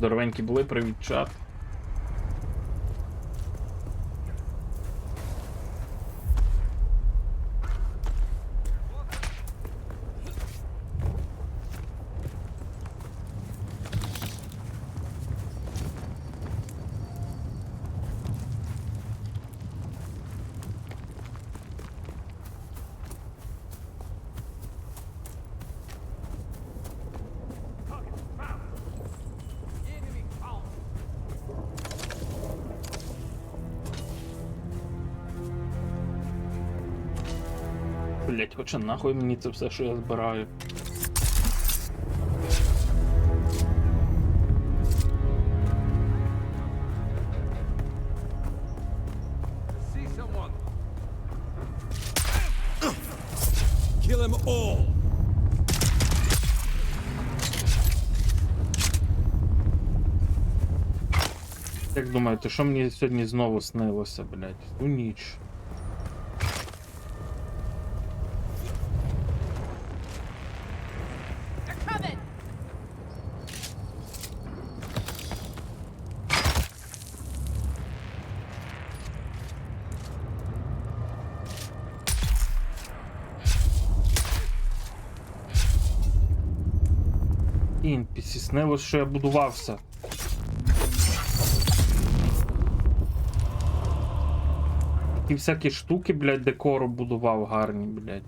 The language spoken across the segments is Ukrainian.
здоровенькі були, привіт, чат. Блять, хоча нахуй мені це все, що я збираю. Kill them all. Як думаєте, що мені сьогодні знову снилося, блять? У ніч. NPC, снилось, що я будувався. І всякі штуки, блядь, декору будував гарні, блядь.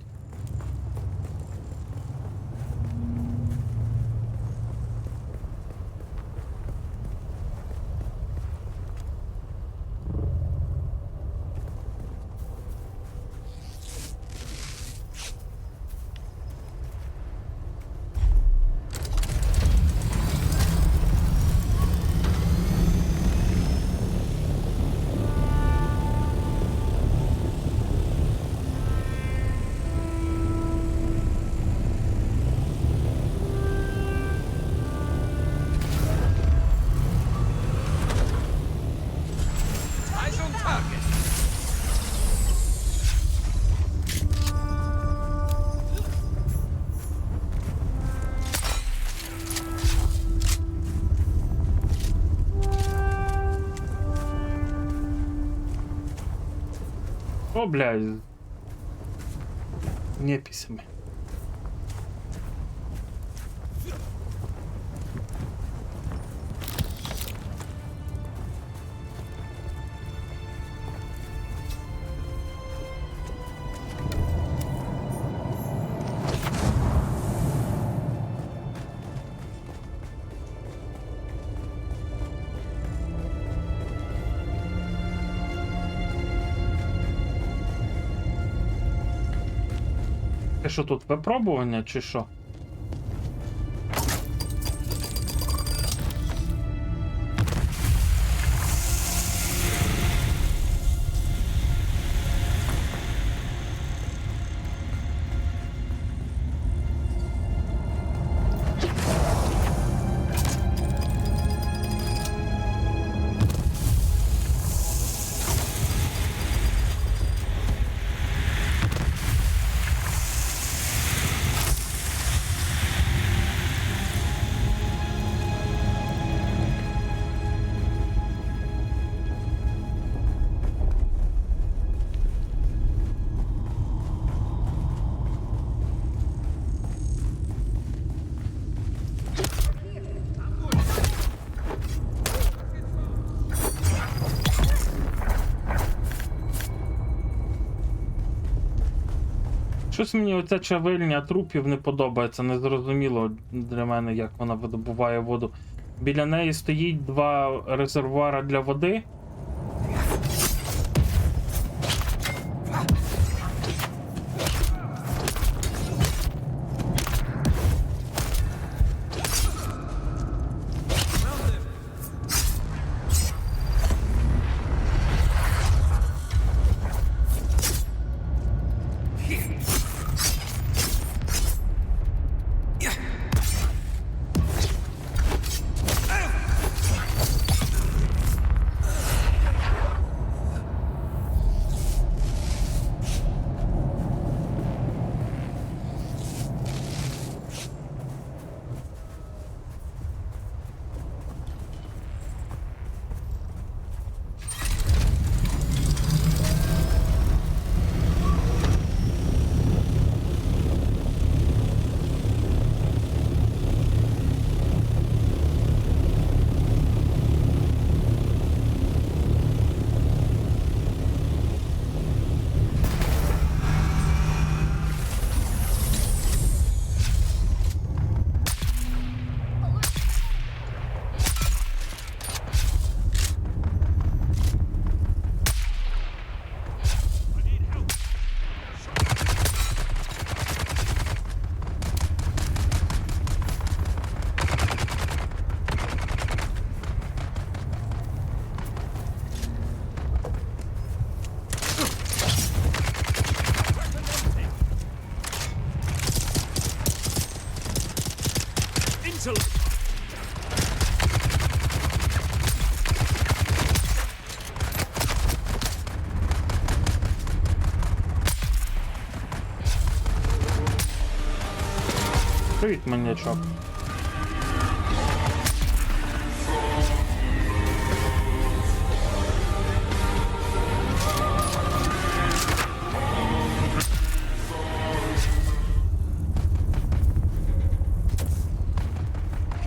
О, блядь. Неписями. Це що тут, випробування чи що? Щось мені оця чавильня трупів не подобається, незрозуміло для мене, як вона видобуває воду. Біля неї стоїть два резервуари для води. Excellent. Привіт, маньячок.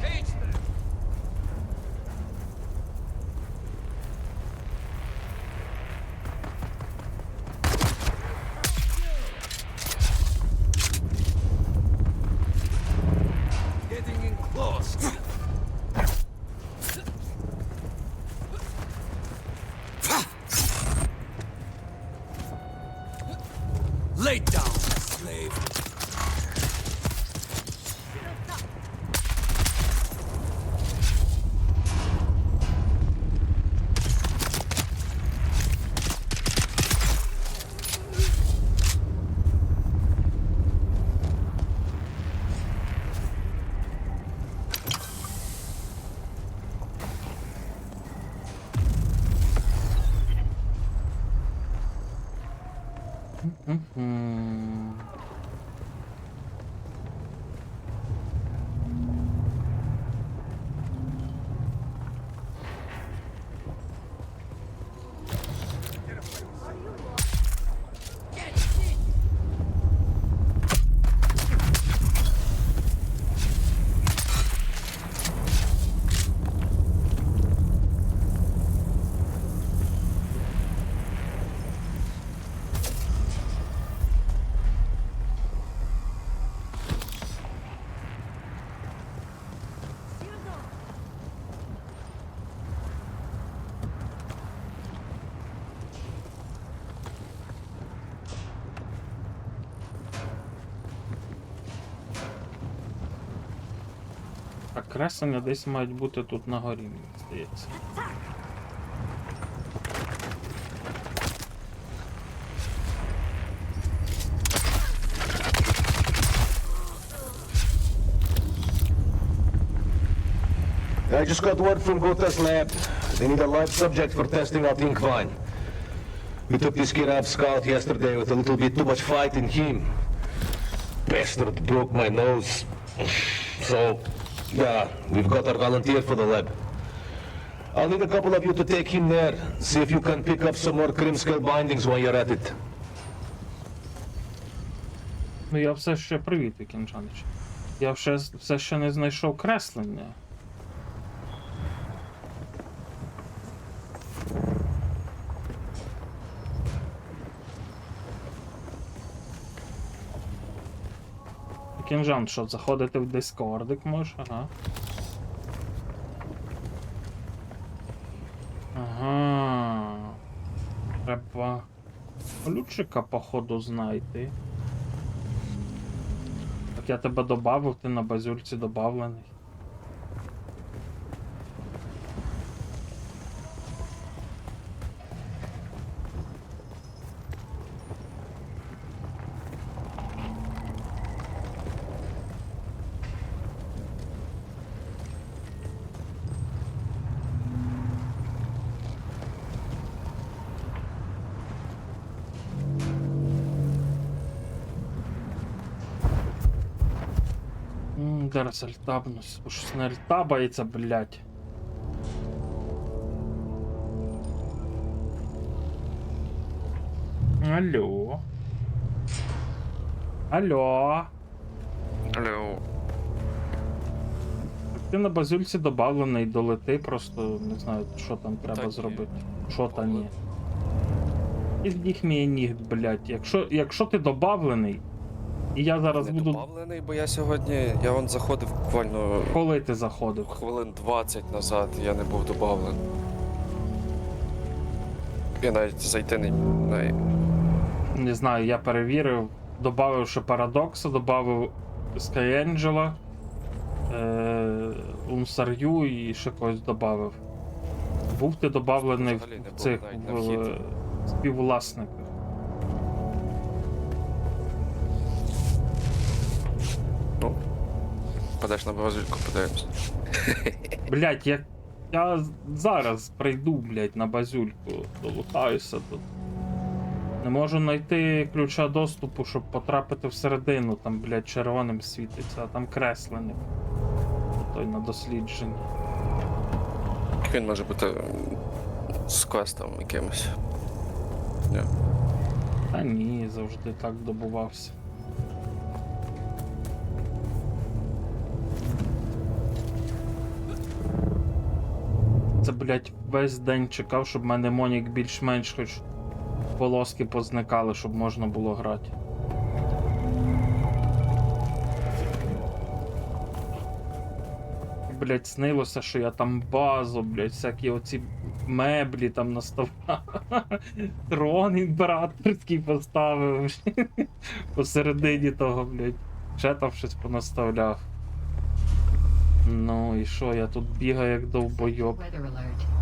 Cage them. Getting in close. Lay down, slave. Мгм. Так, креслення десь мають бути тут на горі, мені здається. I just got word from Gota's lab. They need a live subject for testing out Inkvine. We took this kid out scout yesterday with a little bit too much fight in him. Bastard broke my nose. So, yeah, we've got our volunteer for the lab. I'll need a couple of you to take him there. See if you can pick up some more Krimscale bindings while you're at it. Ну я все ще привіт, Вікінджанич. Я все ще не знайшов креслення. Вікінджан, що, заходити в дискордик може? Ага. Ага. Треба ключика, походу, знайти. Так я тебе добавив, ти на базюльці добавлений. Зараз альтабнусь, бо щось не альтабається, блядь. Алло. Алло. Алло. Ти на базюльці добавлений, долети, просто не знаю, що там треба ні. зробити. Що та ні. Іздіх мій нігт, блядь. Якщо ти добавлений, і я зараз Не буду. добавлений, бо я сьогодні, я вон заходив буквально Коли ти заходив? хвилин 20 назад, я не був добавлений. Я навіть зайти не... Не знаю, я перевірив, добавивши Парадокса, добавив Skyangela, Унсарю і ще когось добавив. Був ти добавлений Взагалі не в був цих навіть на вхід. співвласниках. Ну, Йдеш на базульку, подивимось. Блять, я зараз прийду, блять, на базюльку, долутаюся тут. Не можу знайти ключа доступу, щоб потрапити всередину, там, блять, червоним світиться, а там креслений. Той на дослідження. Він може бути з квестом якимось. Ні. Та ні, завжди так добувався. Це, блять, весь день чекав, щоб в мене Монік більш-менш хоч полоски позникали, щоб можна було грати. Блять, снилося, що я там базу, блять, всякі оці меблі там наставляв. Трон імператорський поставив. Посередині того, блять. Ще там щось понаставляв. Ну і що, я тут бігаю як довбойоб.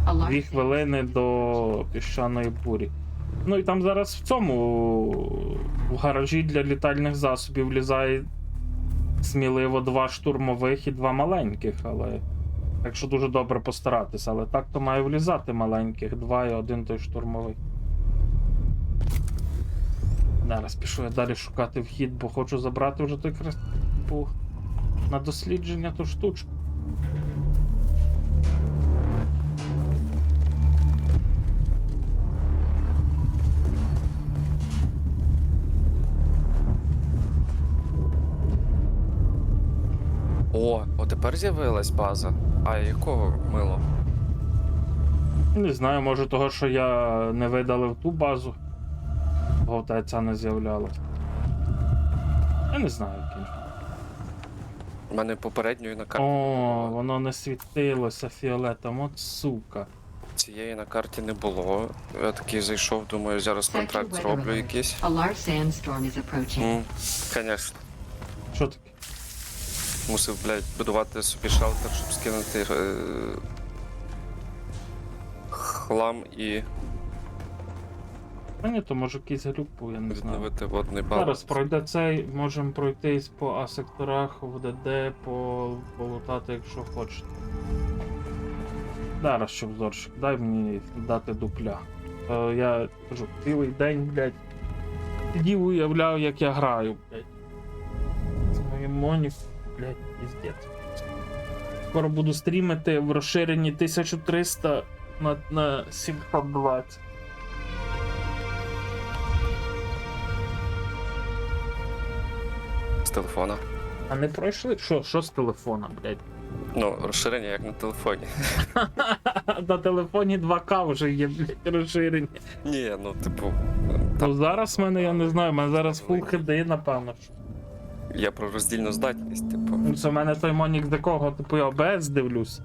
2 хвилини до піщаної бурі. Ну і там зараз в цьому в гаражі для літальних засобів влізає сміливо 2 штурмових і 2 маленьких, але якщо дуже добре постаратися, але так то має влізати маленьких 2 і 1 той штурмовий. Зараз пішов я далі шукати вхід, бо хочу забрати вже той на дослідження ту штучку. О, тепер з'явилась база. А якого мило? Не знаю, може того, що я не видалив ту базу, бо ця не з'являлась. Я не знаю, яким. У мене попередньої на карті. О, воно не світилося фіолетом, от сука. Цієї на карті не було. Я такий зайшов, думаю, зараз контракт зроблю якийсь. A large sandstorm is approaching. Звісно. Що таке? Мусив, блядь, будувати собі шелтер, щоб скинути хлам і Та ні, то може якийсь глюк був, я не знаю. відновити водний баланс. Зараз пройде цей, можемо пройтись по А-секторах, в ДД, полутати, якщо хочете. Зараз, щоб зорчик, дай мені дати дупля. Я кажу, цілий день, блядь, сидів, уявляв, як я граю, блядь. З моїм Монік, блядь, піздець. Скоро буду стрімити в розширенні 1300 на 720. З телефона. А не пройшли? Що з телефона, блядь? Ну, розширення як на телефоні. На телефоні 2К вже є, блядь, розширення. Ні, ну, типу, Ну зараз в мене, я не знаю, в мене зараз Full HD, напевно. я про роздільну здатність, типу. Ну це в мене той Монік з якого, типу я OBS дивлюсь.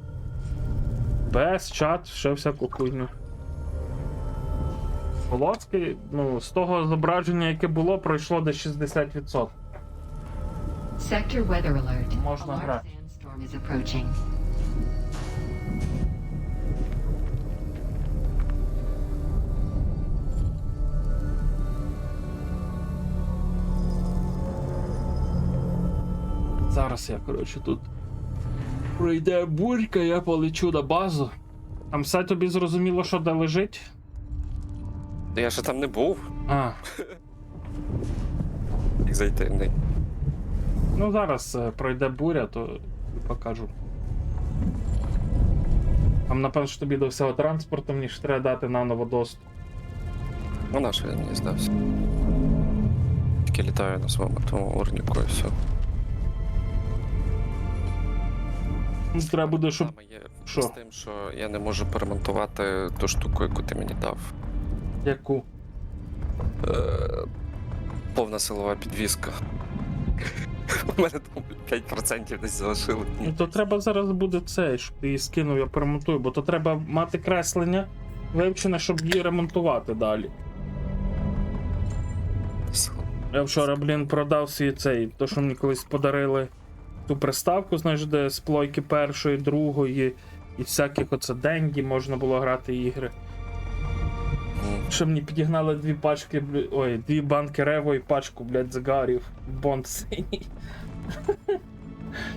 OBS, чат, ще всяку хуйню. Полоски, ну, з того зображення, яке було, пройшло десь 60%. Sector weather alert. Можна A large грати. sandstorm is approaching. Зараз я, коротше, тут пройде бурька, я полечу на базу. Там все тобі зрозуміло, що де лежить? Я ще там не був, А, як зайти. Не. ну зараз пройде буря, то і покажу. Там, напевно, що тобі до всього транспорту, мені ж треба дати наново доступ. Ну, наш він мені здався. Тільки літаю на своєму тому урніку і все. Ну, треба буде, щоб... Саме є Що? з тим, що я не можу перемонтувати ту штуку, яку ти мені дав. Яку? Повна силова підвізка. У мене там 5% десь залишилось. Ну то треба зараз буде це, щоб ти її скинув, я перемонтую, бо то треба мати креслення вивчене, щоб її ремонтувати далі. Я вчора, блін, продав свій цей, то що мені колись подарили ту приставку, знаєш, де з плойки першої, другої і всяких оце деньги можна було грати ігри. Що мені підігнали 2 пачки, ой, 2 банки Рево і пачку, блядь, загарів. Бонд синій.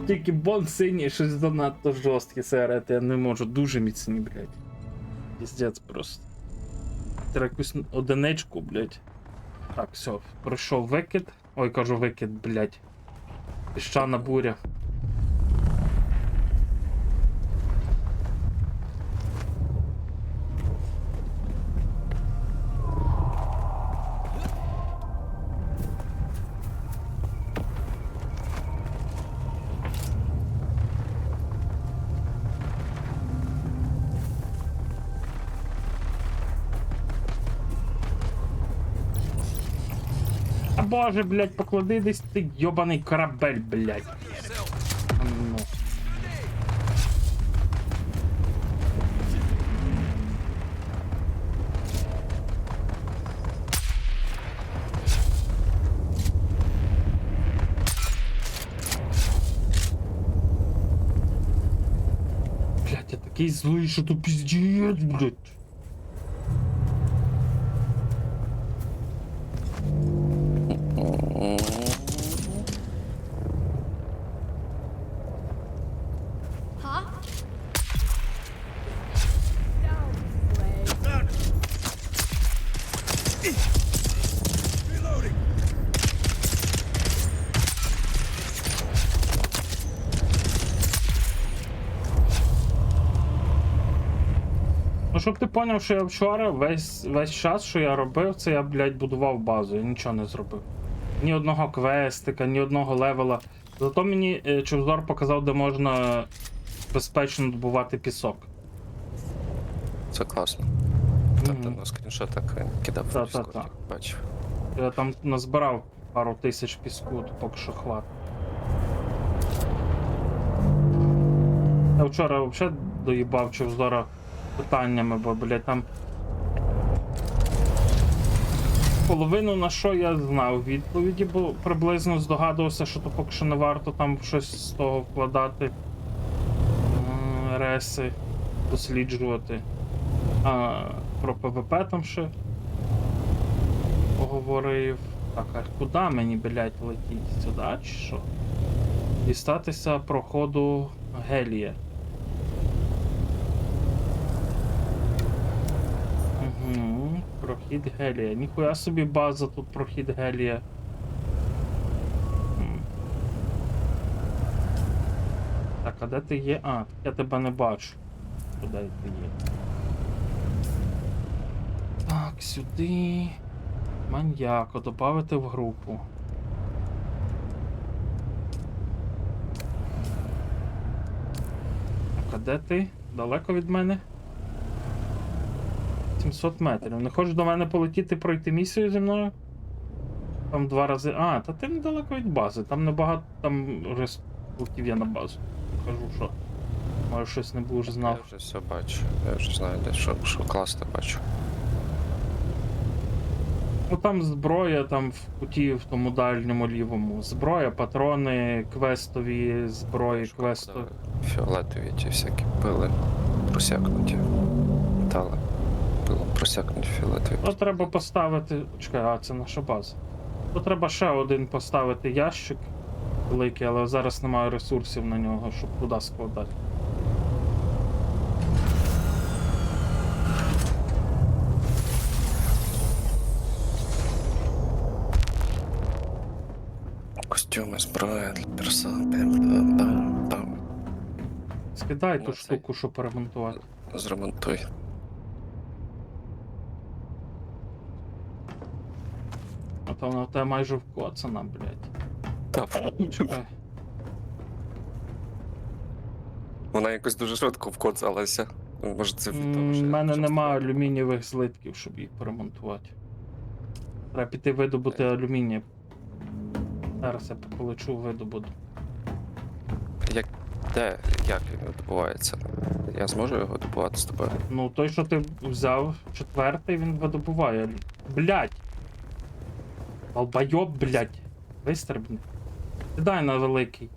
Тільки бон синій, щось занадто жорсткі сигарети, я не можу, дуже міцні, блядь. Піздець просто. Треба якусь одиничку, блядь. Так, все, пройшов викид. Ой, кажу викид, блядь. Піщана буря. А боже, блядь, поклади десь ти йобаний корабель, блядь. А ну. Блядь, я такий злий, що то піздець, блядь. Ну, щоб ти поняв, що я вчора весь час, що я робив, це я, блядь, будував базу, я нічого не зробив. Ні одного квестика, ні одного левела. Зато мені Човзор показав, де можна безпечно добувати пісок. Це класно. Та ти на скріншотах кидав в Та-та-та. Discord, як бачив. Я там назбирав пару тисяч піску, то поки що хватить. Я вчора взагалі доїбав Човзора питаннями, бо, блядь, там половину на що я знав відповіді, бо приблизно здогадувався, що то поки що не варто там щось з того вкладати. Реси, досліджувати. А про ПВП там ще поговорив. Так, а куди мені, блядь, летіть? Сюди чи що? Дістатися проходу Гелія. Угу, прохід Гелія. Ніхуя собі база, тут прохід Гелія. Так, а де ти є? А, я тебе не бачу. Куди ти є? Так, сюди. Маньяко, додати в групу. Так, а де ти? Далеко від мене? 700 метрів. Не хочеш до мене полетіти пройти місію зі мною? Там 2 рази. А, та ти недалеко від бази. Там небагато, там вже летів я на базу. Кажу, що. Може щось не будеш Я знав. вже все бачу. Я вже знаю, де що класно бачу. Ну там зброя, там в куті в тому дальньому лівому. Зброя, патрони, квестові зброї, квестові. Фіолетові ті всякі пили, просякнуті. Метали. Пилом просякнуті фіолетові. Ну треба поставити. Чекай, а це наша база. То треба ще один поставити ящик великий, але зараз немає ресурсів на нього, щоб туди складати. Костюми, зброя для персонажа. Пам-пам-пам. Скидай ту Оцей. штуку, щоб поремонтувати. Зремонтуй. А то вона в тебе майже вкоцана, блядь. Та, Чекай. вона якось дуже швидко вкоцалася. Може це від того, У що я мене почав немає стріляти. алюмінієвих злитків, щоб їх поремонтувати. Треба піти видобути алюміній. Зараз я полечу видобуду. Як він добувається? Я зможу його добувати з тобою? Ну, той, що ти взяв, 4-й, він видобуває. Блядь! Долбойоб, блядь! Вистрибни. Кидай на великий.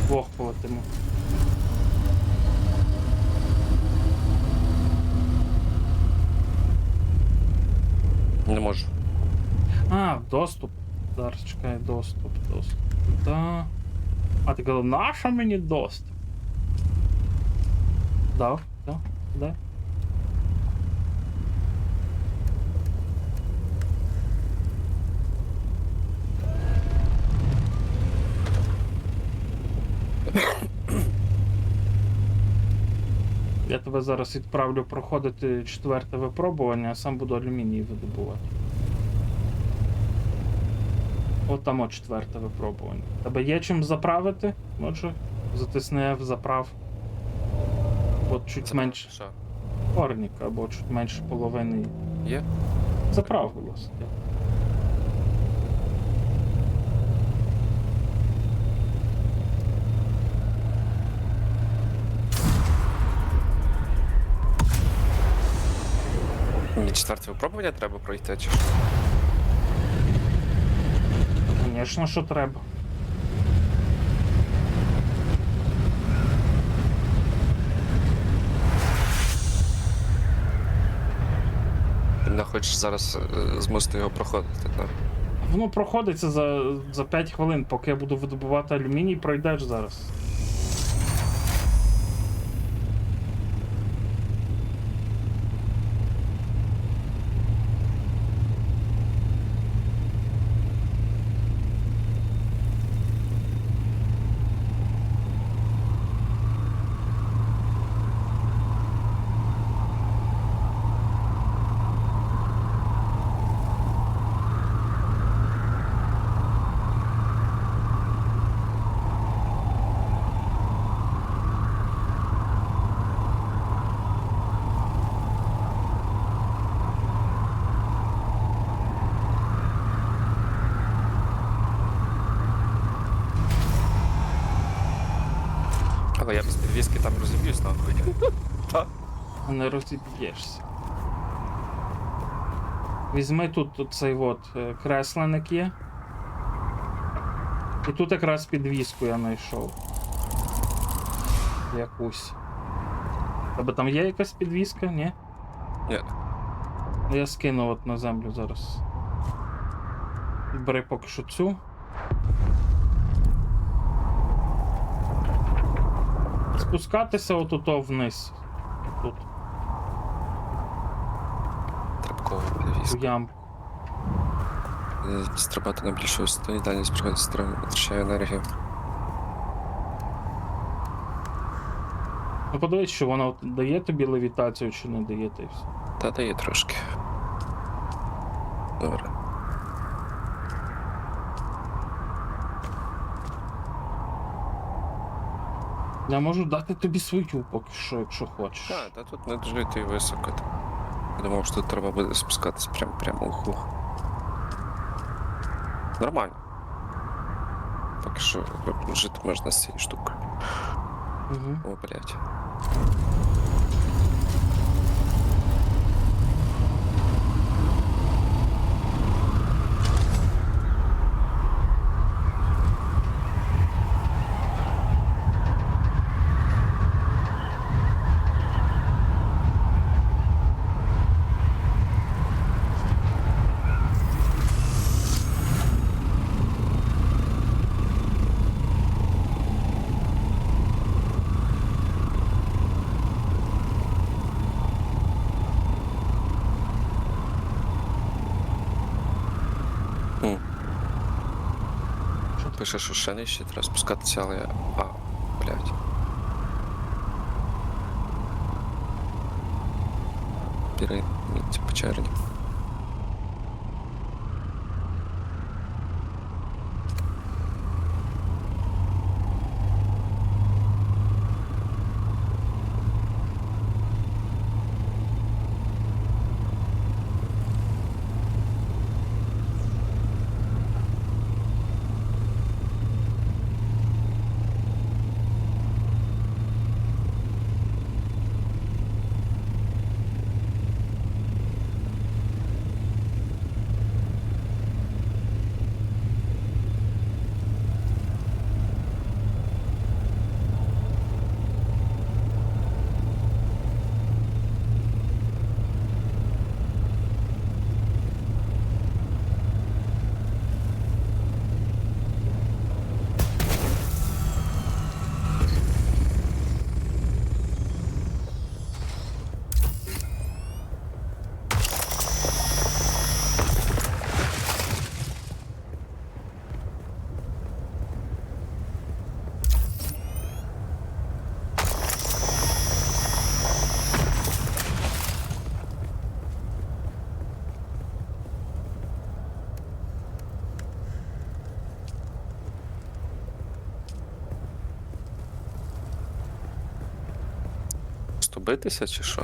Двох полетимо. Не можу. А, доступ. Зараз чекай, доступ. Да. А ти казав, наша мені доступ? Дав, да, да. Я тебе зараз відправлю проходити 4-те випробування, а сам буду алюміній видобувати. От там от 4-те випробування. Тебе є чим заправити? Може? Затисни F, заправ. От чуть менше Що? корніка, або чуть менше половини. Є? Заправ, будь ласка. Мені 4-те випробування треба пройти, чи що? Звісно, що треба. Ти мене хочеш зараз змусити його проходити, так? Воно проходиться за 5 хвилин, поки я буду видобувати алюміній, пройдеш зараз. Але я без підвіски там розіб'юсь, нахуй. Не розіб'єшся. Візьми тут цей от кресленик є. І тут якраз підвіску я знайшов. Якусь. Тебе там є якась підвіска, ні? Ні. Я скину от на землю зараз. Бери поки що цю. Спускатися отут вниз. Тут. Трапкова У підвіска. ямку. Стрибати на більшу висоту, дальність приходить стрим, витрачає енергію. Ну подивись, що вона от дає тобі левітацію чи не дає, та й все. Та дає трошки. Добре. Я можу дати тобі свою поки що, якщо хочеш. Та тут не дуже йти високо. Я думав, що тут треба буде спускатися прямо уху. Нормально. Поки що жити можна з цією штукою. Угу. О, блядь. Пише, що ще нижче треба спускатися, але я... А, блядь. Пірамідці печерні. то битися чи що?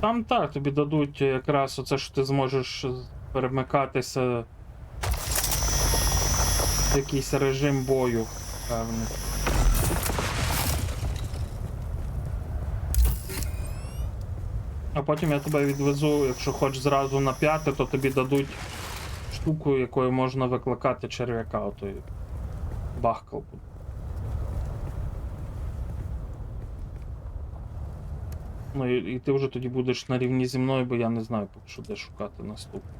Там так, тобі дадуть якраз оце, що ти зможеш перемикатися в якийсь режим бою певний. А потім я тебе відвезу, якщо хочеш зразу на 5, то тобі дадуть штуку, якою можна викликати черв'яка, отой бахкалку. Ну і ти вже тоді будеш на рівні зі мною, бо я не знаю поки що де шукати наступну.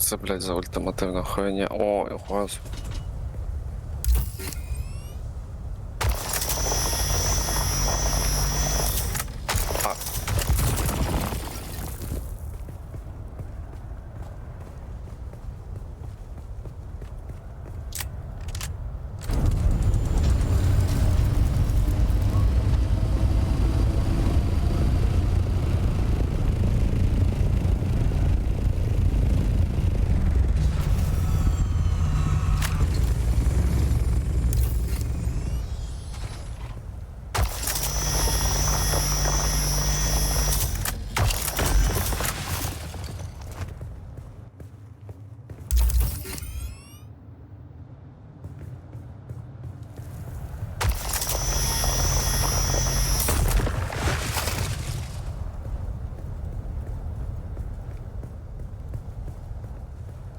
Це, блядь, за ультимативна хуйня. О, господи. А.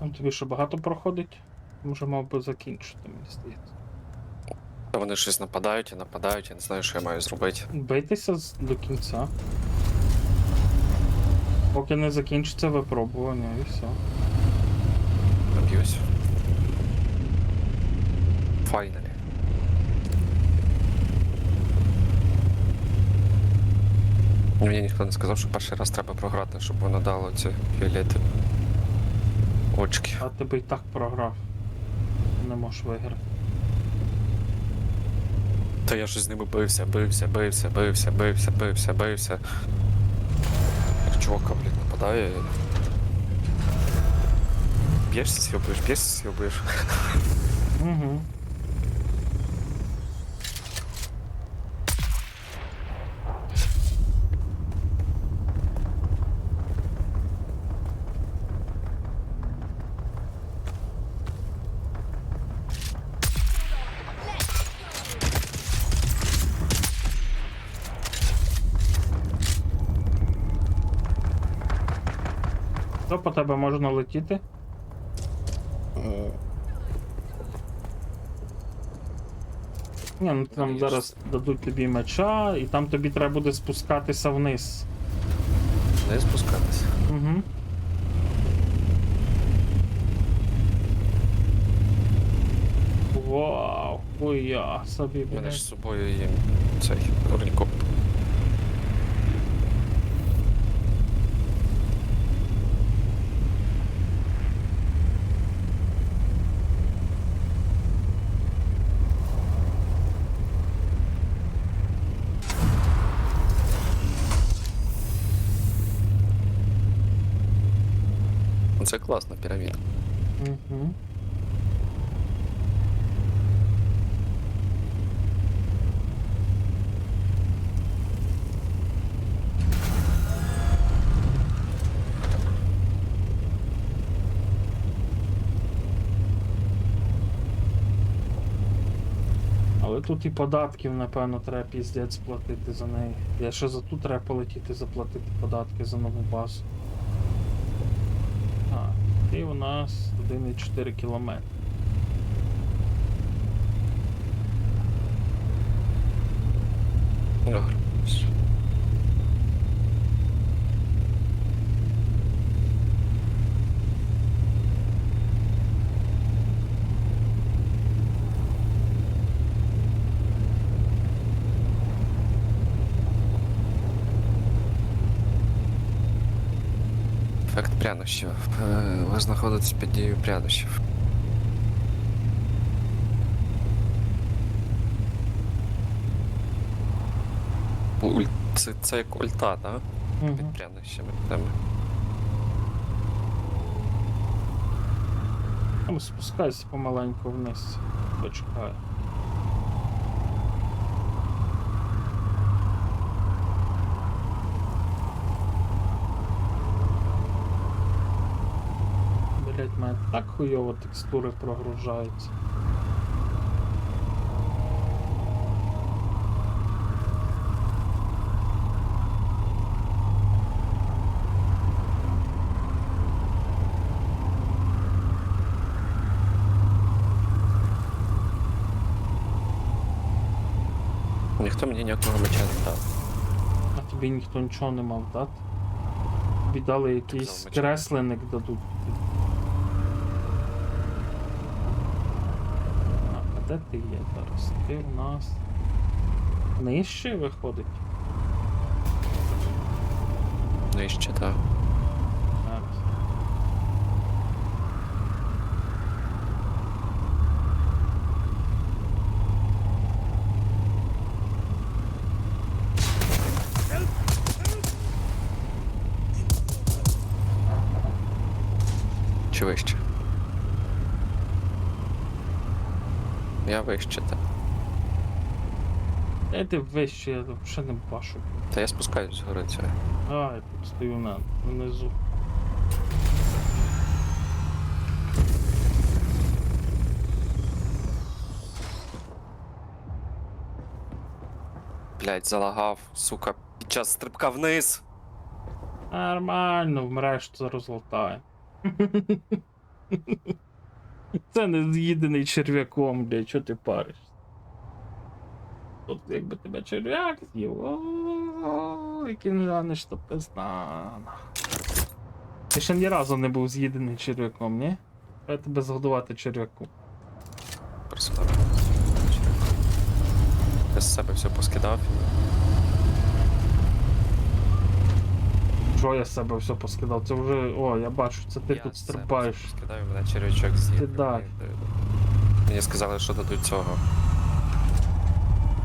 Там тобі ще багато проходить? Може мав би закінчити, мені здається. Та вони щось нападають, я не знаю, що я маю зробити. Бийтеся до кінця. Поки не закінчиться випробування і все. Наб'юсь. Файналі. Мені ніхто не сказав, що перший раз треба програти, щоб воно дало ці фіолети. Очки. А ти би і так програв. Не можеш виграти. Та я ж з ними бився. Як чувака, блін, нападає. Б'єшся, сьобуєш. Угу. То по тебе можна летіти? Ні, ну там зараз дадуть тобі меча, і там тобі треба буде спускатися вниз. Не спускатися. Угу. Вау, хуя собі, У мене блядь. ж з собою є цей орнікоптер. Це класна піраміда. Угу. Але тут і податків, напевно, треба піздець платити за неї. Я ще за ту треба полетіти заплатити податки за нову базу. Так, і у нас 1,4 кілометри. Гарбуз. Ефект прянощів. Ви знаходитесь під дією прянощів. Це як ульта, так? Угу. Під прянощами в тебе. Там спускайся помаленьку вниз. Почекай. Блять, в мене так хуйово текстури прогружаються. Ніхто мені ніякого меча не дав. А тобі ніхто нічого не мав дати? Тобі дали якийсь Казав, меча. кресленик дадуть. А де ти є зараз? Ти у нас нижче виходить? Нижче, так. Зараз. Чи вище? Я вище, так. Де ти вище, я взагалі не бачу. Та я спускаюсь згори цього. А, я тут стою внизу. Блять, залагав, сука, під час стрибка вниз. Нормально, вмреш, то розлутає. Це не з'їдений черв'яком, блядь, чого ти париш? Тут якби тебе черв'як з'їв, о, який глянеш, то пизда. Ти ще ні разу не був з'їдений черв'яком, ні? Треба тебе згодувати черв'яку. Персонаж. Я з себе все поскидав. Що я з себе все поскидав? Це вже. О, я бачу, це ти Я тут з себе стрибаєш. все поскидав, і мене червячок з'їв. Ти дай. Мені сказали, що дадуть цього.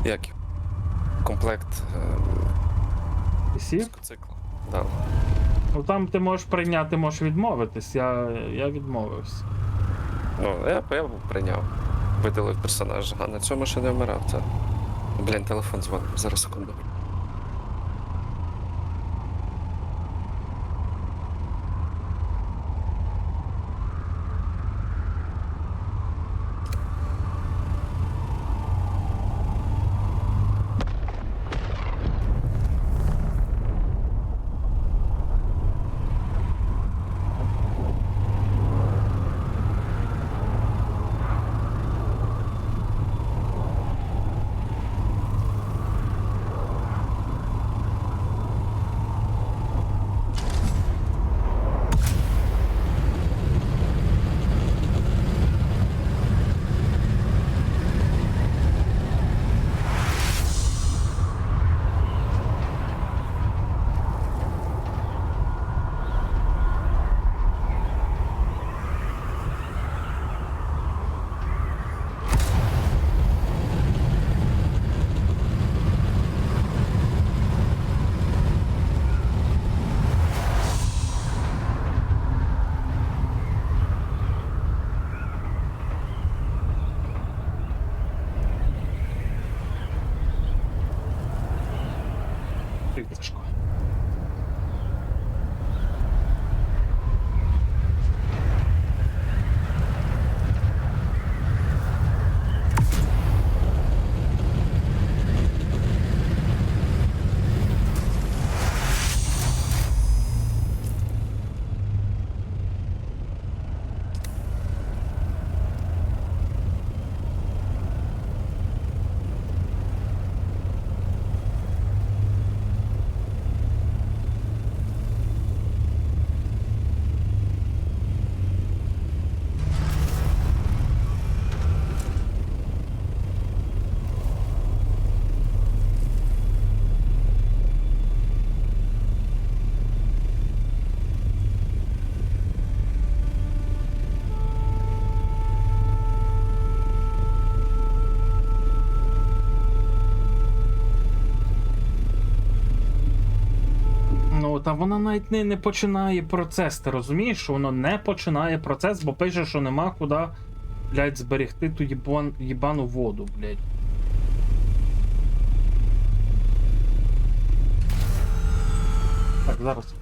Як? Комплект Сів? цикла. Так. Ну там ти можеш прийняти, можеш відмовитись. Я відмовився. Ну, я прийняв. Видалив персонажа, а на цьому ще не вмирав, так. Блін, телефон дзвонить. Зараз секунду. Та вона навіть не починає процес, ти розумієш, що воно не починає процес, бо пише, що нема куди, блядь, зберегти ту їбану воду, блядь. Так, зараз.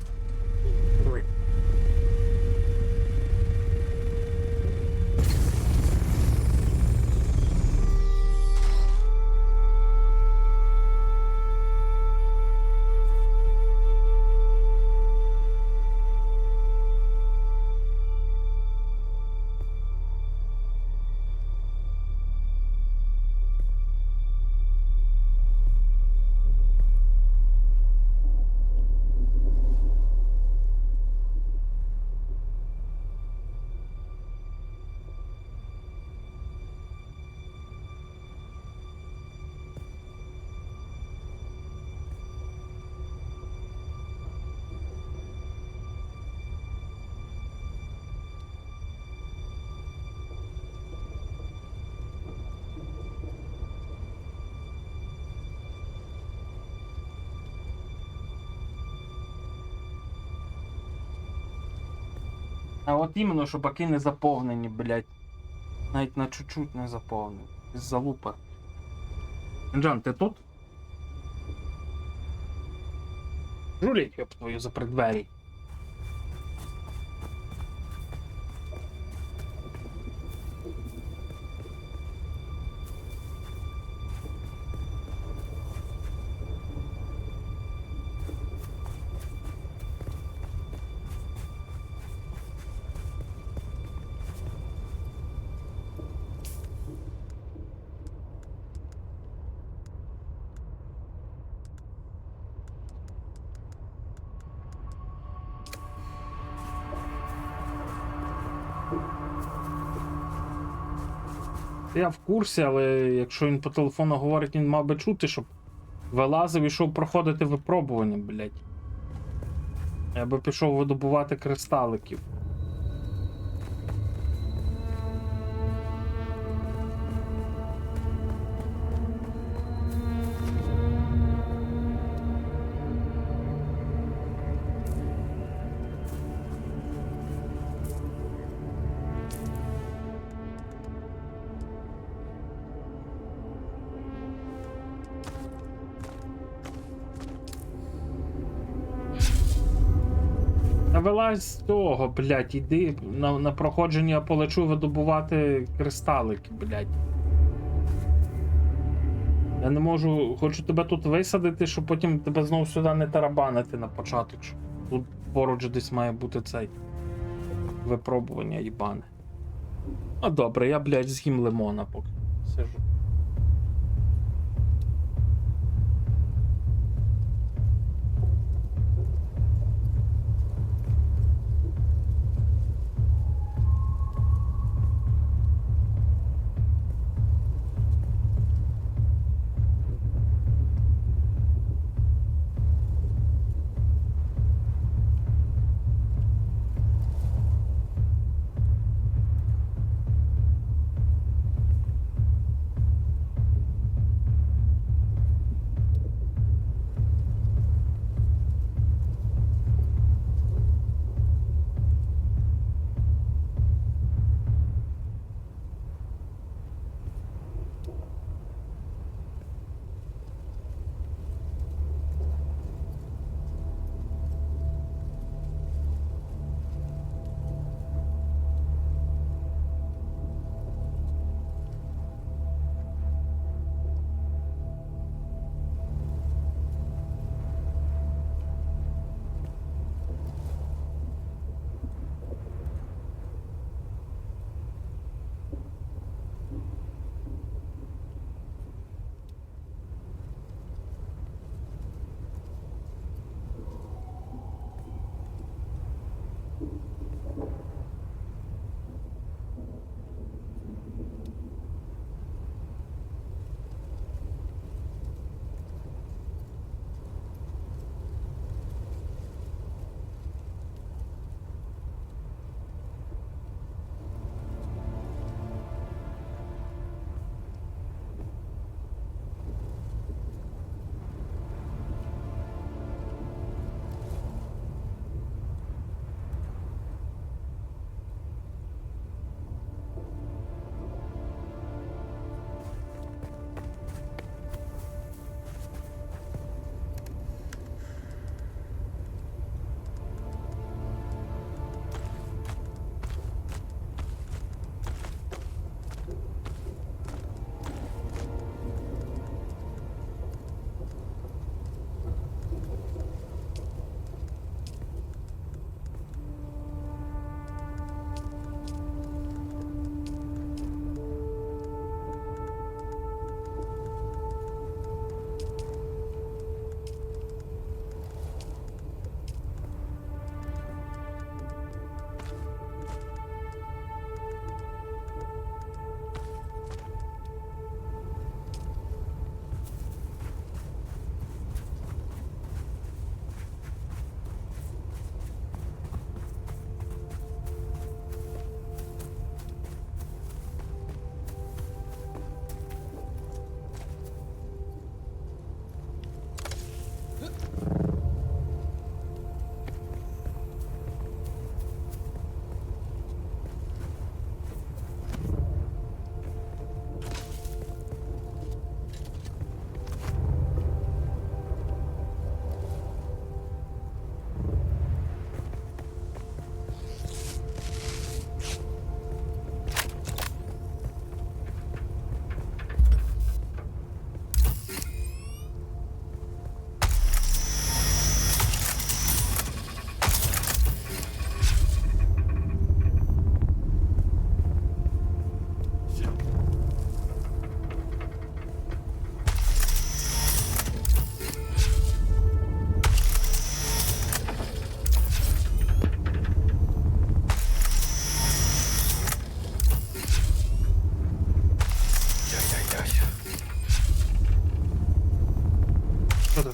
А от іменно, що баки не заповнені, блядь. Навіть на чуть-чуть не заповнені. Із-за лупа. Джан, ти тут? Жулять, йоп твою, за преддвері. Я в курсі, але якщо він по телефону говорить, він мав би чути, щоб вилазив і йшов проходити випробування, блядь. Я би пішов видобувати кристаликів. Та вилазь з того, блядь, іди на проходження, я полечу видобувати кристалики, блядь. Я не можу, хочу тебе тут висадити, щоб потім тебе знову сюди не тарабанити на початок. Тут поруч десь має бути цей випробування, їбане. Ну добре, я, блядь, з'їм лимона поки сижу.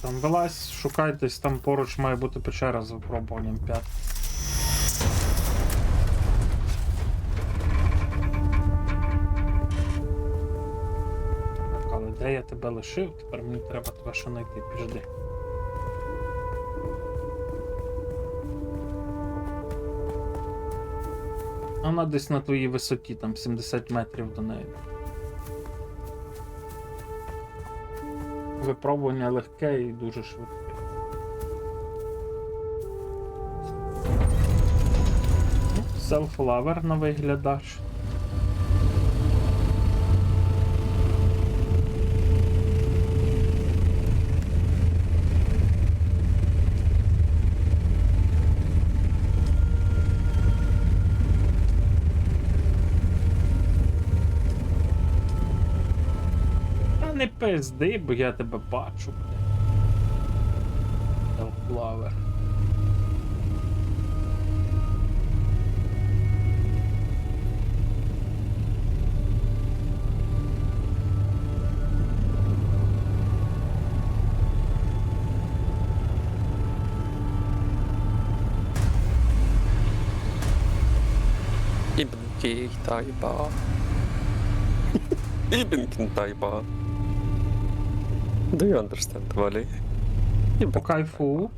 там вилазь, шукайтесь, там поруч має бути печера з випробуванням 5. Так, але де я тебе лишив? Тепер мені треба тебе ще знайти, піджди. Вона десь на твоїй висоті, там 70 метрів до неї. Випробування легке і дуже швидке. Селф-лавер на виглядач. Та не пизди, бо я тебе бачу, бля. Селф-лавер. Ibn Taiba. Ibn Taiba. Do you understand, Валі? По кайфу.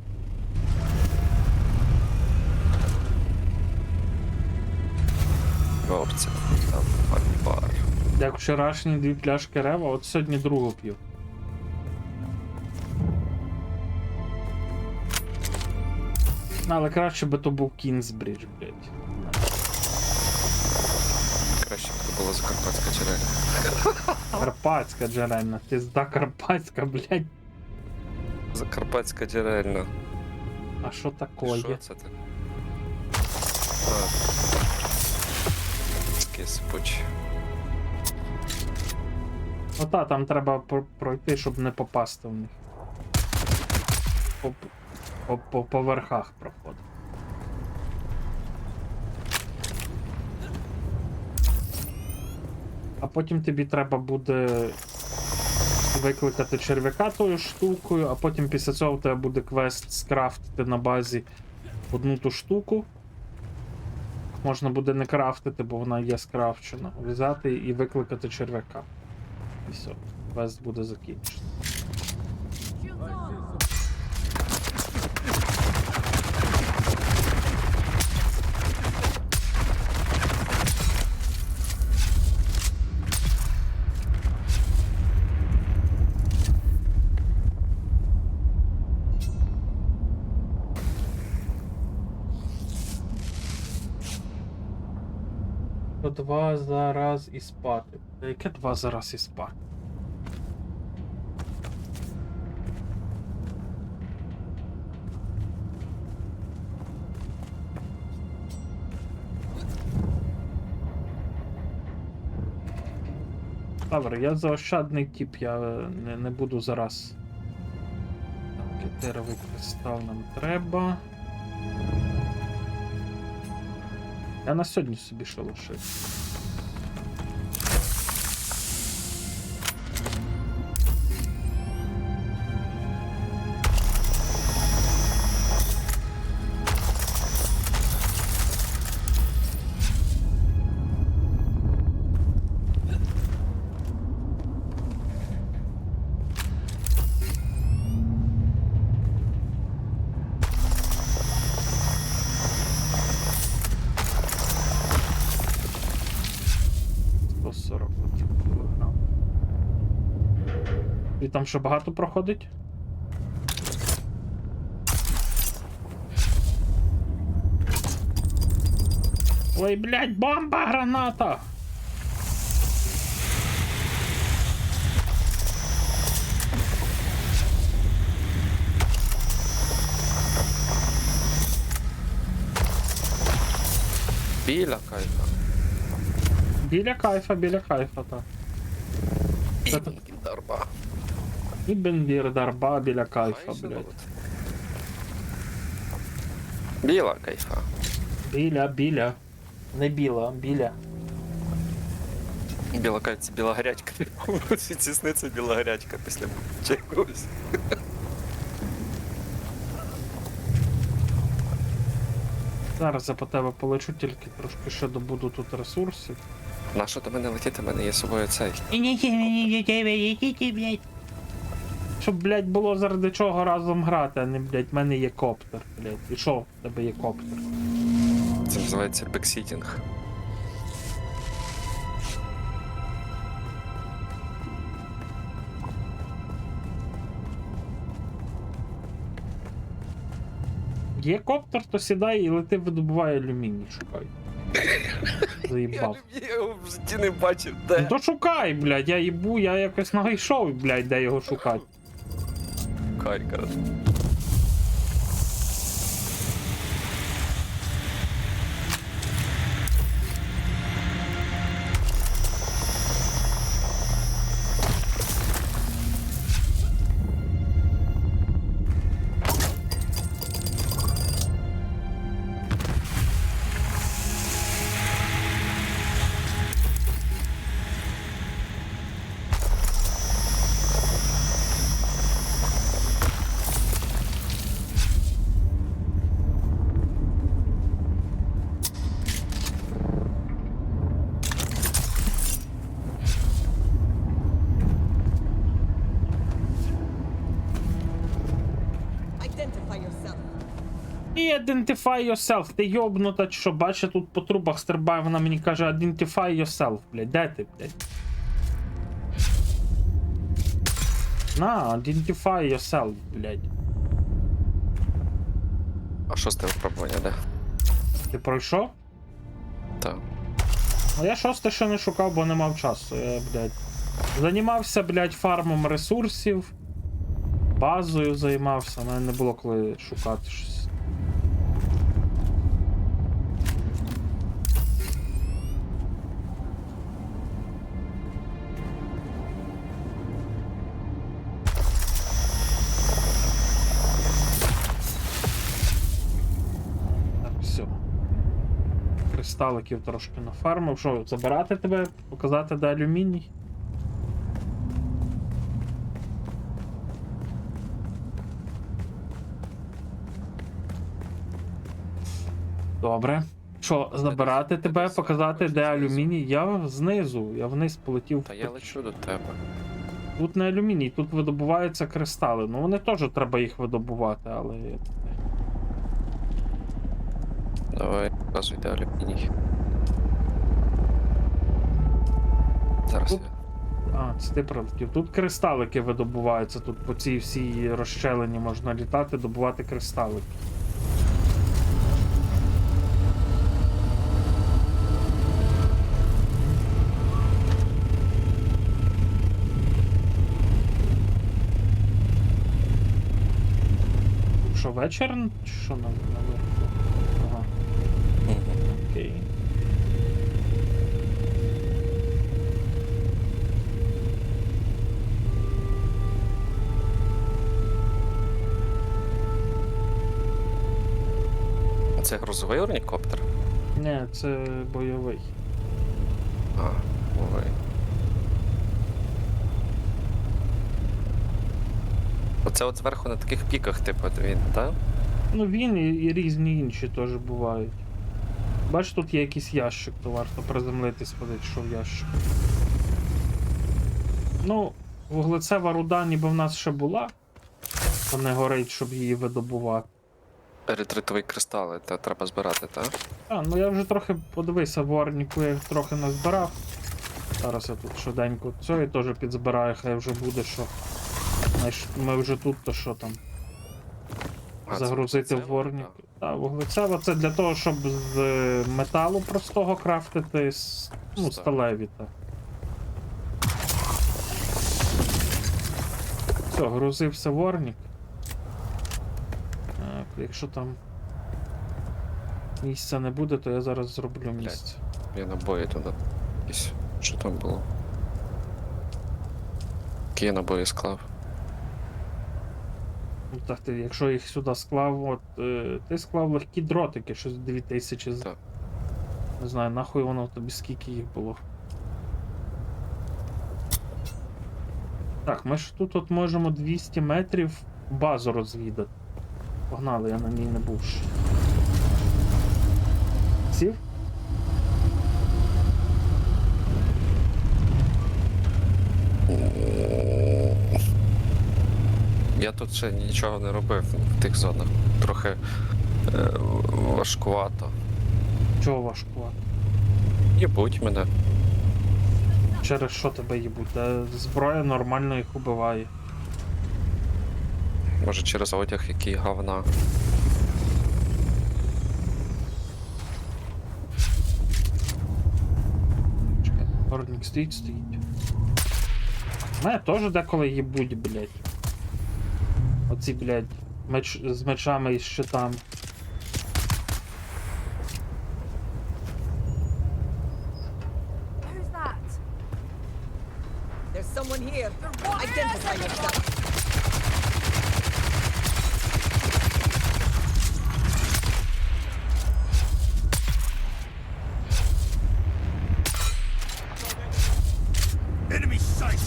Горця. Там бар. Як вчорашні 2 пляшки рева, от сьогодні другу п'ю. Але краще би то був Кінзбридж, блядь. Краще б це було Закарпатська джерельна. Карпатська джерельна, пізда карпатська, блядь. Закарпатська джерельна. А що такое? Що це таке? А. Такі сипучі. Ота, там треба пройти, щоб не попасти в них. По верхах проходить. А потім тобі треба буде викликати черв'яка тою штукою, а потім після цього в тебе буде квест скрафтити на базі одну ту штуку. Можна буде не крафтити, бо вона є скрафчена. Взяти і викликати черв'яка. І все, квест буде закінчений. По 2 за раз і спати. Яке 2 за раз і спати? Добре, я заощадний тип, я не буду зараз. Так, кетеровий кристал нам треба. Я на сьогодні собі ще лишив. І там ще багато проходить? Ой, блядь, бомба, граната! Біля кайфа. Біля кайфа, так. Дарба. І Бенвір Дарба біля кайфа, блядь. Біла кайфа. Біля. Не біла, біля. Біла кайф, це біла гарячка. Ці сниться біла гарячка після чогось. Зараз я по тебе полечу, тільки трошки ще добуду тут ресурсів. Нащо до мене летіти? У мене є з собою цей. Щоб, блядь, було заради чого разом грати, а не, блядь, в мене є коптер, блядь. І що в тебе є коптер? Це називається бексітінг. Є коптер, то сідай і лети, видобувай алюміній, шукай. Заїбав. Я його в житті не бачив, Ну то шукай, блядь, я їбу, я якось знайшов, блядь, де його шукати. Кайка. Identify yourself. І identify yourself, ти йобнута, чи що, бачиш, тут по трубах стрибає, вона мені каже identify yourself, блядь, де ти, блядь? На, identify yourself, блядь. А шосте випробування, де? Ти пройшов? Так. А я шосте ще не шукав, бо не мав часу, я, блядь. Займався, блядь, фармом ресурсів, базою займався, в мене не було коли шукати щось. Так, все. Кристаликів трошки нафармив. Що, забирати тебе? Показати, де алюміній? Добре. Що, забирати тебе, показати, де алюміній? Я знизу, я вниз полетів. Та я лечу до тебе. Тут не алюміній, тут видобуваються кристали. Ну вони теж треба їх видобувати, але. Давай, показуй, де алюміній. Зараз Тут- я. А, це ти прилетів. Тут кристалики видобуваються, тут по цій всій розщелині можна літати, добувати кристалики. Що, вечір? Чи що наверху? Ага, окей. А це грузовий орнікоптер? Ні, це бойовий. А, ой. Оце от зверху на таких піках, типу, він, так? Ну він і різні інші теж бувають. Бач, тут є якийсь ящик, то варто приземлитись, подивитися, що в ящик. Ну, вуглецева руда ніби в нас ще була. То не горить, щоб її видобувати. Еритритові кристали, та треба збирати, так? А, ну я вже трохи подивився в Орніку, я їх трохи назбирав. Зараз я тут швиденько це і теж підзбираю, хай вже буде, що. Знаєш, ми вже тут, то що там. А, це Загрузити в вуглецева, Орнік. так. Так, вуглецева це для того, щоб з металу простого крафтити ну, сталеві. Так. Все, грузився в Орнік. Так, якщо там місця не буде, то я зараз зроблю місце. Я набої туди. Якісь. Що там було? Які я набої склав? Ну, так, ти, якщо їх сюди склав, от ти склав легкі дротики, щось 2000 з. Так. Не знаю, нахуй воно тобі скільки їх було. Так, ми ж тут от можемо 200 метрів базу розвідати. Погнали, я на ній не був ще. Сів? Я тут ще нічого не робив в тих зонах. Трохи важкувато. Чого важкувати? Їбуть мене. Через що тебе їбуть? Та зброя нормально їх убиває. Може через одяг, який говна. Чекай, горник стоїть. Мене теж деколи їбуть, блядь. Оці, блядь, з мечами і щитами. Who's that? There's someone here. Identify yourself. Enemy sight!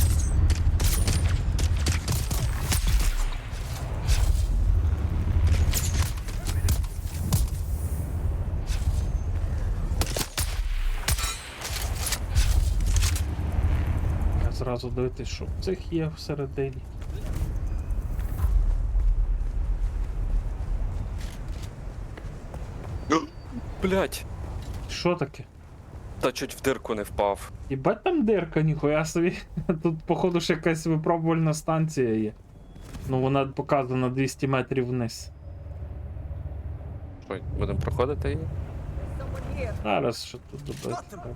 Я зразу дивитись, що в цих є всередині. Блять, Що таке? та чуть в дирку не впав. Єбать там дирка, ніхуя собі. Тут, походу, ж якась випробувальна станція є. Ну, вона показана 200 метрів вниз. Що, будемо проходити її? There's someone here. Зараз що тут добити треба.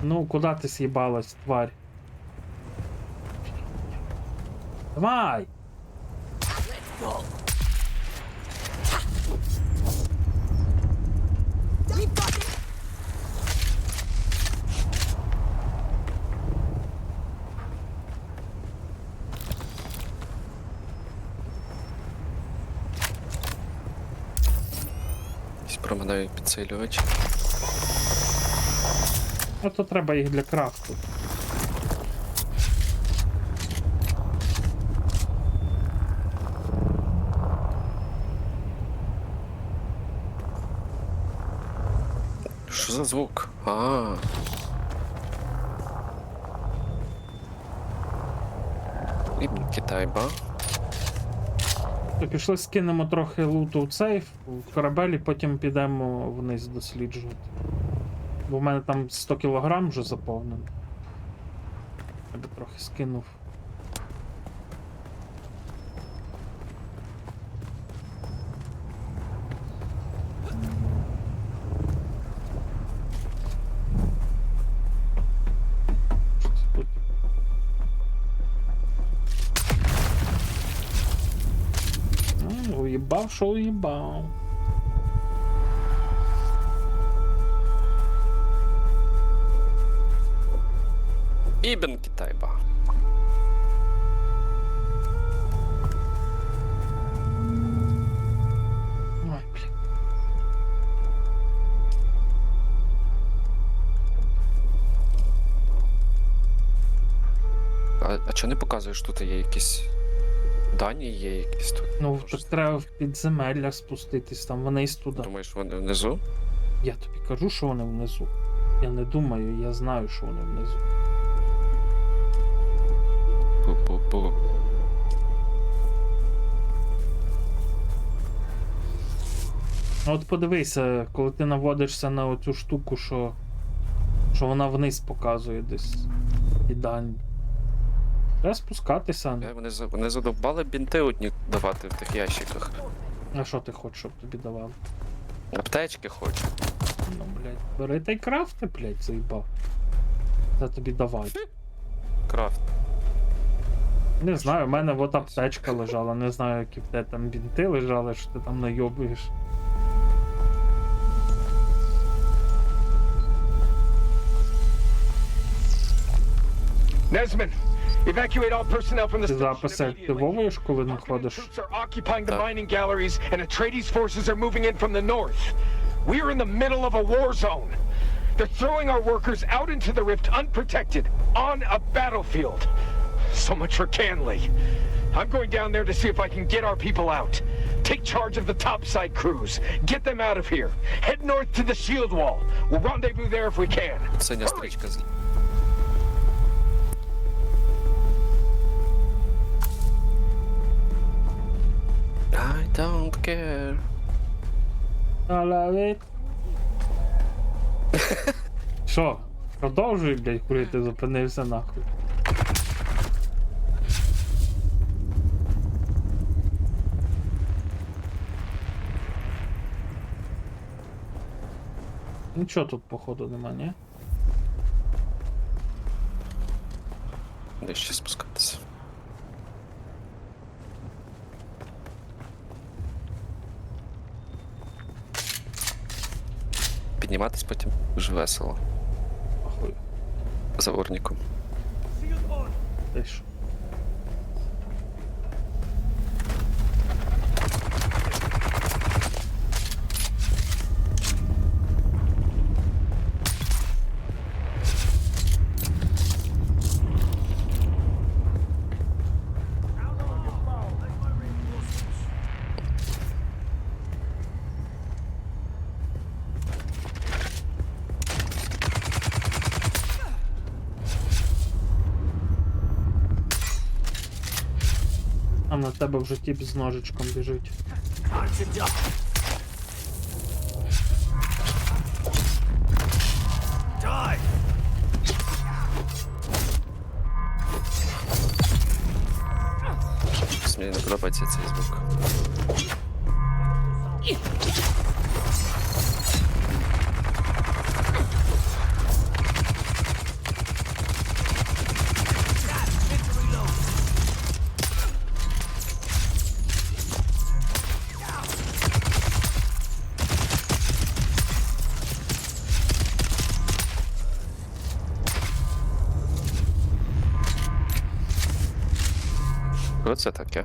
Ну, куди ти з'їбалась, тварь? Давай! Якийсь проминає підсилювач. А то треба їх для крафту. Що за звук? А. І Китайба. То пішли скинемо трохи луту в сейф, в корабель і потім підемо вниз досліджувати. Бо в мене там 100 кг вже заповнено. Я би трохи скинув. Що це тут? Уїбав, що уїбав. Ібн Китайба. Ой, блін. А чого не показуєш, що тут є якісь дані, є якісь тут? Ну, так треба в підземелля спуститись, там вниз туди. Думаєш, вони внизу? Я тобі кажу, що вони внизу. Я не думаю, я знаю, що вони внизу. Бу-бу-бу. Ну, от подивися, коли ти наводишся на оцю штуку, що вона вниз показує десь і дані. Треба спускатися. Вони задовбали бінти одні давати в тих ящиках. А що ти хочеш, щоб тобі давали? Аптечки хочу. Ну, блядь, бери та й крафти, блядь, заїбав. Це тобі давай. Крафт. Не знаю, в мене от аптечка лежала, не знаю, які в тебе там бінти лежали, що ти там найобуєш. Nesman, evacuate all personnel from the Ти station записи immediately. активовуєш, коли Arcanine знаходиш. troops are occupying the That- mining galleries, and Atreides forces are moving in from the north. We are in the middle of a war zone. They're throwing our workers out into the rift unprotected, on a battlefield. So much for Canley. I'm going down there to see if I can get our people out. Take charge of the topside crews. Get them out of here. Head north to the shield wall. We'll rendezvous there if we can. Синя стрічка з... I don't care. Але що? Продовжуй, блядь, курити, зупинився нахуй. Нічого тут, походу, нема, ні? Де ще спускатися? Підніматись потім дуже весело. Ахуй. За урніком. Ти що? А на тебе вже тіп з ножичком біжить. Мені не подобається цей звук. Що це таке?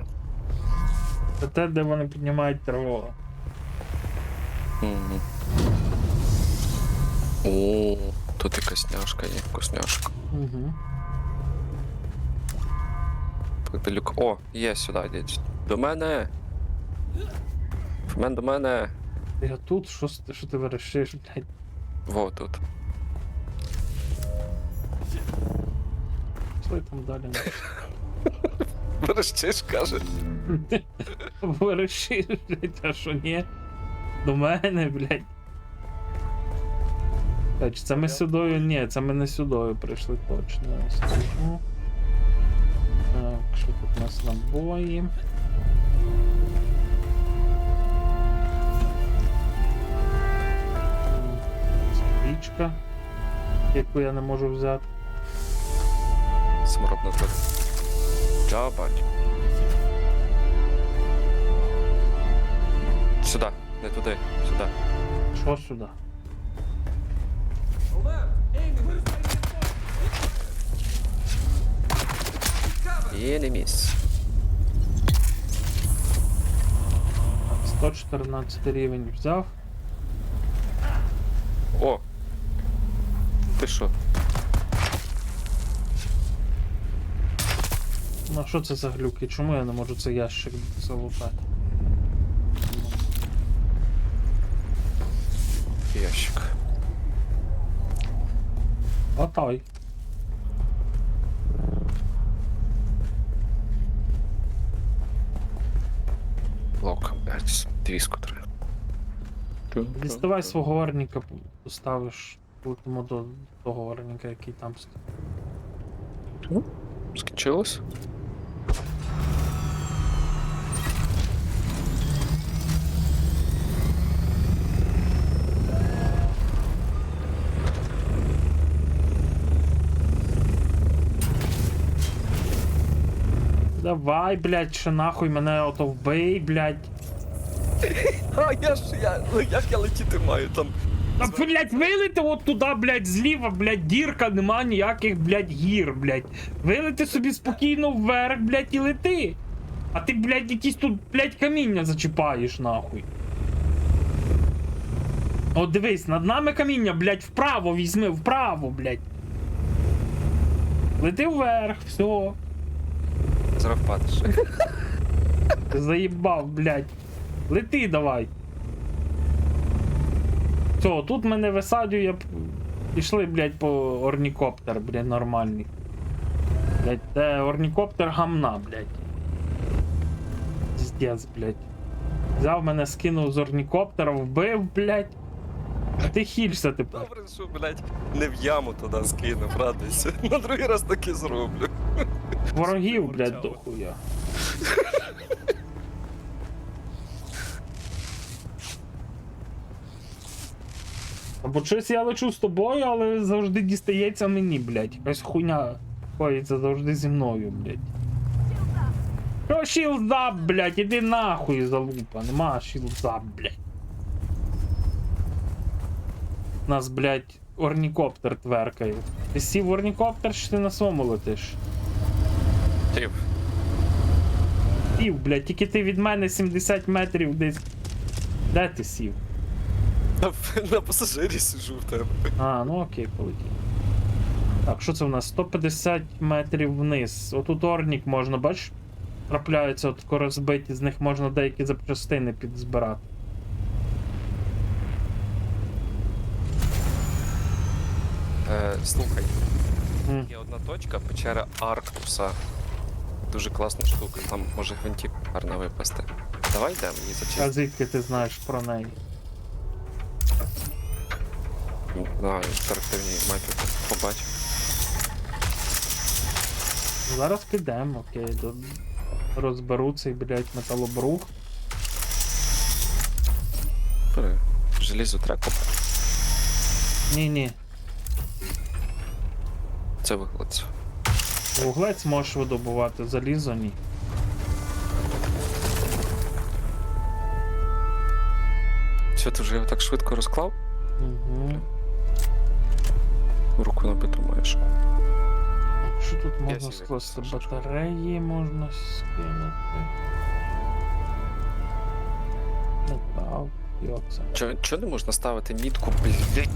Це те, де вони піднімають тривогу. Угу. О, тут якась няшка є, вкусняшка. Угу. Пилюк. О, є сюди, йдіть. До мене! Фемен до мене! Я тут, що ти вирішиш, блядь? Во тут. Пішли там далі. Верещиш, каже. Вирішиш, блядь, а що ні? До мене, блядь. Так, це ми сюдою? Ні, це ми не сюдою прийшли точно. Скажу. Так, що тут у нас набої? Стрічка, яку я не можу взяти. Саморобна зброя. Чао, бать. Сюди, не туди, сюди. Що сюди? Є не місце. 114 рівень взяв. О! Ти що? Ну а що це за глюки? Чому я не можу цей ящик залутати? Ящик. Латай. Блок, блядь, двіску треба. Діставай свого орніка, поставиш, летимо до того орніка, який там стоїть. Скінчилось? Давай, блядь, ще нахуй мене ото вбий, блядь. А як я летіти маю там? А, блядь, вилити от туди, блядь, зліва, блядь, дірка, нема ніяких, блядь, гір, блядь. Вилити собі спокійно вверх, блядь, і лети. А ти, блядь, якісь тут, блядь, каміння зачіпаєш, нахуй. От дивись, над нами каміння, блядь, вправо візьми, вправо, блядь. Лети вверх, все. Зараз впадеш. Ти заїбав, блядь. Лети давай. Все, тут мене висадює. Пішли, блядь, по орнікоптер, блядь, нормальний. Блядь, де орнікоптер гамна, блядь. Пиздец, блядь. Взяв мене, скинув з орнікоптера, вбив, блядь. А ти хілься тепер. Добре, що, блядь, не в яму туди скинув, радуйся. На другий раз таки зроблю. Ворогів, блядь, дохуя. Або щось я лечу з тобою, але завжди дістається мені, блядь. Якась хуйня коїться завжди зі мною, блядь. Що шілдап, блядь, іди нахуй, залупа, нема шілдап, блядь. Нас, блядь, орнікоптер тверкає. Ти сів в орнікоптер, чи ти на своєму летиш? Тіп. Сів, блядь, тільки ти від мене 70 метрів десь. Де ти сів? На пасажирі сижу в тебе. А, ну окей, полетів. Так, що це в нас? 150 метрів вниз. Отут орнік можна, бачиш? Трапляються от розбиті, з них можна деякі запчастини підзбирати. Слухай, М. є одна точка, печера Арктуса. Дуже класна штука, там може гвинтик гарно випасти. Давай йдемо її А зачистити. звідки ти знаєш про неї? На інтерактивній мапі побачив. Зараз підемо, окей, розберу цей, блядь, металобрух. Бери. Желізо треба копати. Ні-ні, Це виходить. вуглець можеш видобувати, залізо ні. Що, ти вже його так швидко розклав? Угу. Руку набиту маєш. Що тут можна сів, скласти? як ти Батареї можна скинути. Метал. І оце. Чого не можна ставити мітку, блядь,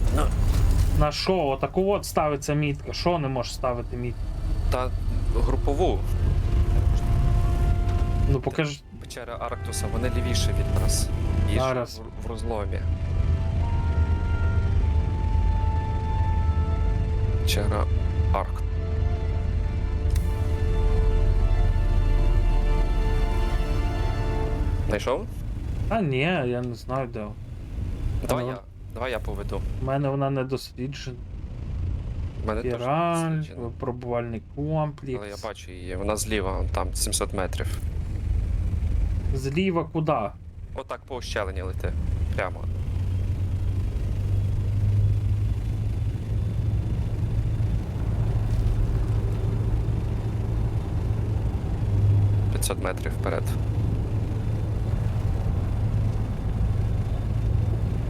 На що? Отаку от ставиться мітка. Що не можеш ставити мітку? та групову? Ну покажи. Печера Арктуса, вони лівіше від нас. Їж Зараз. в розломі. Печера Арктус. Знайшов? А ні, я не знаю де. Ну. Давай я поведу. У мене вона не досліджена. У мене теж Спіраль, досліджено. випробувальний комплекс. Але я бачу її, вона зліва, вон там 700 метрів. Зліва куди? Отак по ущелині лети. Прямо. «500 метрів вперед.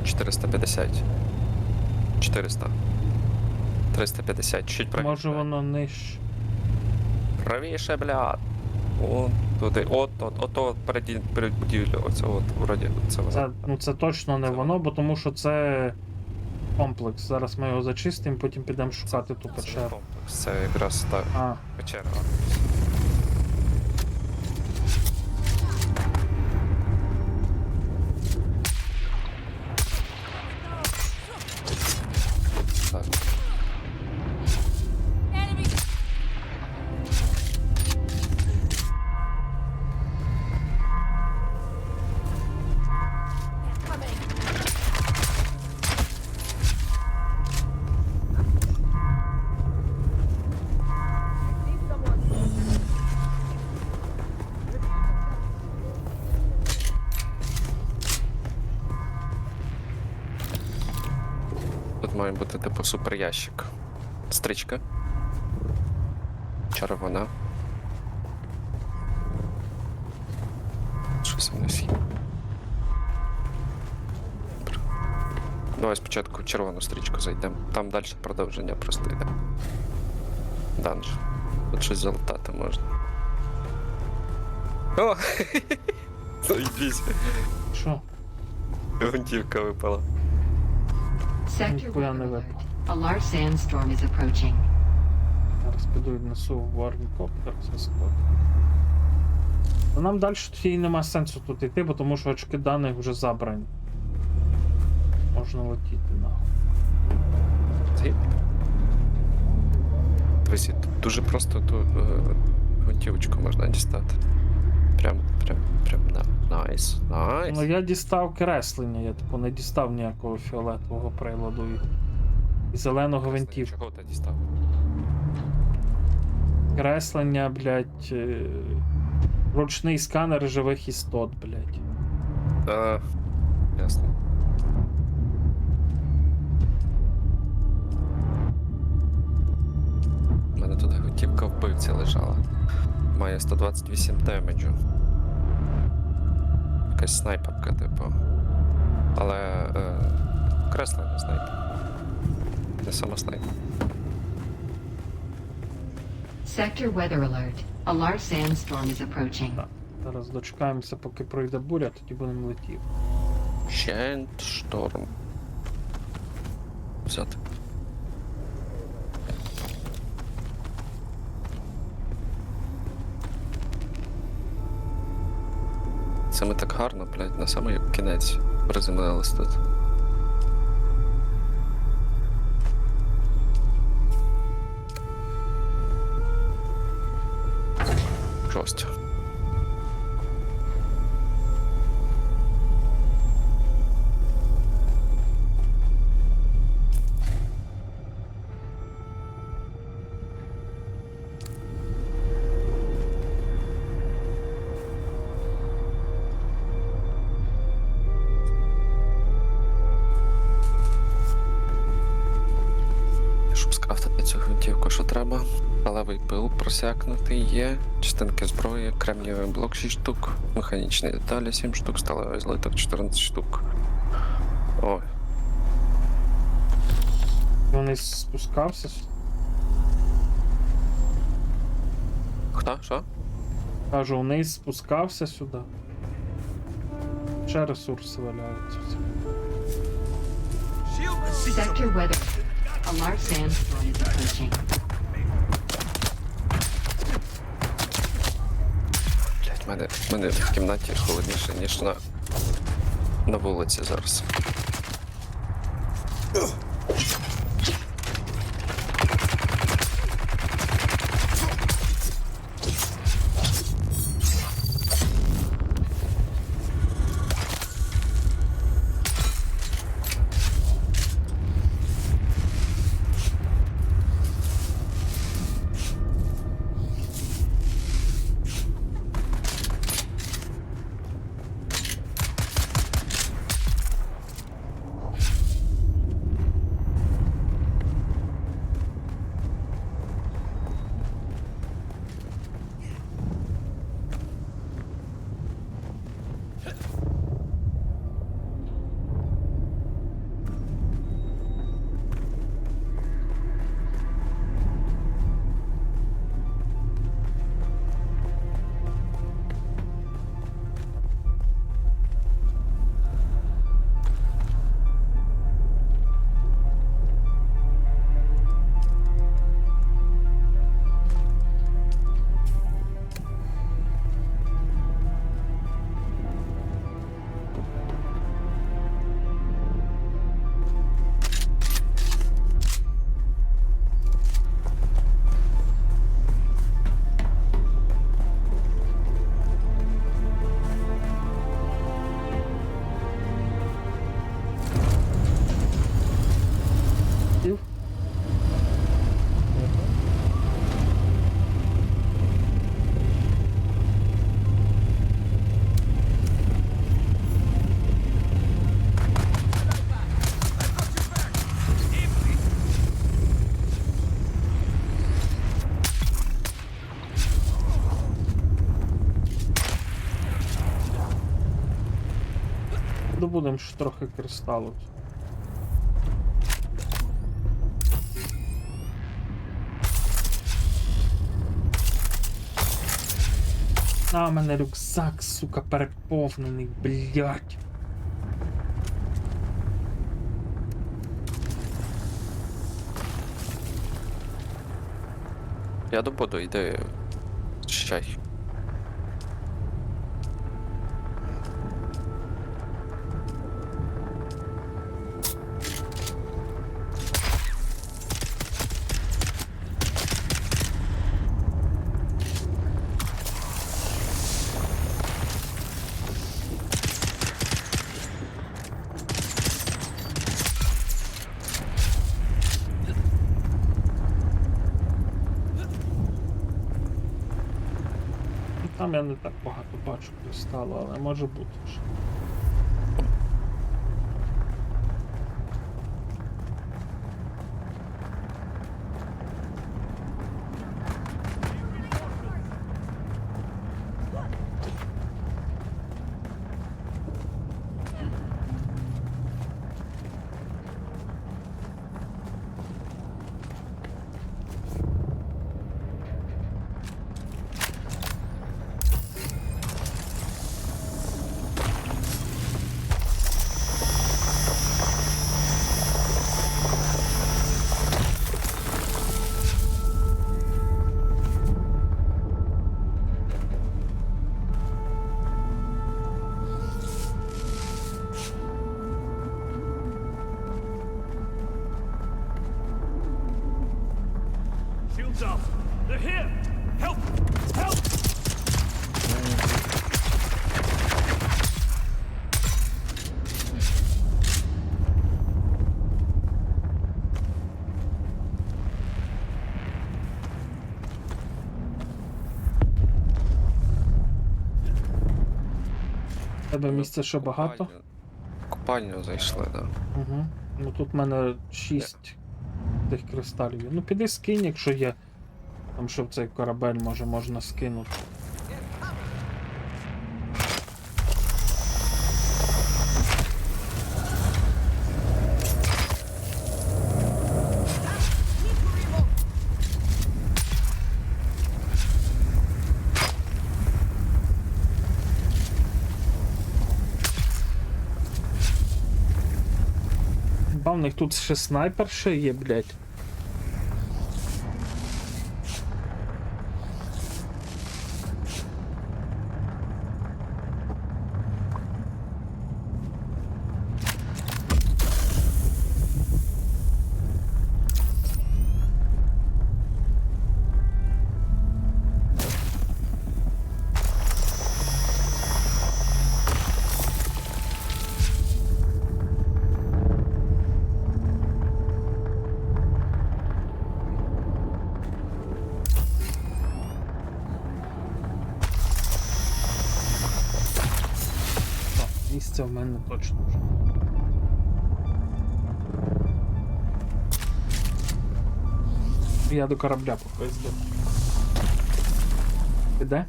450. 400. 350. Чуть правіше. Може воно нижче. Правіше, блядь. Вон туди. Ото перед будівлею. Оце от, вроді, це воно. Це точно не Це воно, бо тому що це комплекс. Зараз ми його зачистимо, потім підемо шукати ту Це не печеру. комплекс, це якраз та А, печера. Так. Тут має бути типу суперящик. Стрічка. Червона. Щось у нас є. Давай спочатку в червону стрічку зайдемо. Там далі продовження просто йде. Данж. Тут щось залутати можна. О! Заїбісь. що? Гвинтівка випала. Sector Ніхуя не weather випав. alert. A large sandstorm is approaching. Зараз піду віднесу в орнікоптер, це склад. То нам далі тоді нема сенсу тут йти, бо тому що очки даних вже забрані. Можна летіти нахуй. Ти... Дивись, тут дуже просто ту гвинтівочку можна дістати. Прям найс. Найс. Ну я дістав креслення, я типу не дістав ніякого фіолетового приладу і зеленого гвинтівку. Чого ти дістав? Креслення, блядь, ручний сканер живих істот, блядь. Ясно. У мене тут гвинтівка вбивця лежала. Має 128 демеджу. Якась снайперка, типу. Але креслення снайпер. Не сама снайпер. Sector weather alert. A large sandstorm is approaching. Так, зараз дочекаємося, поки пройде буря, тоді будемо летіти. Щент шторм. Взяти. Це ми так гарно, блядь, на самий кінець приземлились тут. Жорстко. Щоб скрафтити цю гвинтівку, що треба. Сталевий пил просякнутий є, частинки зброї, кремнієвий блок 6 штук, механічні деталі 7 штук, сталевий злиток 14 штук. Ой, Вони спускався. хто? Що? Кажу, вниз спускався сюди. Ще ресурси валяються. Shield the seats. Sector weather. A large sandstorm is approaching. Блять, в мене в кімнаті холодніше, ніж на вулиці зараз. Добудемо ще трохи кристалу. А, у мене рюкзак, сука, переповнений, блядь. Я добуду, йди. Чай. там я не так багато бачу кристалу, але може бути ще. Shields up. They're here. Help! Help! В тебе місця ще багато? Купальню зайшли, да. Угу. Ну тут в мене 6 тих кристалів. Ну піди скинь, якщо є. Там що в цей корабель можна скинути. Ба, в них тут ще снайпер ще є, блядь. Місця в мене точно вже. Я до корабля попиздив. Ти де?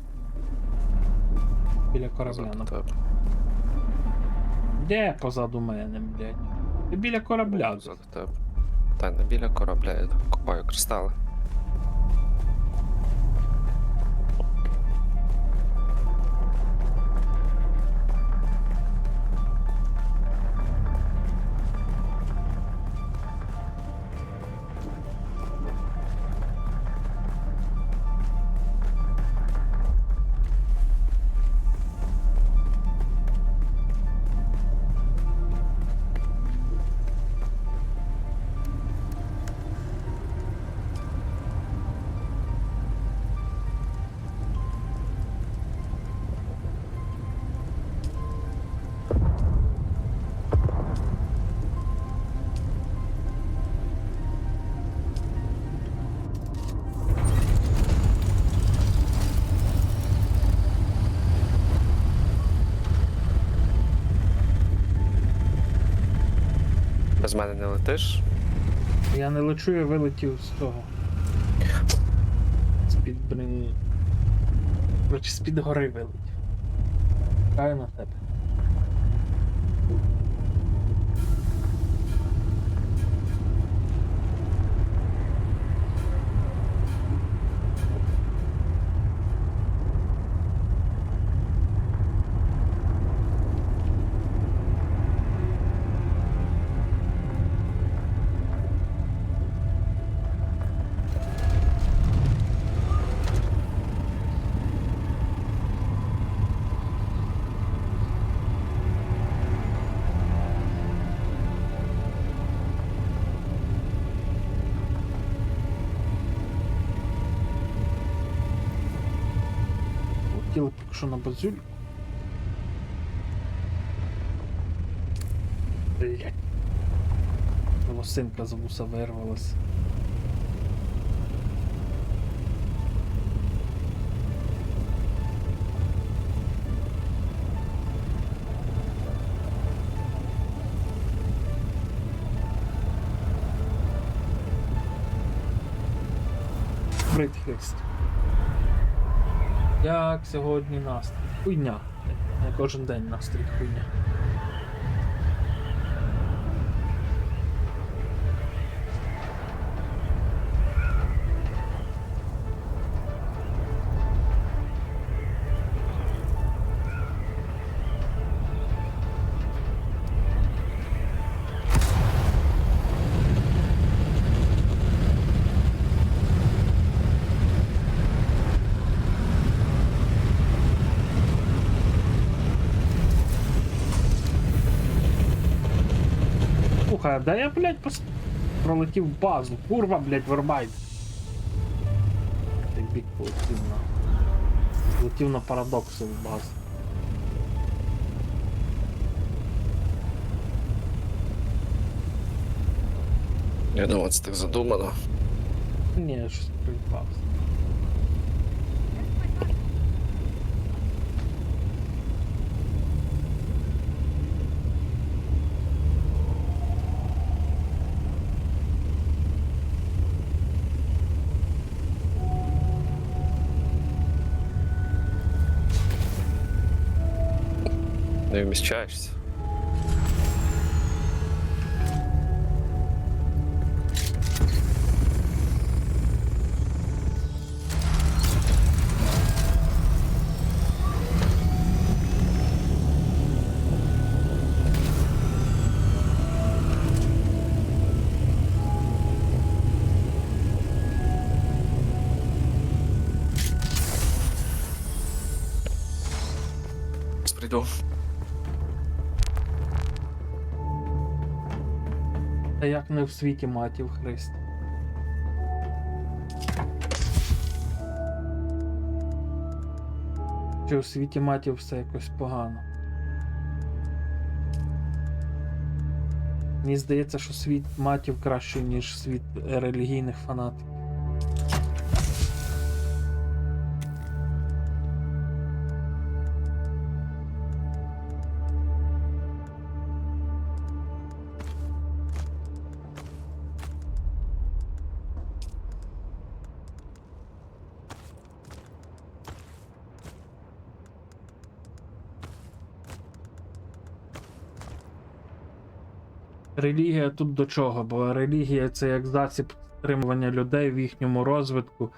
Біля корабля, Позаду напевно. тебе. Де позаду мене, блядь? Ти біля корабля. Позаду тебе. Та не біля корабля, я купаю кристали. Без мене не летиш? Я не лечу, я вилетів з того. З-під броні. Короче, з-під гори вилетів. Чекаю на тебе. Хотіли поки що на базюль. Блять. Волосинка з вуса вирвалась. Брит Христ. Як сьогодні настрій? Хуйня. Не кожен день настрій хуйня. Слухай, а де я, блядь, пролетів в базу? Курва, блядь, вербайт. Ти бік полетів на... Летів на парадокси в базу. Я думаю, це так задумано. Ні, я щось приїбався. Не вміщаєшся. Прийду. Та як не в світі матів Христ. Чи в світі матів все якось погано? Мені здається, що світ матів кращий, ніж світ релігійних фанатів. Релігія тут до чого? Бо релігія це як засіб стримування людей в їхньому розвитку,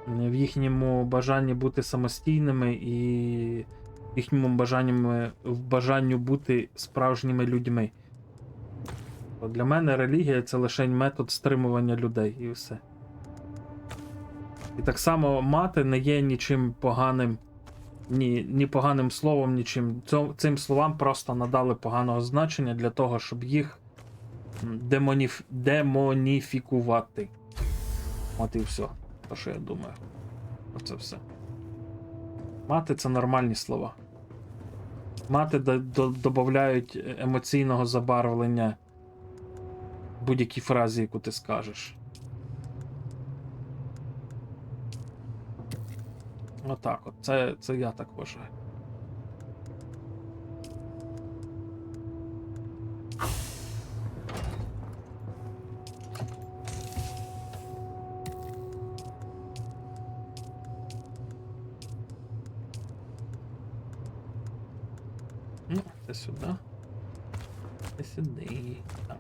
в їхньому бажанні бути самостійними і в їхньому бажанню бути справжніми людьми. Бо для мене релігія це лише метод стримування людей і все. І так само мати не є нічим поганим, ні поганим словом, нічим. Цим словам просто надали поганого значення для того, щоб їх демоніфікувати. От і все. То, що я думаю. Оце все. Мати це нормальні слова. Мати додають емоційного забарвлення будь-якій фразі, яку ти скажеш. Отак от. Це я так вважаю. Ну, це сюди. Це сюди. Там.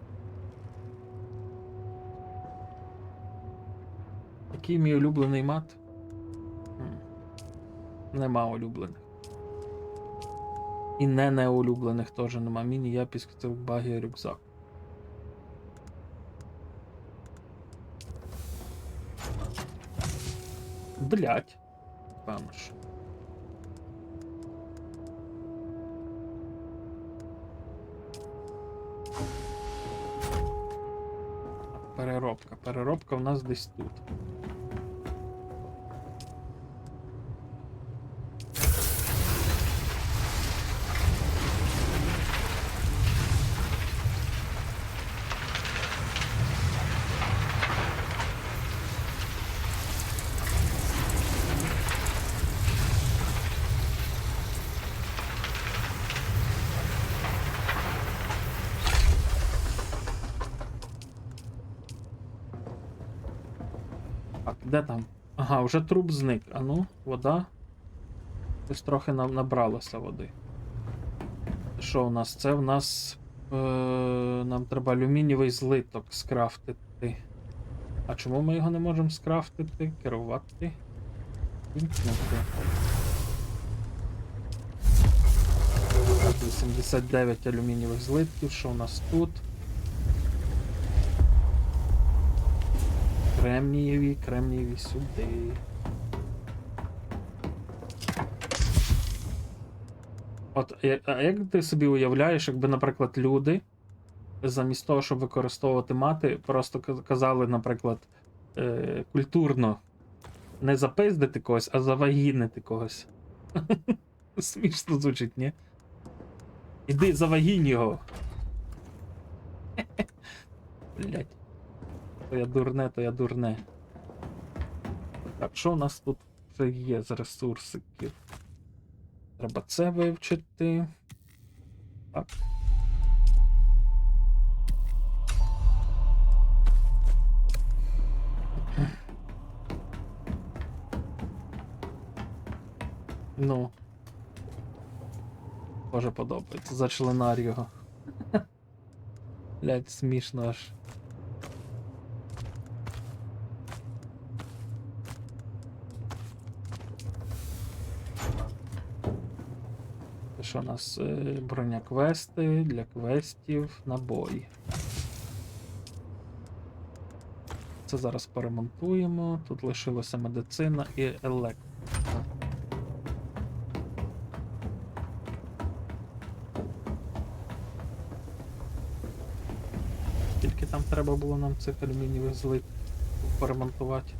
Який мій улюблений мат? Нема улюблених. І неулюблених теж нема. Міні-япіск, це в багі рюкзак. Блять. Певно ж. Переробка. Переробка в нас десь тут. Так, де там? Ага, вже труп зник. А ну, вода. Ось трохи набралося води. Що у нас? Це у нас. Нам треба алюмінієвий злиток скрафтити. А чому ми його не можемо скрафтити? Керувати. Вімкнути. Так, 89 алюмінієвих злитків. Що у нас тут? Кремнієві сюди. От, а як ти собі уявляєш, якби, наприклад, люди, замість того, щоб використовувати мати, просто казали, наприклад, культурно не запиздити когось, а завагінити когось. Смішно звучить, ні? Іди завагінь його. Блять. То я дурне, то я дурне. Так, що у нас тут вже є з ресурсиків? Треба це вивчити. Так. Ну. Дуже подобається. За членар його. Блять, смішно аж. Що у нас? Броня квести, для квестів, набої. Це зараз поремонтуємо. Тут лишилося медицина і електрика. Тільки там треба було нам цих алюмінієвих злит поремонтувати.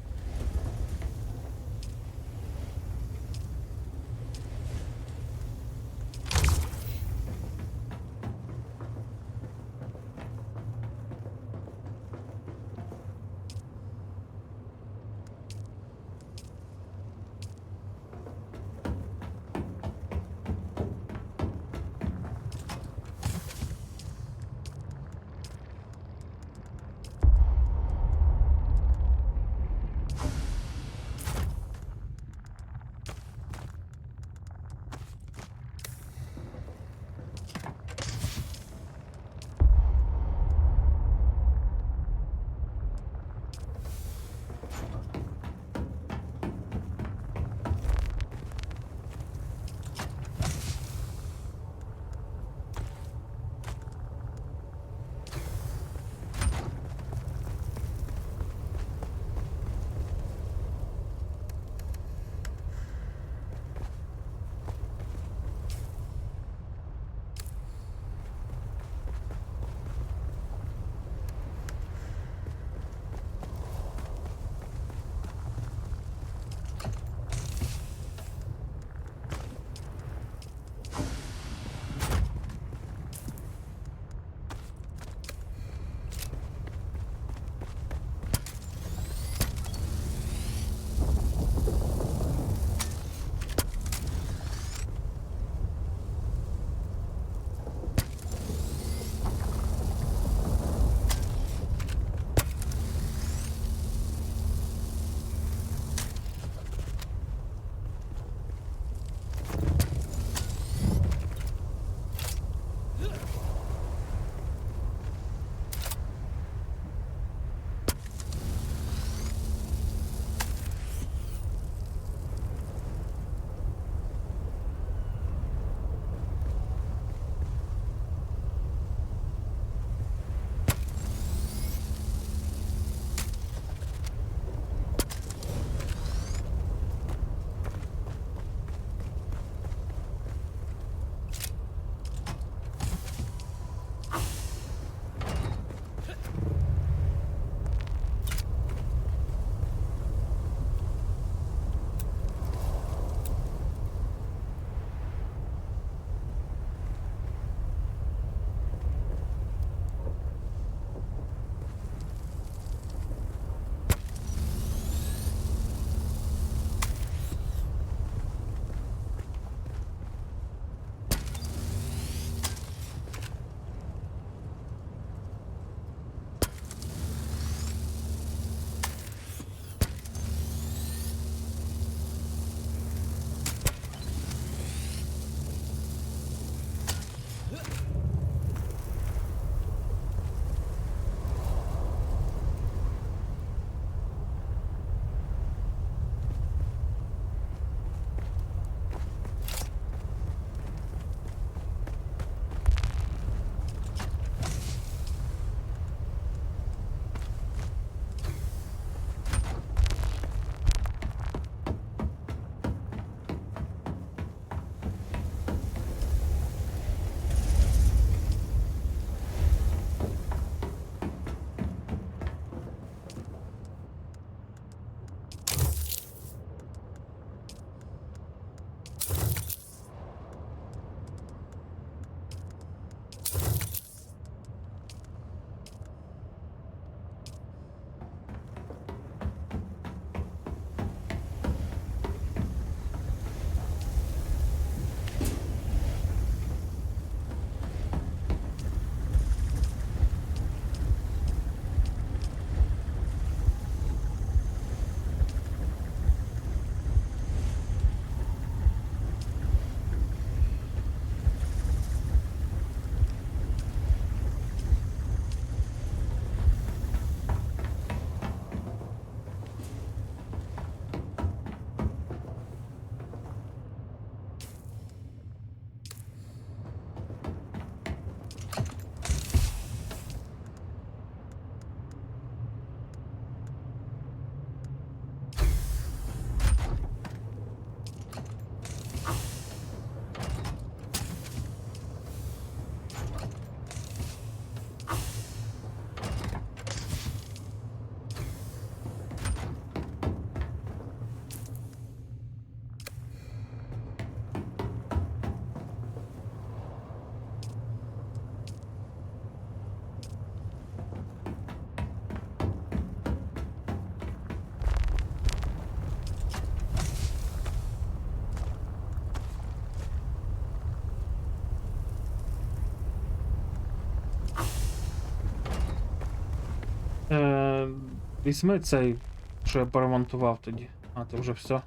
Візьми цей, що я поремонтував тоді. А, ти вже все.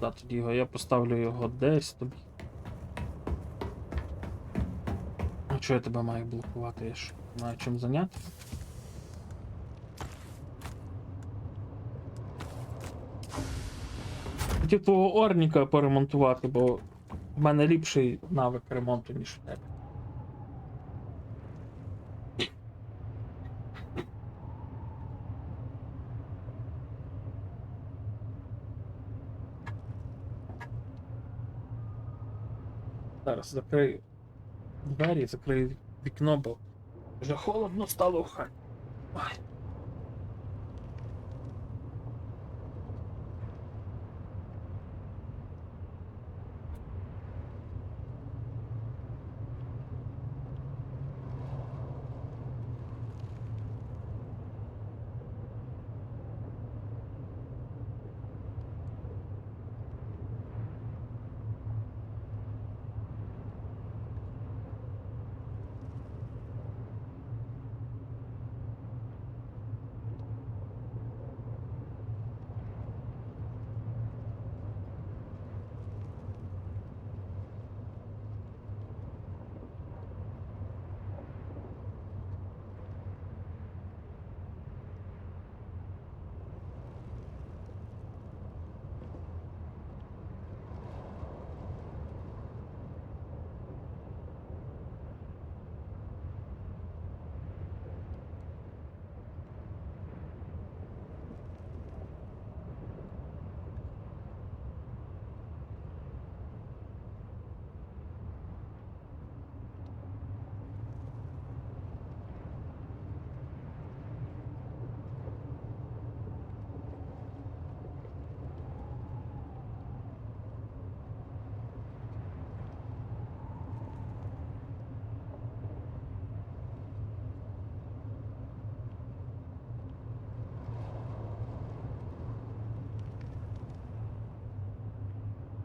Да, тоді його. Я поставлю його десь тобі. А чого я тебе маю блокувати? Я ж маю чим зайняти. Хотів твого орніка поремонтувати, бо в мене ліпший навик ремонту, ніж в тебе. Зараз закрию двері, закрию вікно, бо вже холодно стало в хаті. Ай.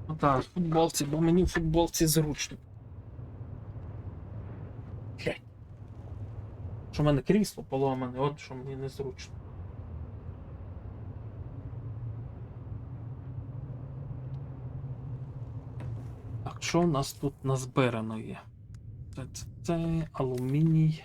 Ну так, в футболці, бо мені в футболці зручно. Блядь. Що в мене крісло поламане, от що мені незручно. Так, що у нас тут назбирано є? Це алюміній.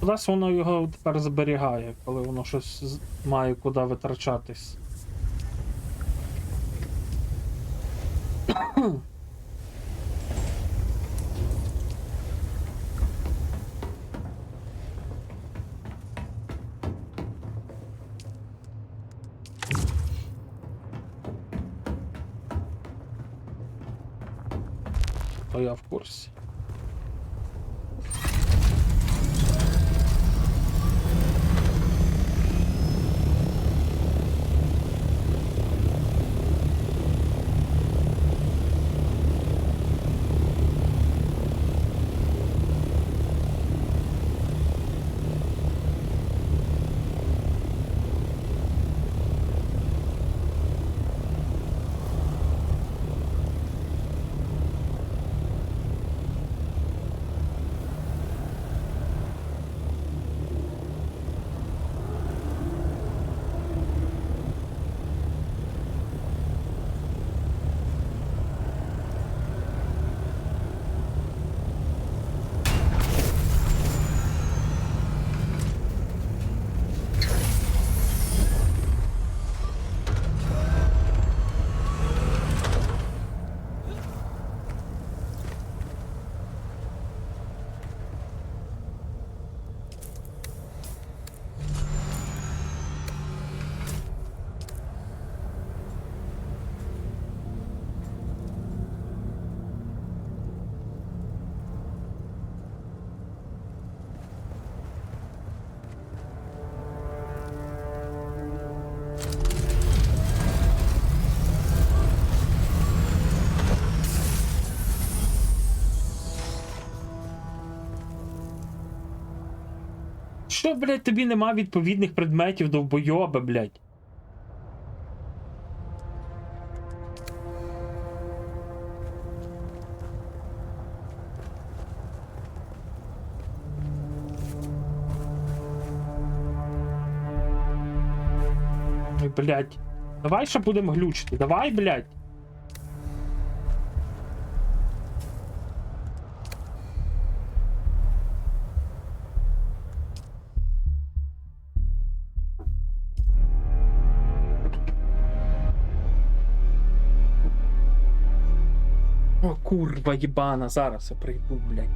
Кудись воно його тепер зберігає, коли воно щось має куди витрачатись. То я в курсі. що, блядь, тобі нема відповідних предметів довбойоба, блядь? Ой, блядь. Давай ще будемо глючити. Давай, блядь. О, курва єбана, зараз я прийду, блядь.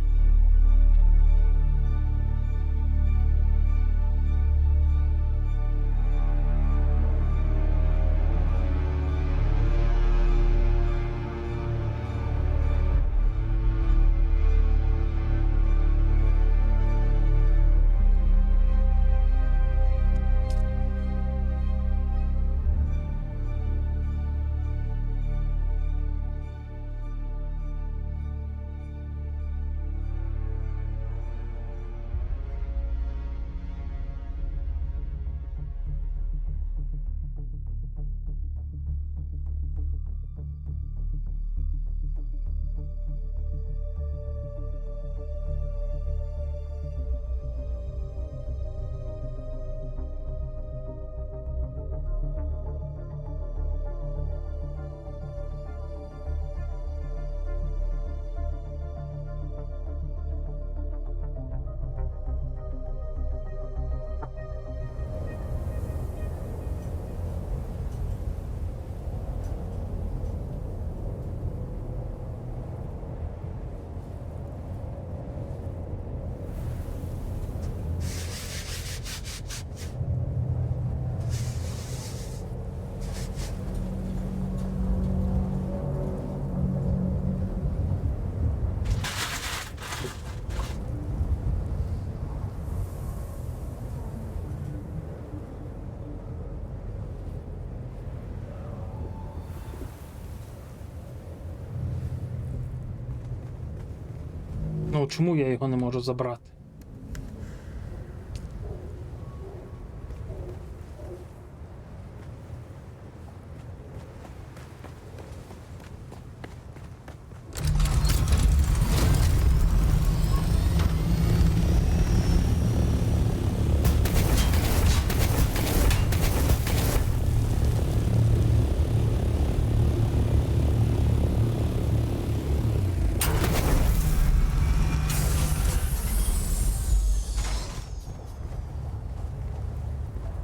Ну, чому я його не можу забрати?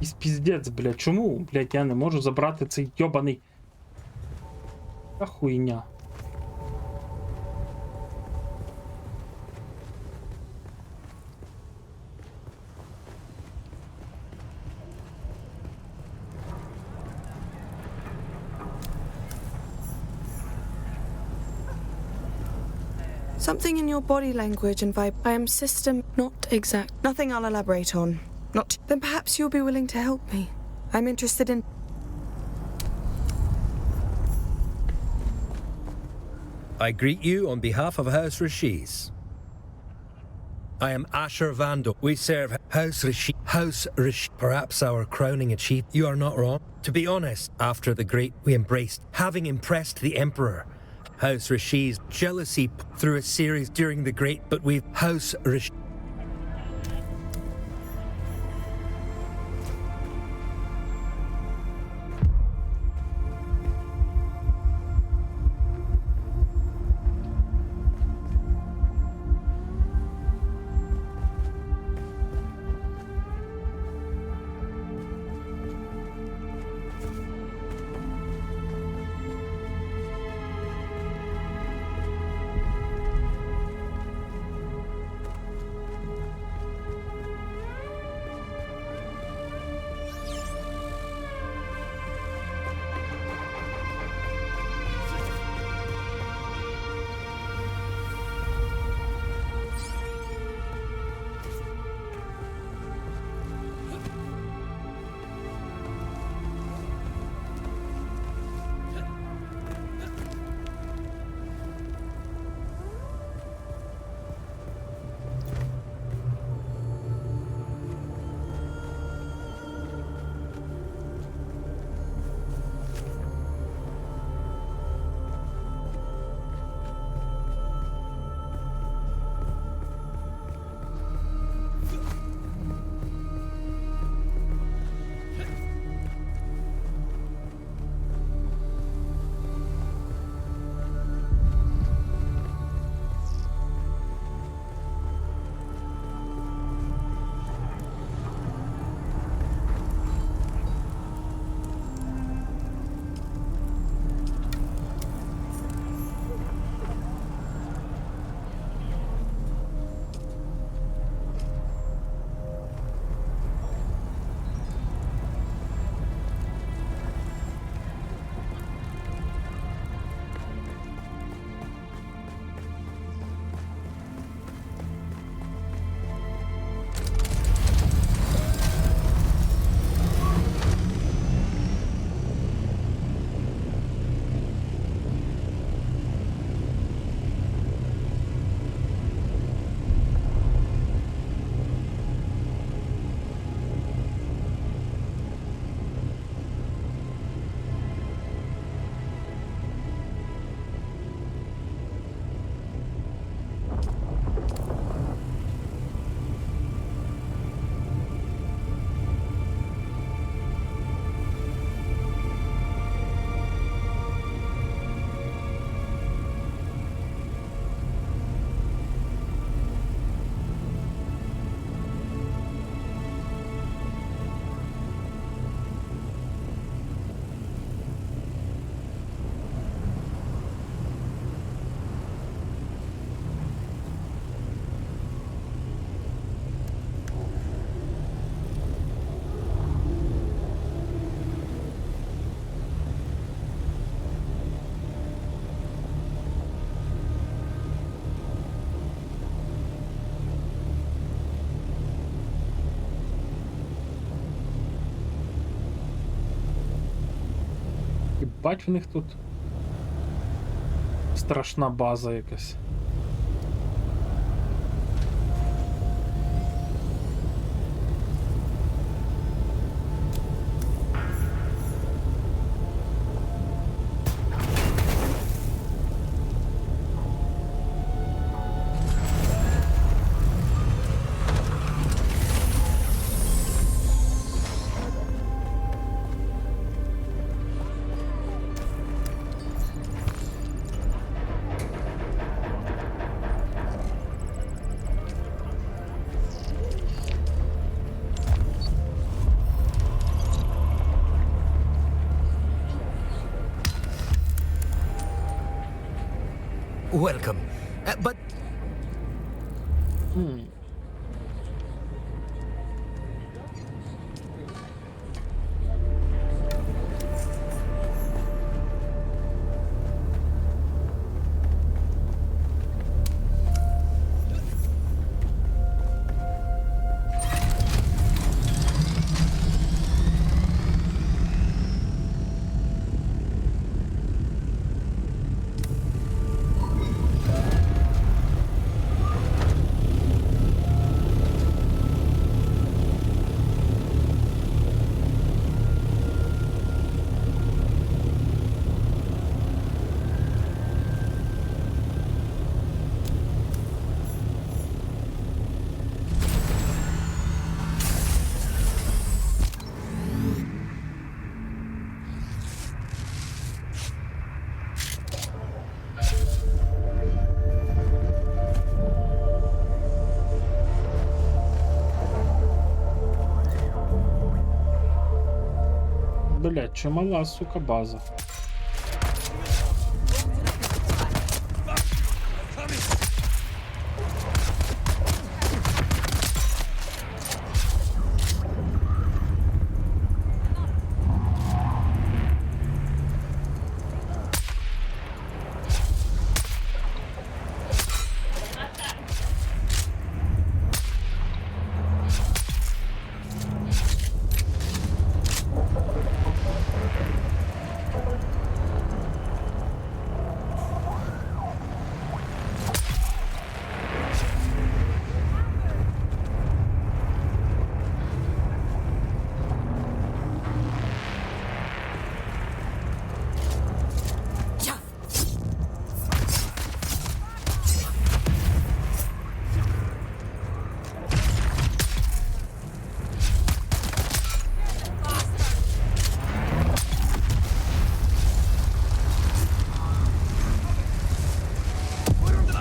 Із піздець, блядь, чому, блядь, я не можу забрати цей йобаний... Та хуйня. Something in your body language and vibe. I am system, not exact. Nothing I'll elaborate on. Not. Then perhaps you'll be willing to help me. I'm interested in. I greet you on behalf of House Rashiz. I am Asher Vandal. We serve House Rashiz. House Rashiz. Perhaps our crowning achievement. You are not wrong. To be honest, after the great we embraced, having impressed the Emperor, House Rashiz jealousy through a series during the great, but we've House Rashiz. Їбать в них тут страшна база якась. Welcome. But Блять, чимала, сука, база.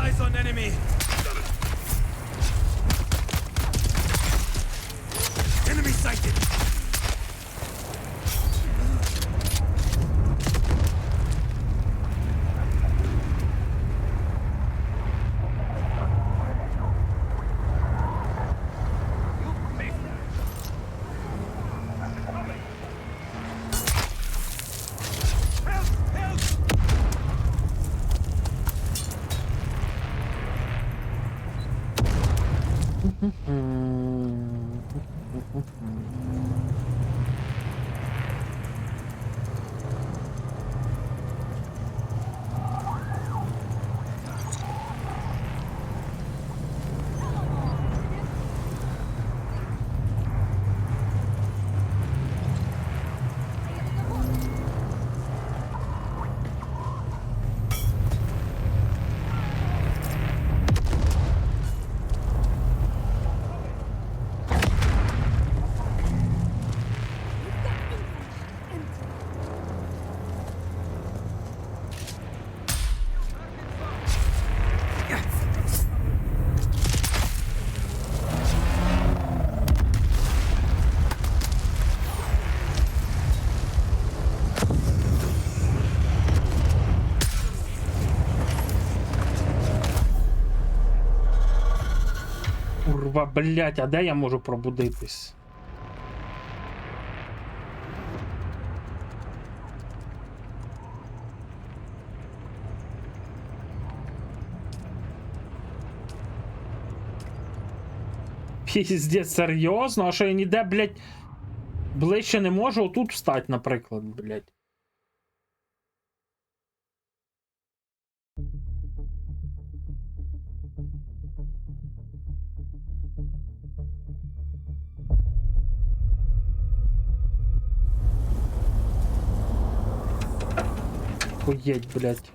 Eyes on enemy. Enemy sighted. Курва, блять, а де я можу пробудитись? Піздець, серйозно? А що я ніде, блять, ближче не можу отут встати, наприклад, блять. Охуєть, блядь.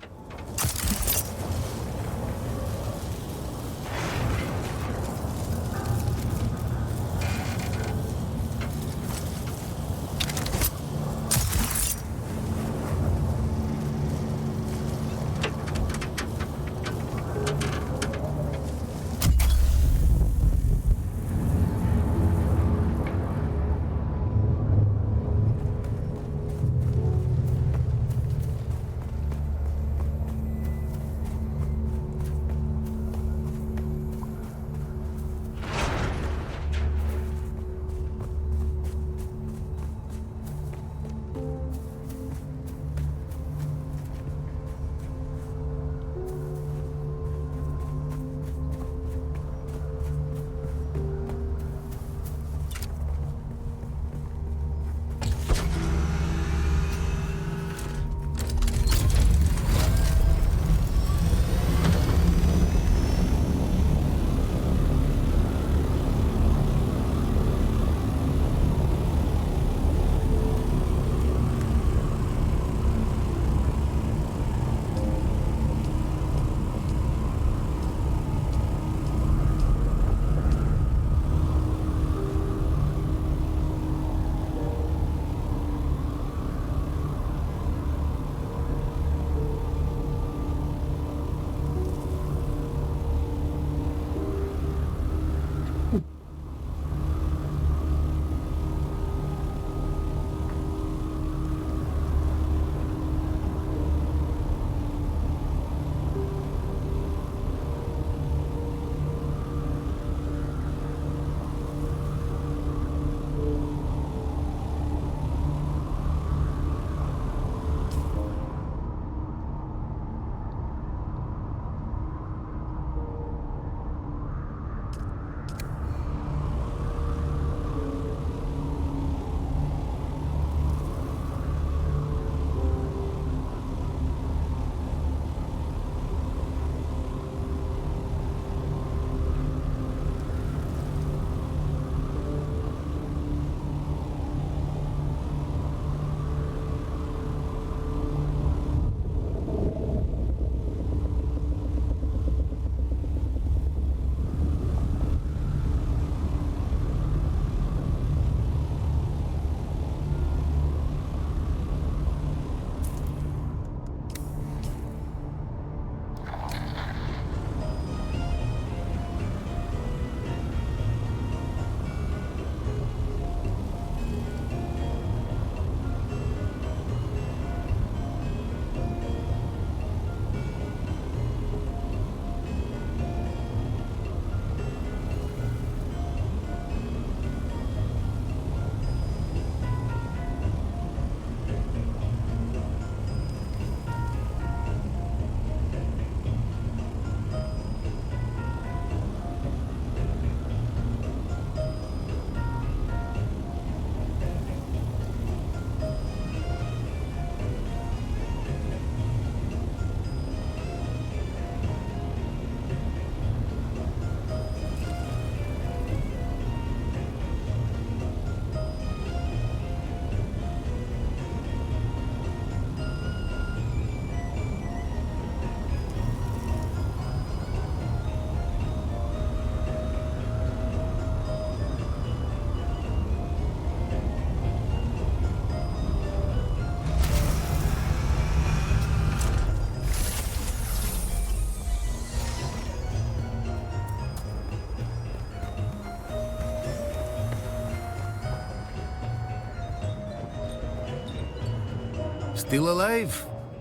Still alive?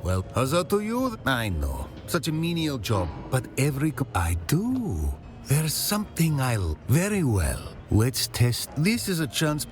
Well, how's that to you? I know. Such a menial job. But I do. There's something I'll... Very well. Let's test. This is a chance...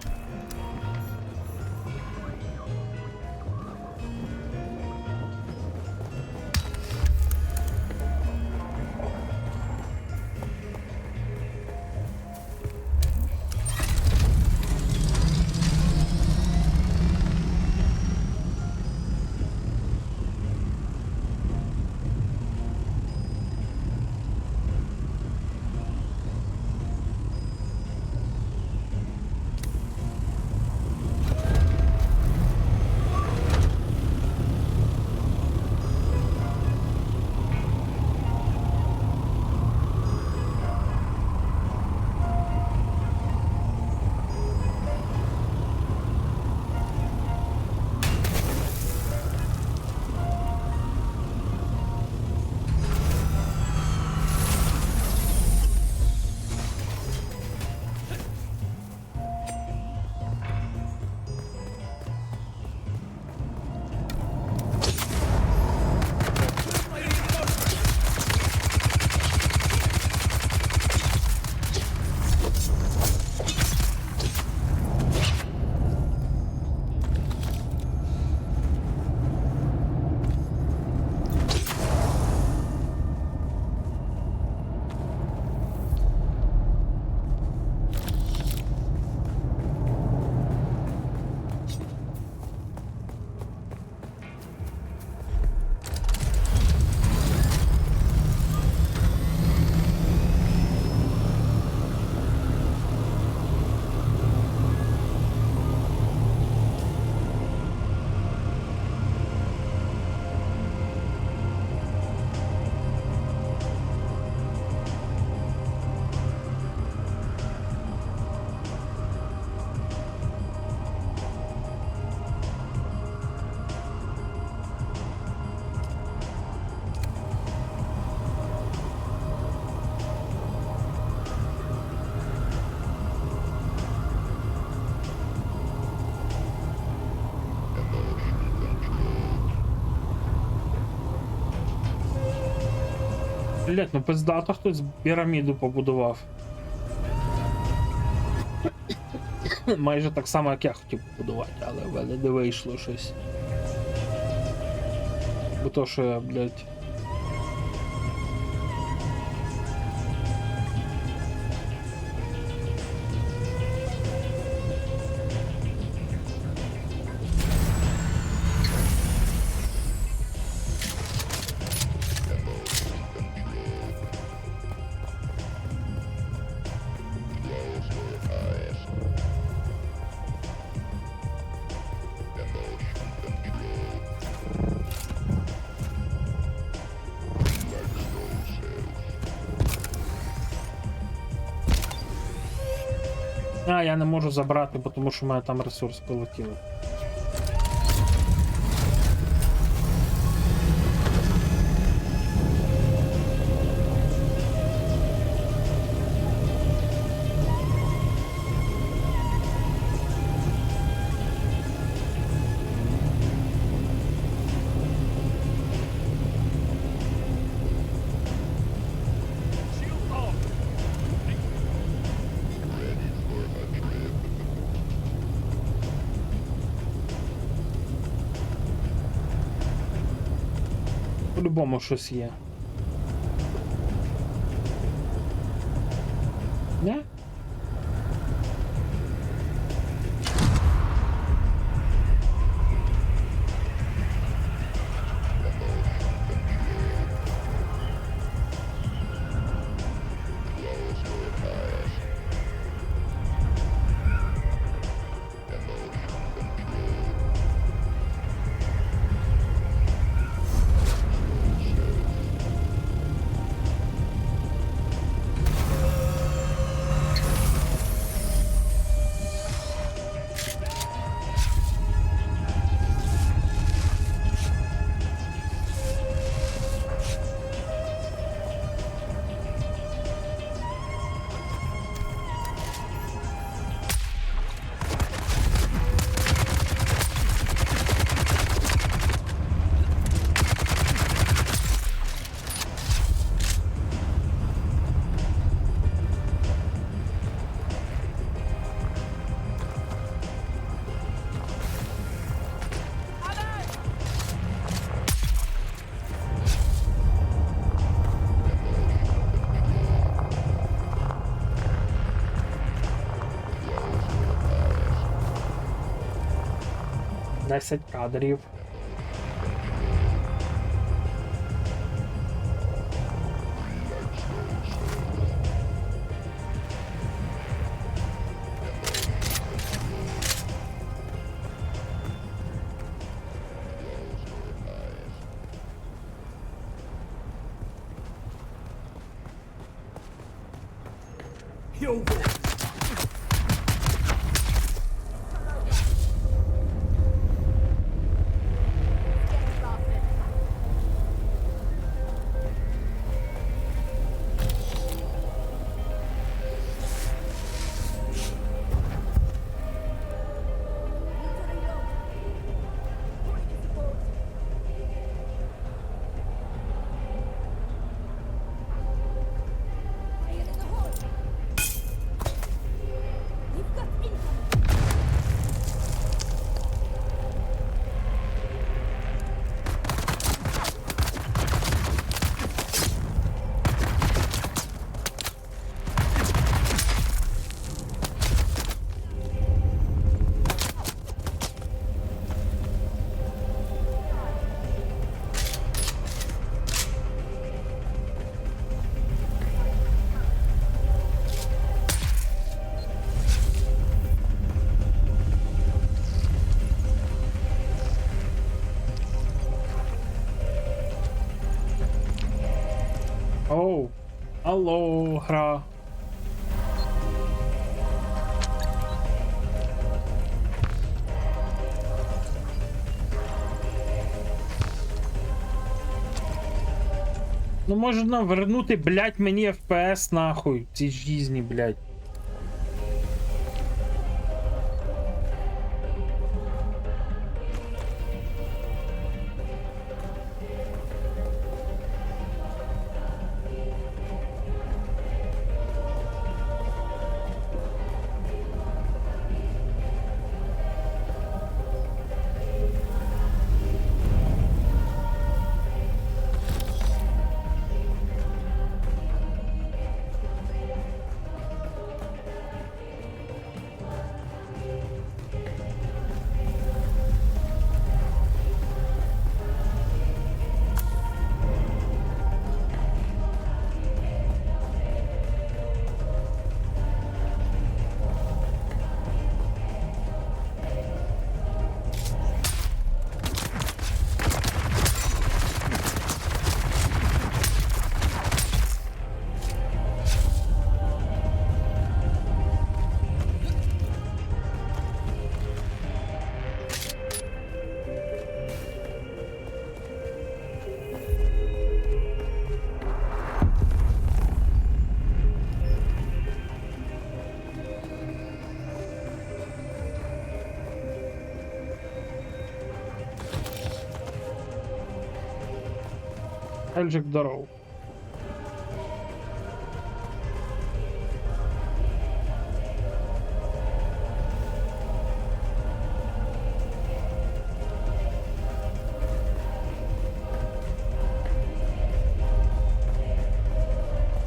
Блять, ну пиздато хтось піраміду побудував. Майже так само, як я хотів побудувати, але в мене не вийшло щось. Бо то, що я, блять. А, я не можу забрати, бо тому що в мене там ресурс полетів. Shield off. По-любому щось є. Не? Десять кадрів. Yo, Оу. Алло, гра. Ну можна вернути, блять, мені FPS нахуй. Ці жизни, блять. Ельжик, здоров.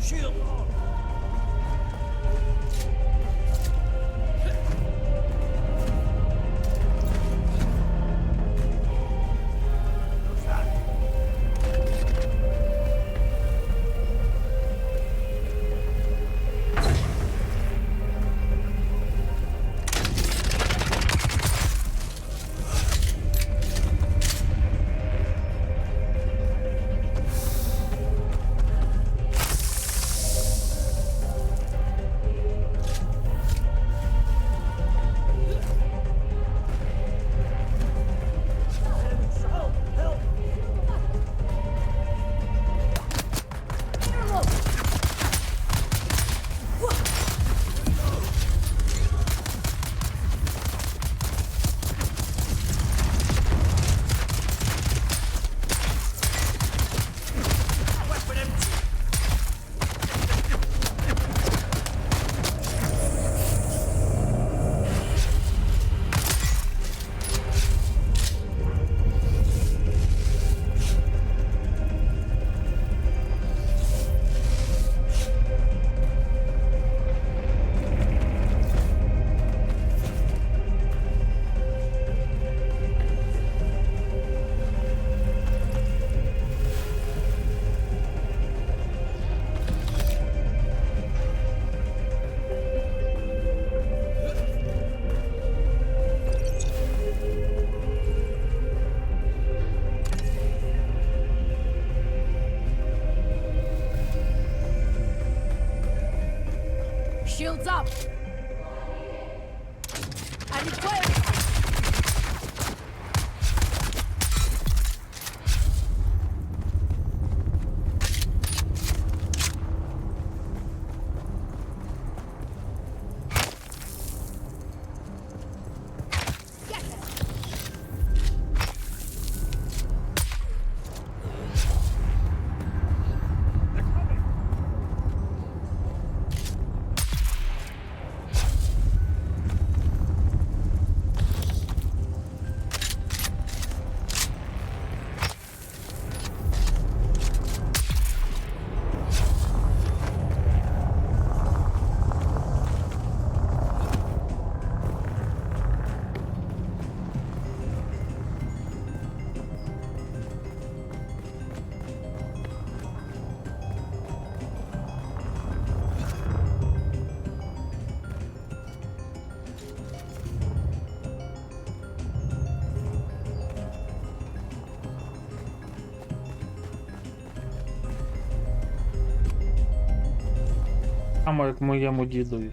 Shield on. Help! Help! Weapon empty. Shields up! I need fire! Само як моєму дідові.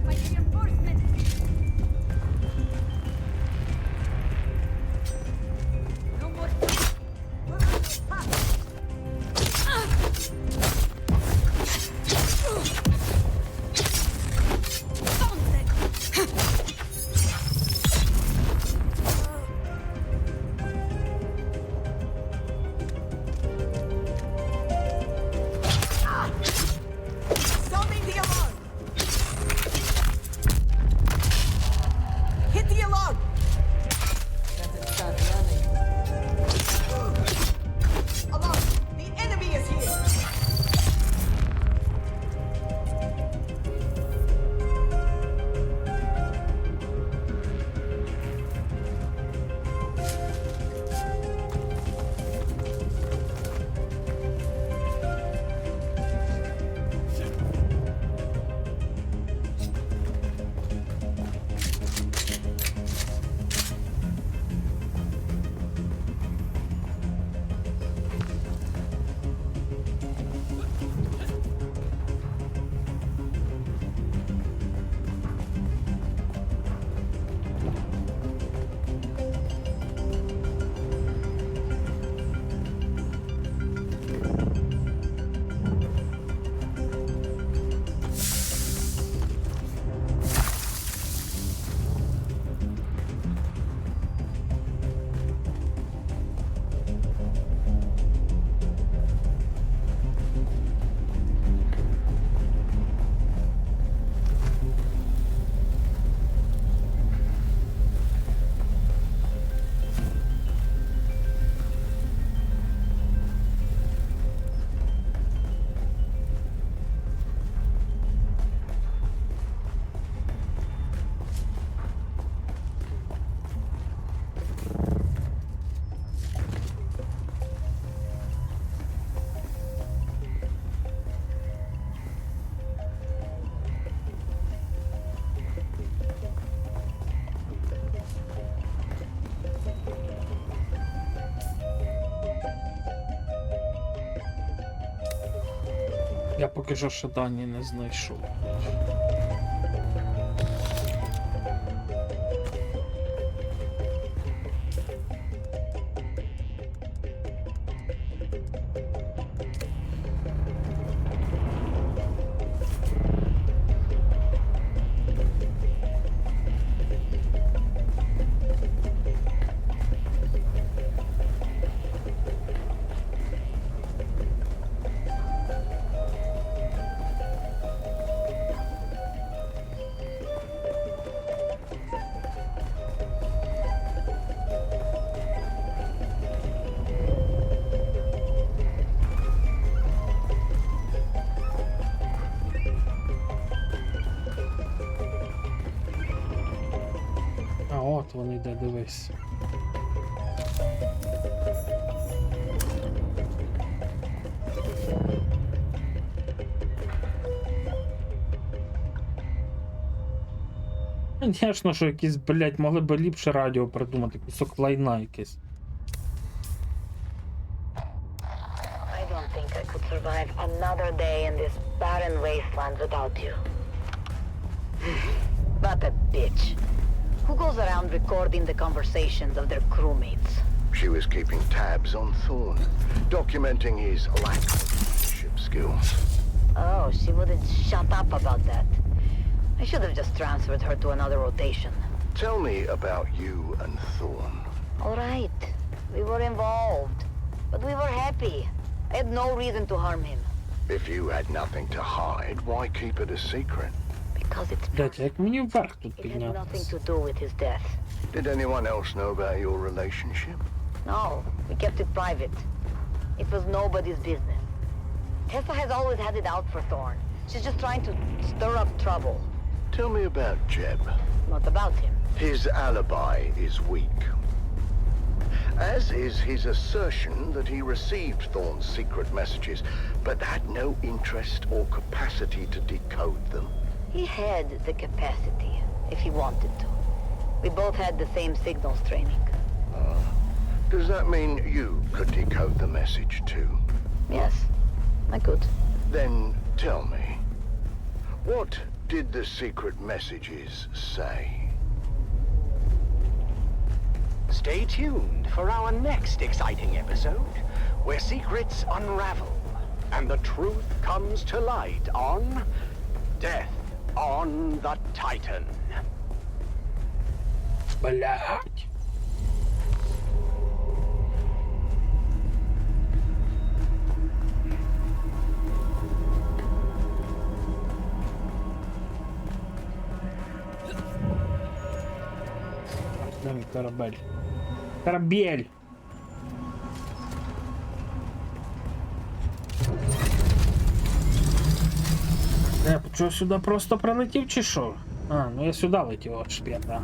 My reinforcements! поки що ще дані не знайшов. А от вони де, дивись. Звісно, що якісь, блять, могли б ліпше радіо придумати, кусок лайна якийсь. I don't think I could survive another day in this barren wasteland without you. What a bitch. Who goes around recording the conversations of their crewmates? She was keeping tabs on Thorn, documenting his lack of leadership skills. Oh, she wouldn't shut up about that. I should have just transferred her to another rotation. Tell me about you and Thorn. All right. We were involved. But we were happy. I had no reason to harm him. If you had nothing to hide, why keep it a secret? Because it's Блять, як мені вверх тут It had nothing піднятися? to do with his death. Did anyone else know about your relationship? No, we kept it private. It was nobody's business. Tessa has always had it out for Thorn. She's just trying to stir up trouble. Tell me about Jeb. What about him? His alibi is weak. As is his assertion that he received Thorn's secret messages, but had no interest or capacity to decode them. He had the capacity, if he wanted to. We both had the same signals training. Does that mean you could decode the message too? Yes, I could. Then tell me, what did the secret messages say? Stay tuned for our next exciting episode, where secrets unravel and the truth comes to light on Death on the Titan. Блять. Де мій корабель? Корабель! Що сюди просто прилетів чи що? А, ну я сюди летів, от шпєта.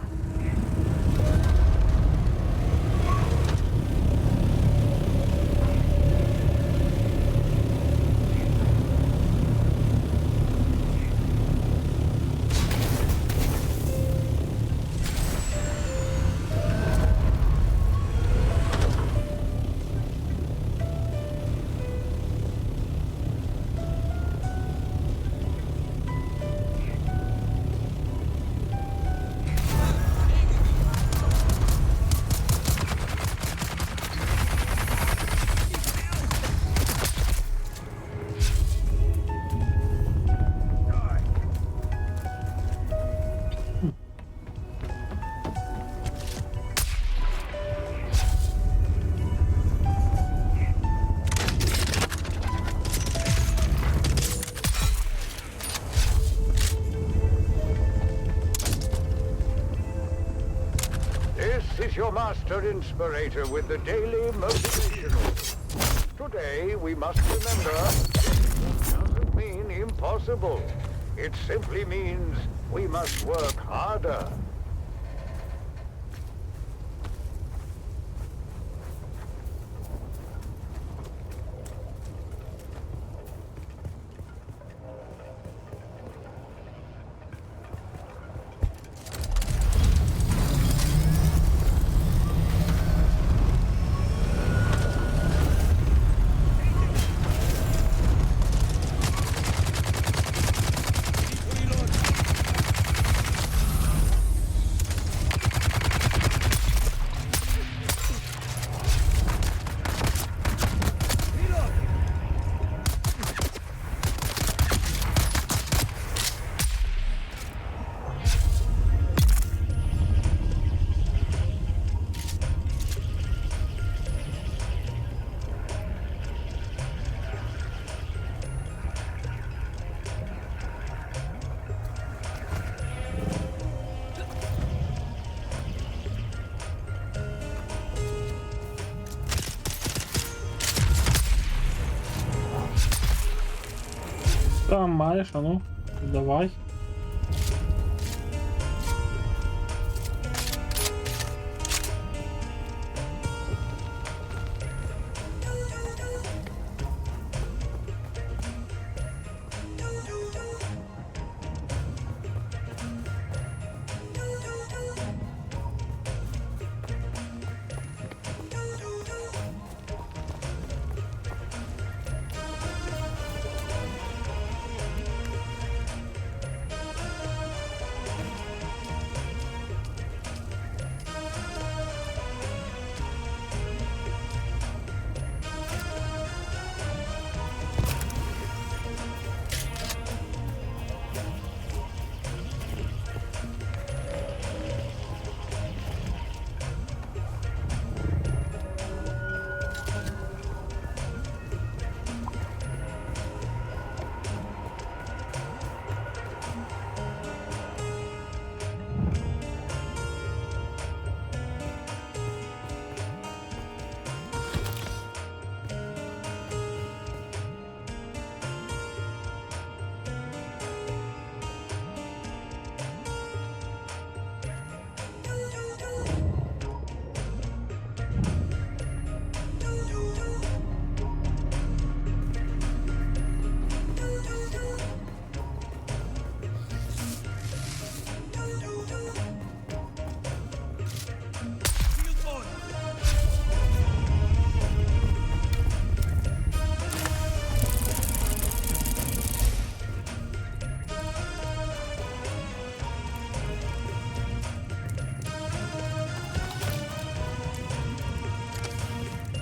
This is your master inspirator with the daily motivational. Today we must remember, it doesn't mean impossible. It simply means we must work harder. там маєш, а ну, давай.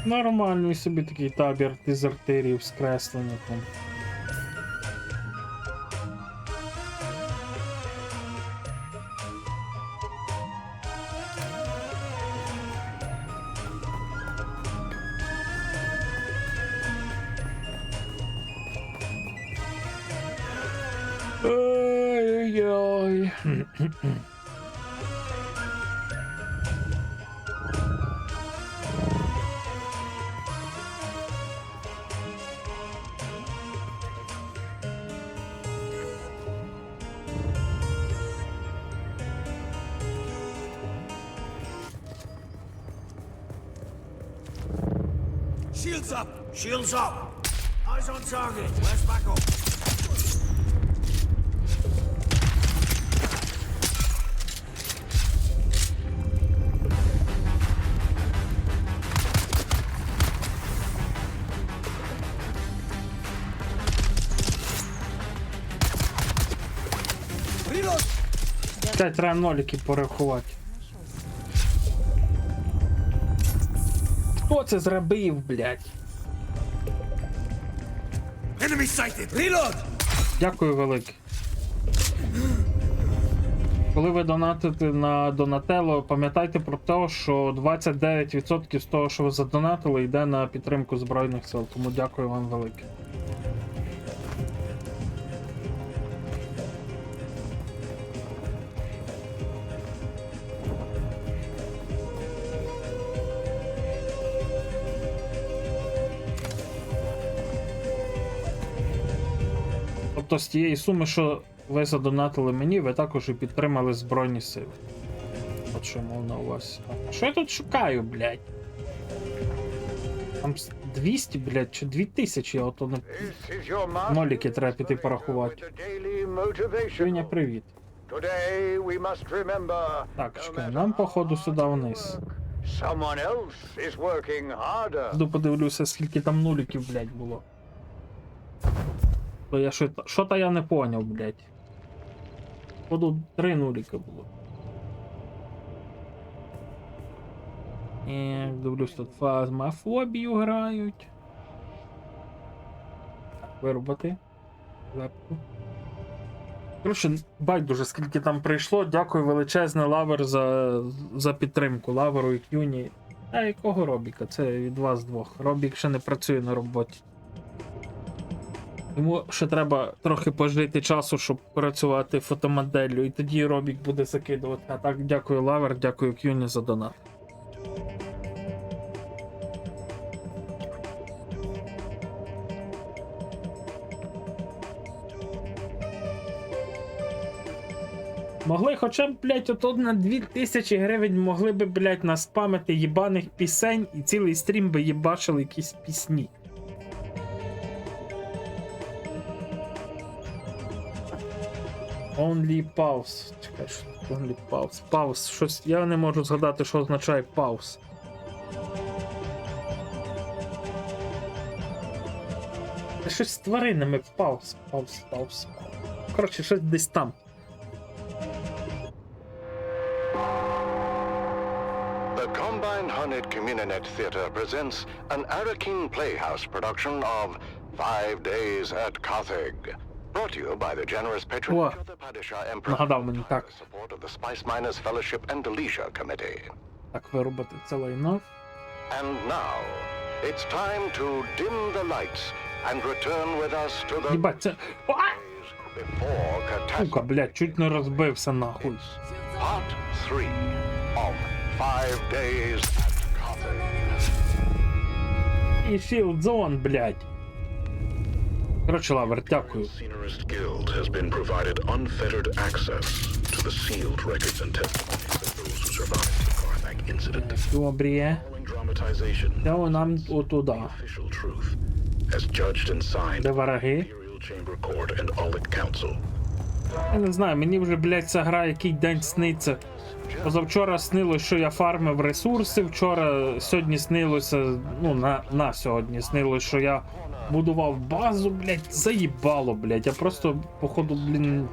Нормальний собі такий табір дезертирів скреслення там. Ой-ой-ой. Shields up! Shields up! Eyes on target. Let's back up. Чекай, треба ноліки порахувати. Хто це зробив, блядь? Enemy sighted! Reload! Дякую велике. Коли ви донатите на Донателло, пам'ятайте про те, що 29% з того, що ви задонатили, йде на підтримку Збройних сил. Тому дякую вам велике. Тобто з тієї суми, що ви задонатили мені, ви також і підтримали Збройні сили. От що мав на увазі. Що я тут шукаю, блядь? Там 200, блядь, чи 2000, я ото не... Ноліки треба піти порахувати. Женя, привіт. Так, чекай, нам походу сюди вниз. Іду подивлюся, скільки там нуліків, блядь, було. То я що-то я не поняв, блядь. Походу 3 нуліка було. Дивлюсь, тут фазмофобію грають. Так, вирубати. Лепку. Коротше, байдуже, скільки там прийшло. Дякую величезне Лавер за підтримку. Лаверу і К'юні. А якого Робіка? Це від вас двох. Робік ще не працює на роботі. Йому ще треба трохи пожити часу, щоб працювати фотомоделлю, і тоді Робік буде закидувати. А так, дякую Лавер, дякую К'юні за донат. Могли хоча б, блядь, ото на 2000 гривень могли би, блядь, наспамити їбаних пісень і цілий стрім би їбашили якісь пісні. Only pause. Чекай, що тут only pause. Pause. Щось. Я не можу згадати, що означає pause. Це щось з тваринами. Pause. Коротше, щось десь там. The Combined Hornet Communinet Theatre presents an Arakin Playhouse production of 5 Days at Carthage. Brought to you by the generous patronage of the Padishah Emperor Нагадав мені так. and the support of the Spice Miners Fellowship and the Leisure Committee. Так, виробити це лайно. And now, it's time to dim the lights and return with us to the Їбать, це... days before Сука, catastrophe. блядь, чуть не розбився нахуй. Part 3 of 5 Days at Carthage. І Shield Zone, блядь. Коротше, Лавер, дякую. Scenarist Guild has been provided unfettered access to the sealed records and testimonies of those who survived the Carthage incident. Добре. Following dramatization Йдемо нам отуда. official truth, as judged and signed Де by the вороги? Imperial Chamber Court and Aulic Council. Я не знаю, мені вже, блядь, ця гра який день сниться. Позавчора снилось, що я фармив ресурси, вчора, сьогодні снилося, ну, на сьогодні снилось, що я будував базу, блядь, заїбало, блядь. Я просто, походу, блін,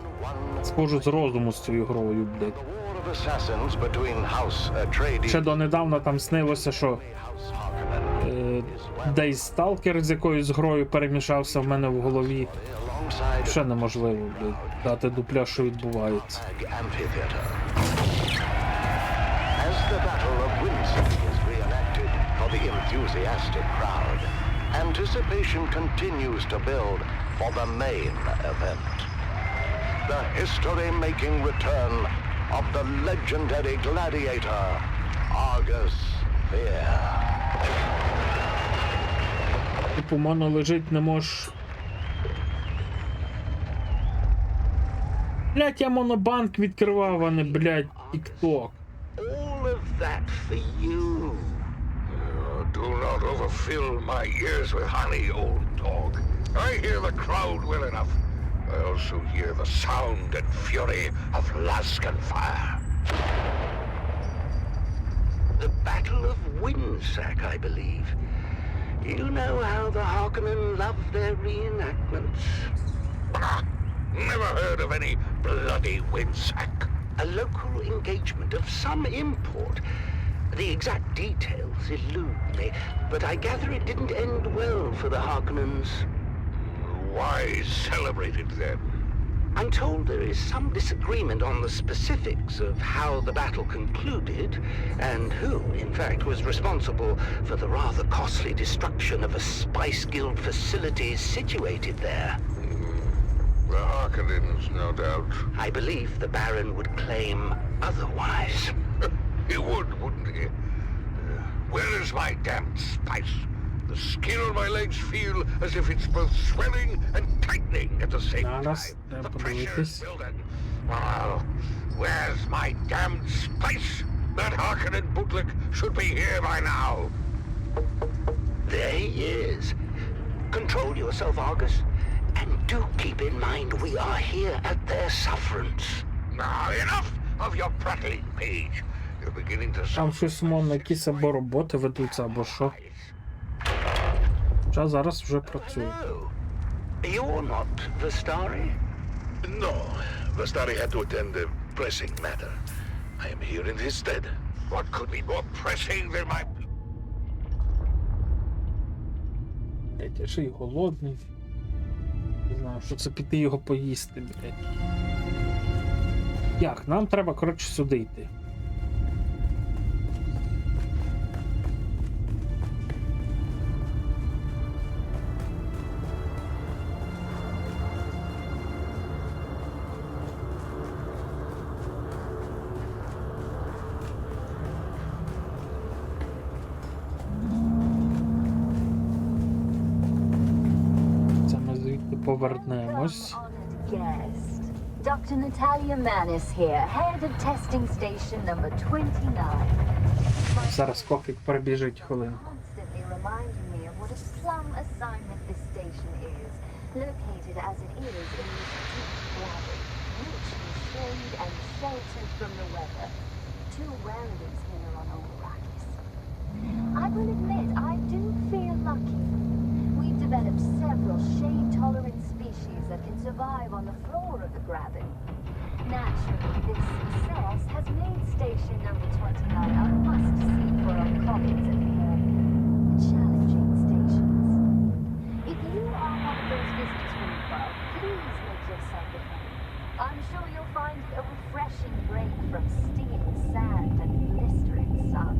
схожу з розуму з цією грою, блядь. War of assassins between House Atreides Ще донедавна там снилося, що десь сталкер з якоюсь грою перемішався в мене в голові. alongside Ще неможливо, блядь, дати дупля, що відбувається. Amphitheater. As the Battle of Windsor is reenacted for the enthusiastic crowd, anticipation continues to build for the main event. The history-making return of the legendary gladiator, Argus Fear. Типу, моно лежить, не можеш. Блять, я монобанк відкривав, а не, блять, тік-ток. All of that for you. Do not overfill my ears with honey, old dog. I hear the crowd well enough. I also hear the sound and fury of Laskan fire. The Battle of Windsack, I believe. You know how the Harkonnen love their reenactments. Never heard of any bloody Windsack. A local engagement of some import. The exact details elude me, but I gather it didn't end well for the Harkonnens. Why celebrate it then? I'm told there is some disagreement on the specifics of how the battle concluded, and who, in fact, was responsible for the rather costly destruction of a Spice Guild facility situated there. The Harkonnens, no doubt. I believe the Baron would claim otherwise. He would, wouldn't he? Where is my damned spice? The skin on my legs feel as if it's both swelling and tightening at the same Зараз time. треба The pressure is подивитись. building. Well, where's my damned spice? That Harkonnen bootlick should be here by now. There he is. Control yourself, Argus. And do keep in mind we are here at their sufferance. Now, enough of your prattling, page. You're beginning to Там щось, мовно, якісь або роботи ведуться, або що. Хоча зараз вже працює. No. You're not Vestari? No, Vestari had to attend a pressing matter. I am here in his stead. What could be more pressing than my... Блять, я ще й голодний. Не знаю, що це піти його поїсти, блять. Як? Нам треба, коротше, сюди йти. Це ми звідти повернемось. Dr. Natalia Manis here, head of testing station number 29. Зараз Кокік перебіжить хвилину. Constantly reminding me of what a plum assignment this station is, located as it is in this deep valley, richly shade and sheltered from the weather. Two rarities here on Arrakis. I will admit, I do feel lucky. We've developed several shade-tolerant species that can survive on the floor of the Graben. Naturally, this success has made station number 29 a must-see for our colleagues at the challenging stations. If you are one of those visitors from above, please make yourself at home. I'm sure you'll find it a refreshing break from stinging sand and blistering sun.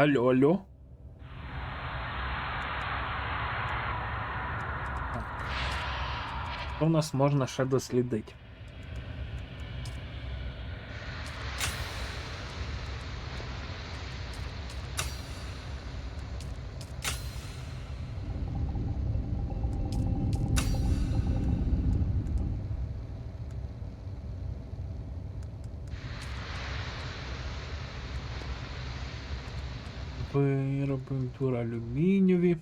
Алло, алло. Що в нас можна ще дослідити? Вироби дуралюмінієві.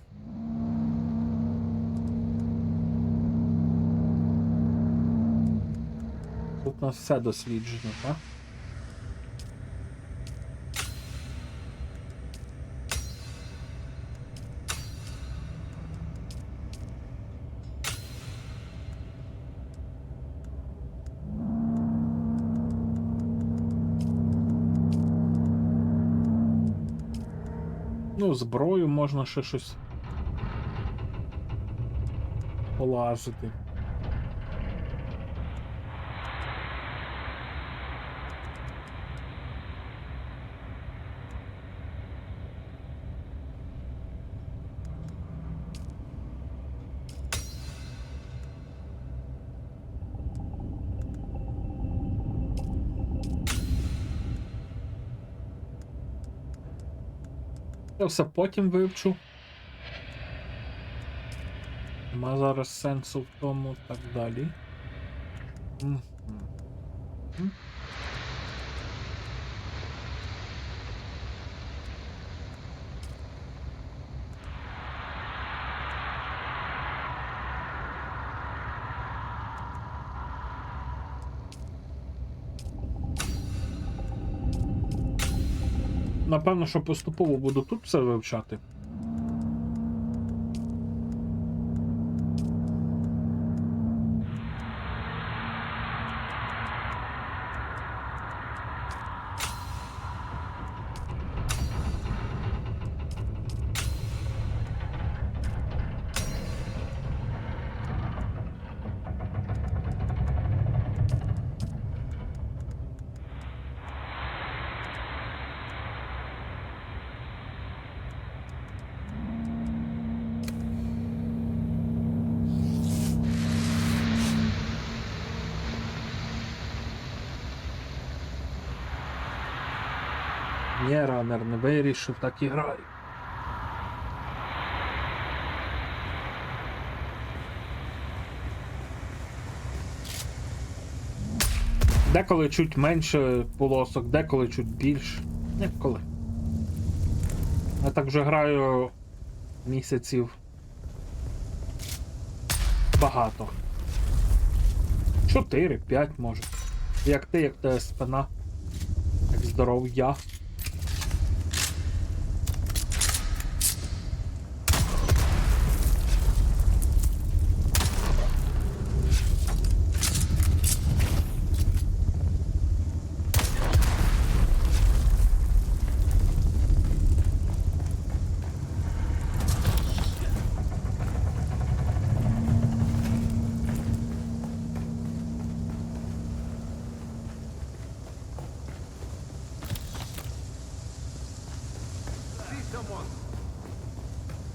Тут у нас все досліджено, так? Ну, зброю можна ще щось полажити. Я все потім вивчу. Нема зараз сенсу в тому, так далі. Мгм. Напевно, що поступово буду тут все вивчати. Ні, ранер не вирішив, так і граю. Деколи чуть менше полосок, деколи чуть більше. Як коли. Я так вже граю місяців багато. 4-5 може. Як ти, як тебе спина. Як здоров'я.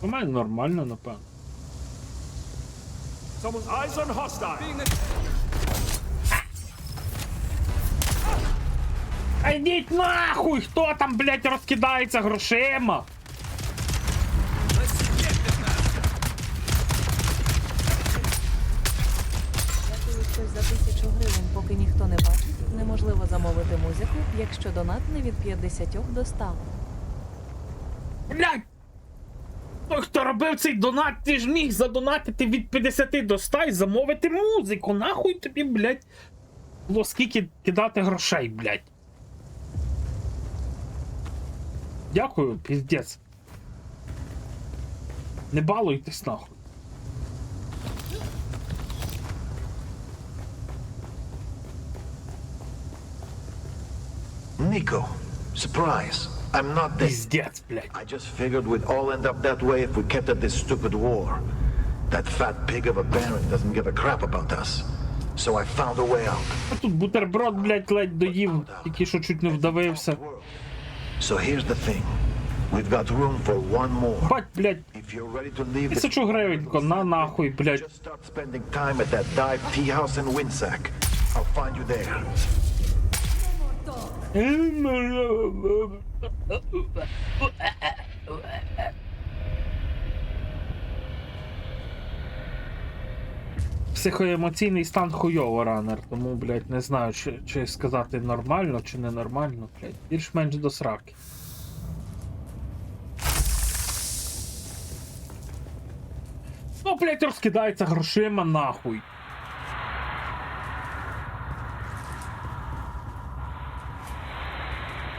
У мене нормально, напевно. Someone's eyes on hostile. А йдіть нахуй! Хто там, блядь, розкидається грошима? Дякую щось за 1000 гривень, поки ніхто не бачить. Неможливо замовити музику, якщо донат не від 50 до 100. Блядь! Той, хто робив цей донат, ти ж міг задонатити від 50 до 100 і замовити музику. Нахуй тобі, блядь, було скільки кидати грошей, блядь. Дякую, піздець. Не балуйтесь нахуй. Nico, surprise. I'm not dead. Пиздец, блядь. I just figured we'd all end up that way if we kept at this stupid war. That fat pig of a Baron doesn't give a crap about us. So I found a way out. А тут бутерброд, блядь, ледь доїв, тільки що чуть не вдавився. So here's the thing. We've got room for one more. Бать, блядь, If you're ready to leave 1000 гривень, на нахуй, блядь. just start spending time at that dive tea house in Winsack. I'll find you there. Психоемоційний стан хуйово, ранер, тому, блядь, не знаю, чи сказати нормально, чи не нормально, блядь, більш-менш до сраки. Ну, блядь, розкидається грошима нахуй.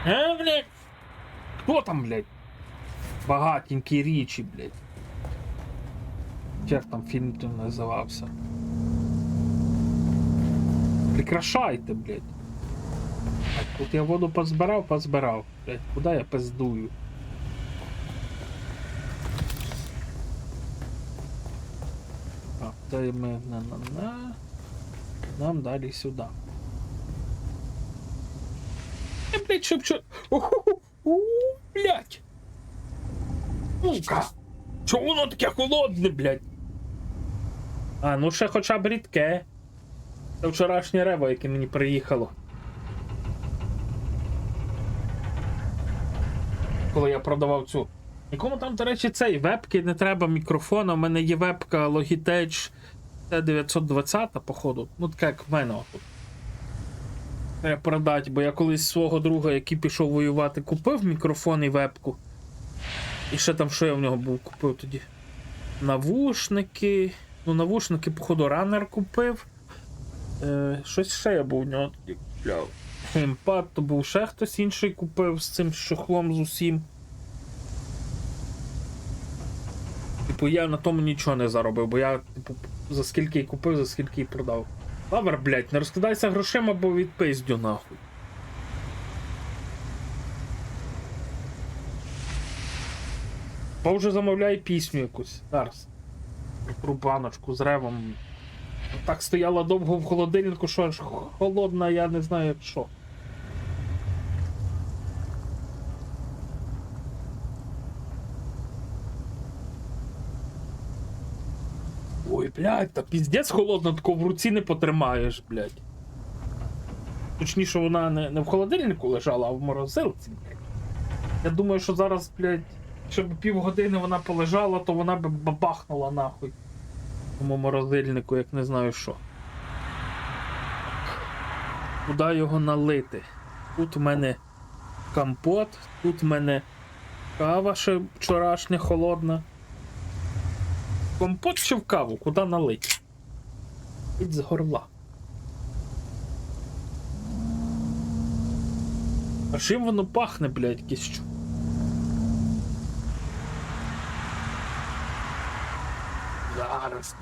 Блядь? Хто там, блядь? Багатенький Річі, блядь. Як там фільм там називався? Прикрашайте, блядь. Так, тут я воду позбирав, блядь. Куди я пиздую? Сюди ми нам далі сюди. Блять, щоб блять. Сука. Чому воно таке холодне, блять? А, ну ще хоча б рідке. Це вчорашнє рево, яке мені приїхало. Коли я продавав цю. Нікому там, до речі, цей вебки не треба мікрофона. У мене є вебка Logitech T920, походу. Ну, така як в мене отут. Треба продати, бо я колись свого друга, який пішов воювати, купив мікрофон і вебку. І ще там, що я в нього був, купив тоді? Навушники. Ну, навушники, походу, ранер купив. Щось ще я був в нього тоді купляв. Геймпад, то був ще хтось інший купив з цим чохлом з усім. Типу, я на тому нічого не заробив, бо я, типу, за скільки і купив, за скільки і продав. Лавер, блять, не розкидайся грошима, бо відпиздю нахуй. Бо вже замовляє пісню якусь. Зараз. Про баночку з ревом. Так стояла довго в холодильнику, що аж холодна, я не знаю як що. Ой, блядь, та піздець холодно, тако в руці не потримаєш, блядь. Точніше, вона не в холодильнику лежала, а в морозилці, блядь. Я думаю, що зараз, блядь, щоб півгодини вона полежала, то вона б бабахнула нахуй. В тому морозильнику, як не знаю що. Куди його налити? Тут у мене компот, тут у мене кава ще вчорашня холодна. Компот чи в каву? Куди налить? Пить з горла. А чим воно пахне, блядь, кіщу? Зараз.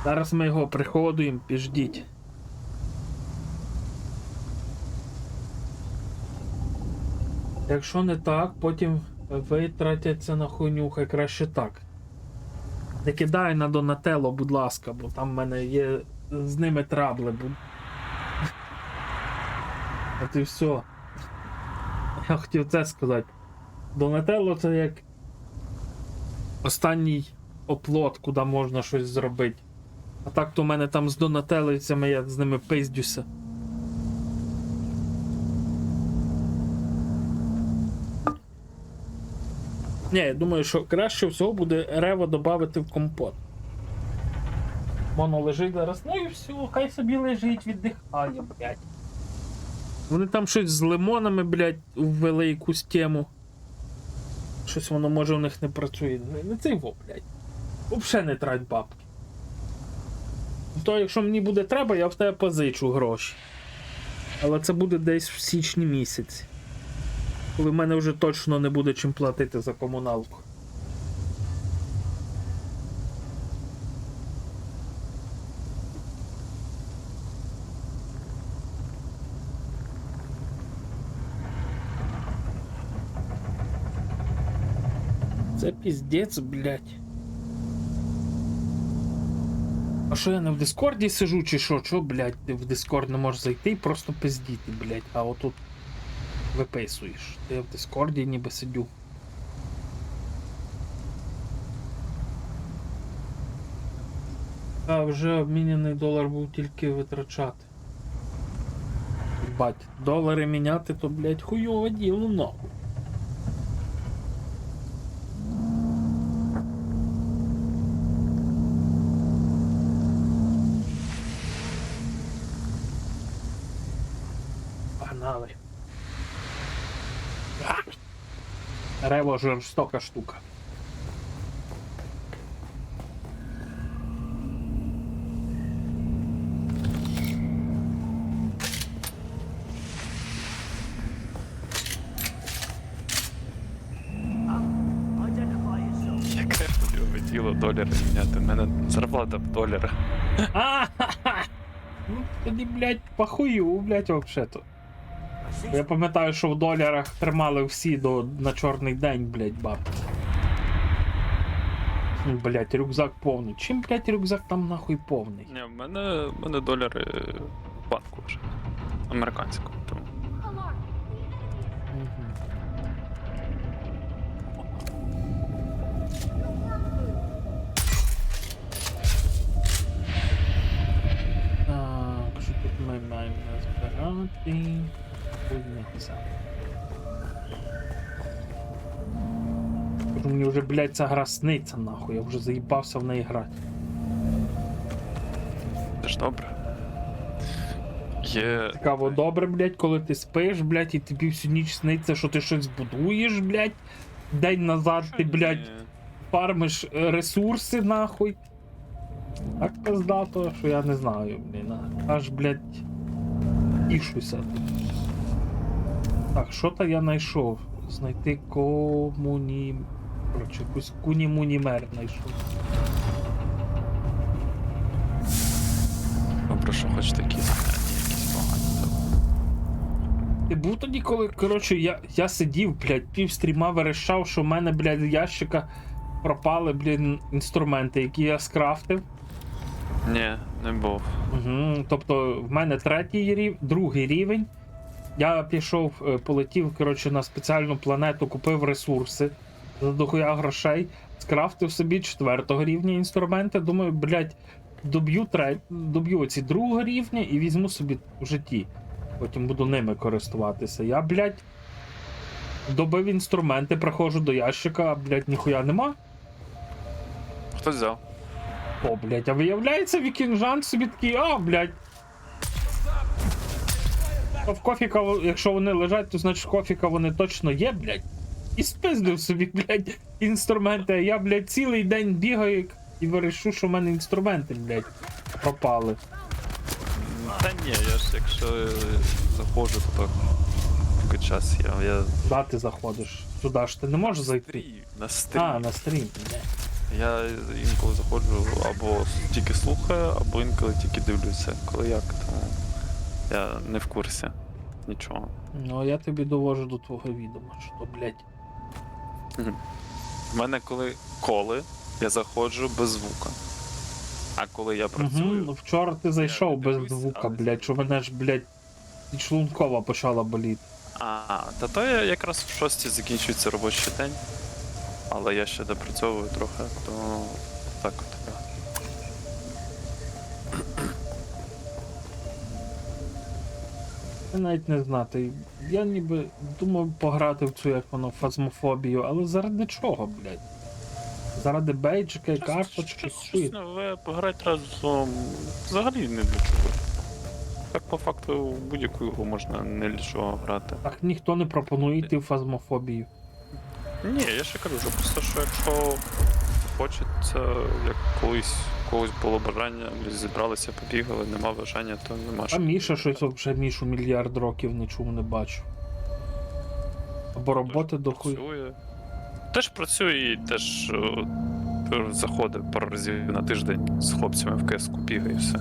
Зараз ми його приходуємо, піждіть. Якщо не так, потім витратяться на хуйню, хай краще так. Не кидай на Донателло, будь ласка, бо там в мене є з ними трабли. От і все. Я хотів це сказати. Донателло це як останній оплот, куди можна щось зробити. А так то в мене там з донателицями, я з ними пиздюся. Ні, я думаю, що краще всього буде рево додати в компот. Воно лежить зараз, ну і все, хай собі лежить, віддихає, блядь. Вони там щось з лимонами, блядь, ввели якусь тему. Щось воно, може, у них не працює. Не цей во, блядь. Взагалі не трать бабки. То, якщо мені буде треба, я в тебе позичу гроші. Але це буде десь в січні місяці. Коли в мене вже точно не буде чим платити за комуналку. Це піздець, блядь. А що я не в Дискорді сижу, чи що? Чо, блядь, ти в Дискорд не можеш зайти і просто пиздіти, блядь. А отут виписуєш. Я в Дискорді ніби сидю. А вже обміняний долар був тільки витрачати. Бать, долари міняти, то, блядь, хуйове діло, нахуй. Погнали. Рево жорстока штука. Яке тобі тіло долари міняти? У мене зарплата в доларах. Ну, тоді, блядь, похую, блядь, вообще-то. Я пам'ятаю, що в доларах тримали всі на чорний день, блядь, бабки. Блять, рюкзак повний. Чим, блять, рюкзак там нахуй повний? Ні, в мене долари в банку вже. Американського, тому. Так, що тут ми маємо назбирати? Хуйниця. Мені вже, блядь, ця гра сниться, нахуй, я вже заїбався в неї грати. Це ж добре. Є... Цікаво, добре, блядь, коли ти спиш, блядь, і тобі всю ніч сниться, що ти щось будуєш, блядь. День назад ти, блядь, фармиш ресурси, нахуй. Так пиздато, що я не знаю, блін. Аж, блядь, тішуся. Так, що-то я знайшов. Знайти короче, якусь кунімунімер знайшов. Добре, що хоч такі якісь погані. Ти був тоді, коли, коротше, я сидів, блядь, півстріма верещав, що в мене, блядь, з ящика пропали, блін, інструменти, які я скрафтив. Ні, не був. Угу. Тобто в мене другий рівень. Я пішов, полетів, коротше, на спеціальну планету, купив ресурси за дохуя грошей, скрафтив собі 4-го рівня інструменти. Думаю, блядь, доб'ю оці 2-го рівня і візьму собі в житті. Потім буду ними користуватися. Я, блядь, добив інструменти, приходжу до ящика, а, блядь, ніхуя нема. Хто взяв? О, блядь, а виявляється, вікінжан собі такий, блядь. В кофіка, якщо вони лежать, то значить в кофіка вони точно є, блядь. І спиздив собі, блядь, інструменти. А я, блядь, цілий день бігаю і вирішу, що в мене інструменти, блядь, пропали. Та ні, я ж якщо заходжу, то поки час є. Я... Куди ти заходиш? Туди ж ти не можеш зайти? На стрім. На стрім, блядь. Я інколи заходжу або тільки слухаю, або інколи тільки дивлюся, коли як, тому я не в курсі нічого. Ну, я тобі довожу до твого відома, що, блядь. У мене коли я заходжу без звука. А коли я працюю... Угу. Вчора ти зайшов без звука, блядь, що мене ж, блядь, підшлункова почала боліти. Та то я якраз в 6 закінчується робочий день. Але я ще допрацьовую трохи, то так от. Я навіть не знати. Я ніби думав пограти в цю, як воно, фазмофобію, але заради чого, блядь? Заради бейджика і карточки, Щось нове, пограти разом взагалі не для чого. Так по факту в будь-яку гру можна не для чого грати. Так ніхто не пропонує йти в фазмофобію. Ні, я ще кажу, що просто що якщо хочеться, як колись у когось було бажання, зібралися, побігали, нема бажання, то нема що. А Міша щось вже Мішу мільярд років не чув, не бачу. Або роботи дохуй. Теж працює і теж заходить пару разів на тиждень з хлопцями в КС-ку бігає і все.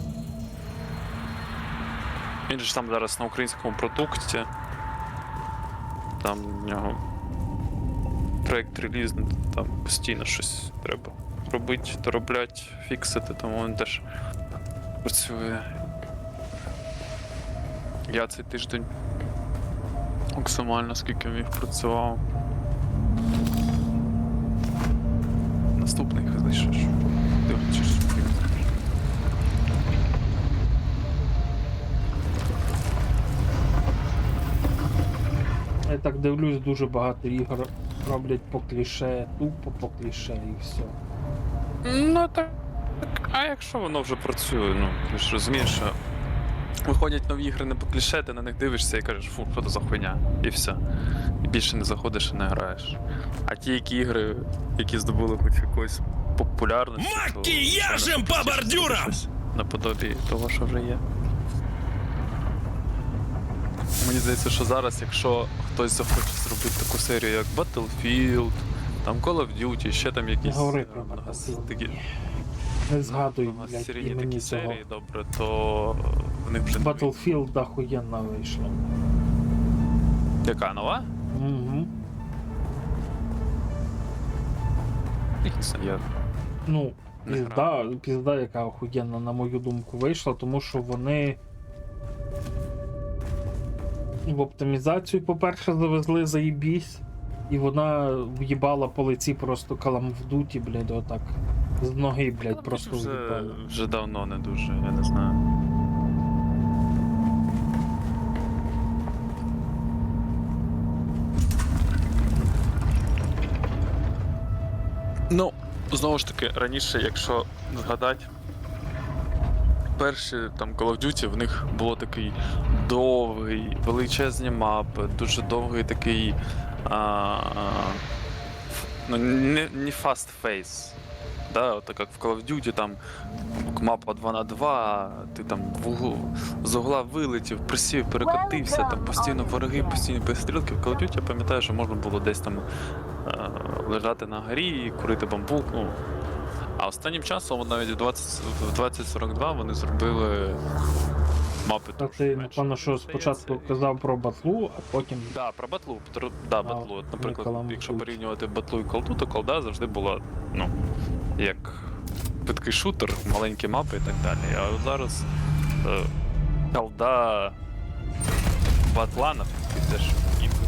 Він ж там зараз на українському продукті. Там в нього проєкт релізний, там постійно щось треба робити, доробляти, фіксити, тому він теж працює. Я цей тиждень максимально скільки міг працював. Наступний знайшов. Я так дивлюсь, дуже багато ігор роблять по кліше, тупо по кліше і все. Ну так. А якщо воно вже працює, ну, ти ж розумієш, що виходять нові ігри не по кліше, ти на них дивишся і кажеш, фу, що це за хуйня, і все. І більше не заходиш і не граєш. А ті ігри, які здобули хоч якоїсь популярності, Макіяжем по бордюрам! Наподобі того, що вже є. Мені здається, що зараз, якщо хтось захоче зробити таку серію, як Battlefield, там Call of Duty, ще там якісь... Не говори про Battlefield. Такі... Не згадуй, блядь, серійні імені такі цього. серії, добре, то в них вже... Battlefield охуєнна вийшла. Яка, нова? Угу. Я Ну, Не пізда, яка охуєнна, на мою думку, вийшла, тому що вони в оптимізацію, по-перше, завезли заєбісь, і вона в'їбала по лиці просто калам в дуті, блядь, отак. З ноги, блядь, просто в'їбала. Вже давно не дуже, я не знаю. Ну, знову ж таки, раніше, якщо згадати, перші там Call of Duty, в них було такий довгий, величезні мапи, дуже довгий такий. Ну, не fast face. Да, от як в Call of Duty, там мапа 2х2, ти там з угла вилетів, присів, перекотився, там постійно вороги, постійно перестрілки. В Call of Duty я пам'ятаю, що можна було десь там лежати на горі, курити бамбук. Ну. А останнім часом, от навіть в 2042 вони зробили мапи. Та ти, напевно, що спочатку казав про батлу, а потім. Да, про батлу. Да, батлу. От, наприклад, якщо порівнювати батлу і колду, то колда завжди була, ну, як швидкий шутер, маленькі мапи і так далі. А от зараз колда батла, наприклад, теж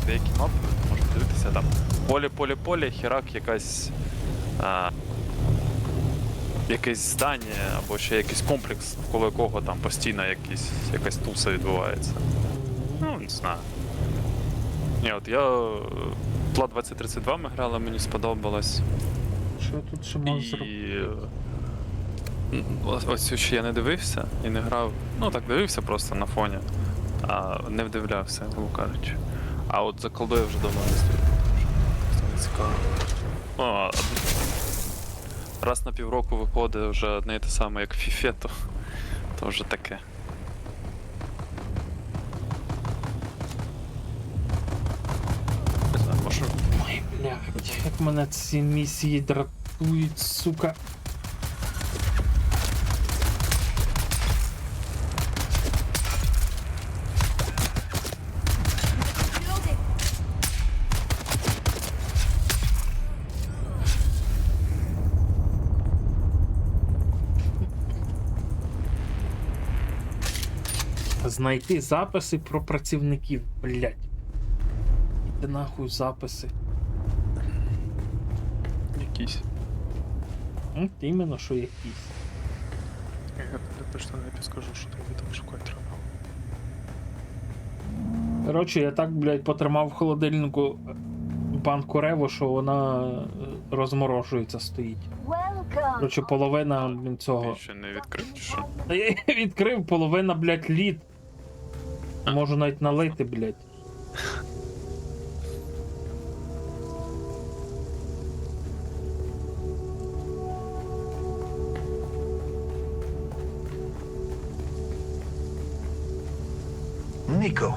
деякі мапи, можна дивитися там. Поле, херак, якесь здання або ще якийсь комплекс, навколо якого там постійно якась туса відбувається. Ну, не знаю. Ні, от я Pla 2032 ми грали, мені сподобалось. Що тут ще можна зробити? Ось ще я не дивився і не грав. Ну так, дивився просто на фоні, а не вдивлявся, грубо кажучи. А от за колдою я вже давно не стою. Це не цікаво. О, раз на півроку виходить вже одне і те саме, як в FIFA, то вже таке. Не знаю, може... Ой, блядь, як мене ці місії дратують, сука. Знайти записи про працівників, блядь. Іди нахуй записи. Якісь. От іменно, що якісь. Я точно не підскажу, що тобі там шукати треба. Коротше, я так, блядь, потримав в холодильнику банку Рево, що вона розморожується, стоїть. Коротше, половина, блін, цього. Ти ще не відкрив, чи що? Та я її відкрив, половина, блядь, лід. Можу навіть налити, блядь. Nico,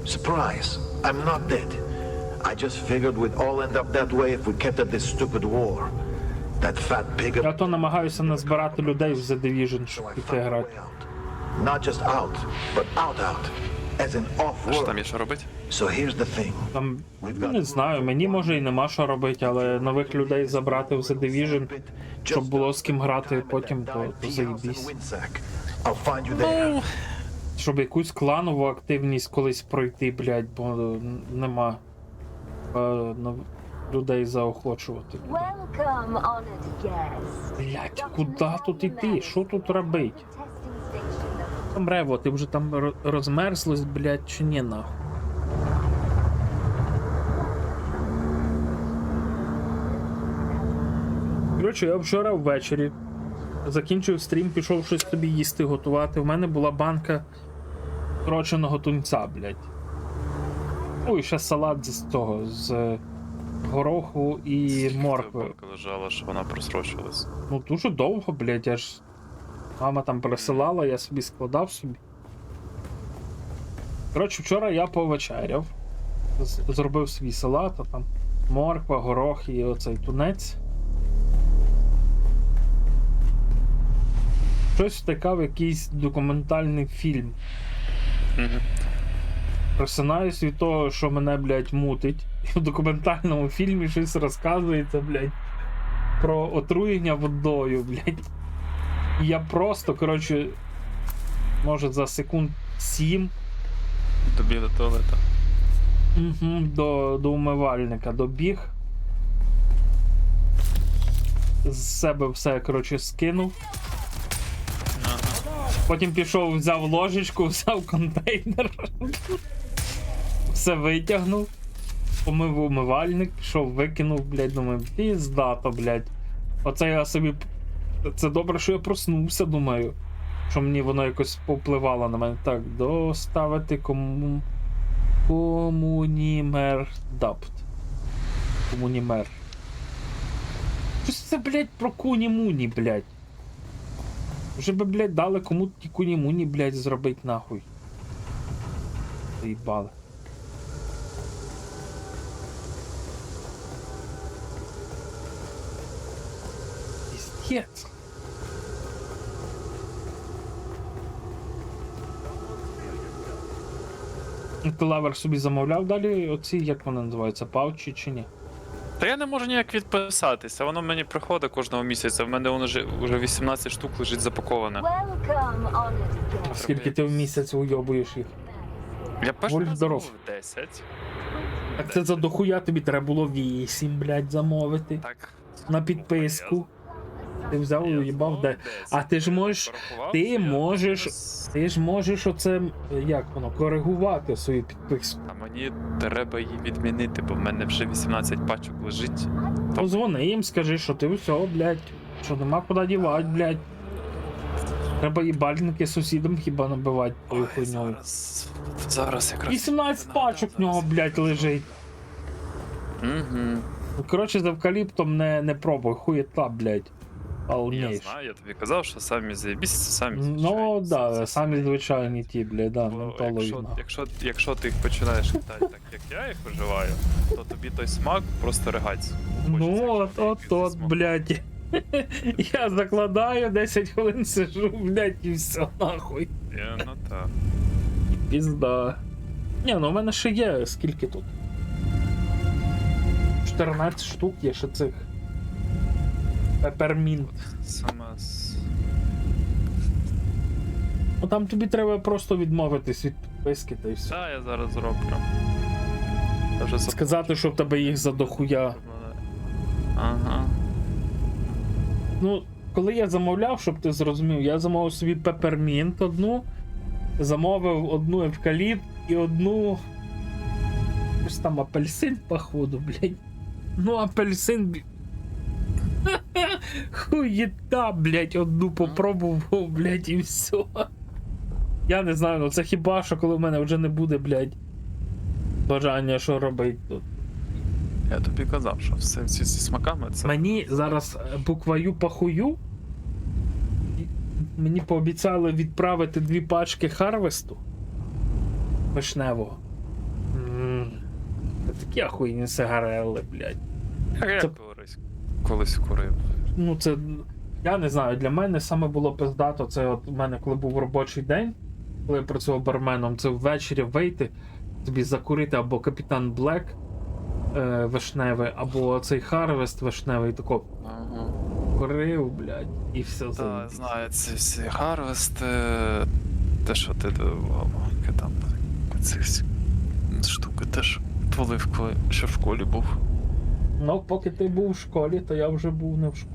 surprise. I'm not dead. I just figured we'd all end up that way if we kept at this stupid war. That fat pig... Я то намагаюся назбирати людей в The Division, щоб піти грати. Not just out, but out. As in А що там off-world. є що робити? So here's the thing. Там, не знаю, мені може і нема що робити, але нових людей забрати в The Division, щоб було з ким грати потім, то заєбісь. I'll find you there. Щоб якусь кланову активність колись пройти, блядь, бо нема людей заохочувати. Welcome, honored guest. Блядь, куди тут іти? Що тут робить? Там Рево, ти вже там розмерзлась, блядь, чи ні, нахуй? Коротше, я вчора ввечері закінчив стрім, пішов щось собі їсти, готувати. В мене була банка строченого тунця, блядь. Ой, ще салат з того, з гороху і моркви. Банка лежала, що вона просрочилась. Ну дуже довго, блядь, я ж... Мама там присилала, я собі складав собі. Коротше, вчора я повечеряв. Зробив свій салат, а там морква, горох і оцей тунець. Щось втикав якийсь документальний фільм. Просинаюсь від того, що мене, блядь, мутить. І в документальному фільмі щось розказується, блядь. про отруєння водою, блядь. І я просто, коротше, може за секунд 7 Тобі до туалета. до умивальника добіг. З себе все, коротше, скинув. Потім пішов, взяв ложечку, взяв контейнер. Все витягнув. Помив умивальник, пішов, викинув, блядь, думаю, піздато, блядь. Оце я собі... Це добре, що я проснувся, думаю. Що мені воно якось повпливало на мене. Так, доставити комунімер дапт. Комунімер. Щось це, блядь, про куні-муні, блядь. Вже би, блядь, дали кому ті куні-муні, блядь, зробить нахуй. Заїбали. Пиздец. Ти лавер собі замовляв далі оці, як вони називаються, паучі чи ні? Та я не можу ніяк відписатися, воно мені приходить кожного місяця, в мене воно вже 18 штук лежить запаковане. Welcome, honest guest. Скільки ти в місяць уйобуєш їх? Я перший Воль раз здоров. замовив 10. Так це за дохуя тобі треба було 8, блядь, замовити. Так. На підписку. Ти взяв і уїбав де. А ти ж можеш. Ти ж можеш оце. Як воно? Коригувати свою підписку. А мені треба її відмінити, бо в мене вже 18 пачок лежить. Позвони їм, скажи, що ти все, блядь. Що нема куди дівати, блядь. Треба їбальники сусідам хіба набивати тою хуйньою. Зараз якраз. 18 пачок в нього, блядь, лежить. Угу. Коротше, з евкаліптом не пробуй, хуєта, блядь. Я Полніш. знаю, я тобі казав, що самі заєбісь, самі Ну, да, самі звичайні ті, блядь, да, Бо ментологічно. якщо ти їх починаєш читати так, як я їх вживаю, то тобі той смак просто ригать. Ну, от, блядь. Я закладаю, 10 хвилин сижу, блядь, і все, нахуй. Ну так. Пізда. Ні, ну у мене ще є, скільки тут? 14 штук є ще цих. Пепермінт. Саме Ну там тобі треба просто відмовитись від підписки та й все. Так, я зараз зроблю. Я вже Сказати, що в тебе їх за дохуя. Ага. Ну, коли я замовляв, щоб ти зрозумів, я замовив собі пепермінт одну, замовив одну евкаліпт і одну. Ось там апельсин, походу, блядь. Ну, апельсин. Хуєта, блядь, одну попробував, блядь, і все. Я не знаю, ну це хіба що, коли в мене вже не буде, блядь, бажання, що робити тут. Я тобі казав, що все зі смаками це. Мені зараз буквою похую. Мені пообіцяли відправити 2 пачки Харвесту вишневого. Це такі ахуєнні сигарели, блядь. Я колись курив. Ну це. Я не знаю, для мене саме було пиздато, це от у мене коли був робочий день, коли я працював барменом, це ввечері вийти, тобі закурити або Капітан Блек вишневий, або цей Харвест вишневий, тако курив, блядь, і все Так, заїбись. знаю, ці всі Харвести, те, що ти там, ці штуки теж полив, коли ще в школі був. Ну, поки ти був в школі, то я вже був не в школі.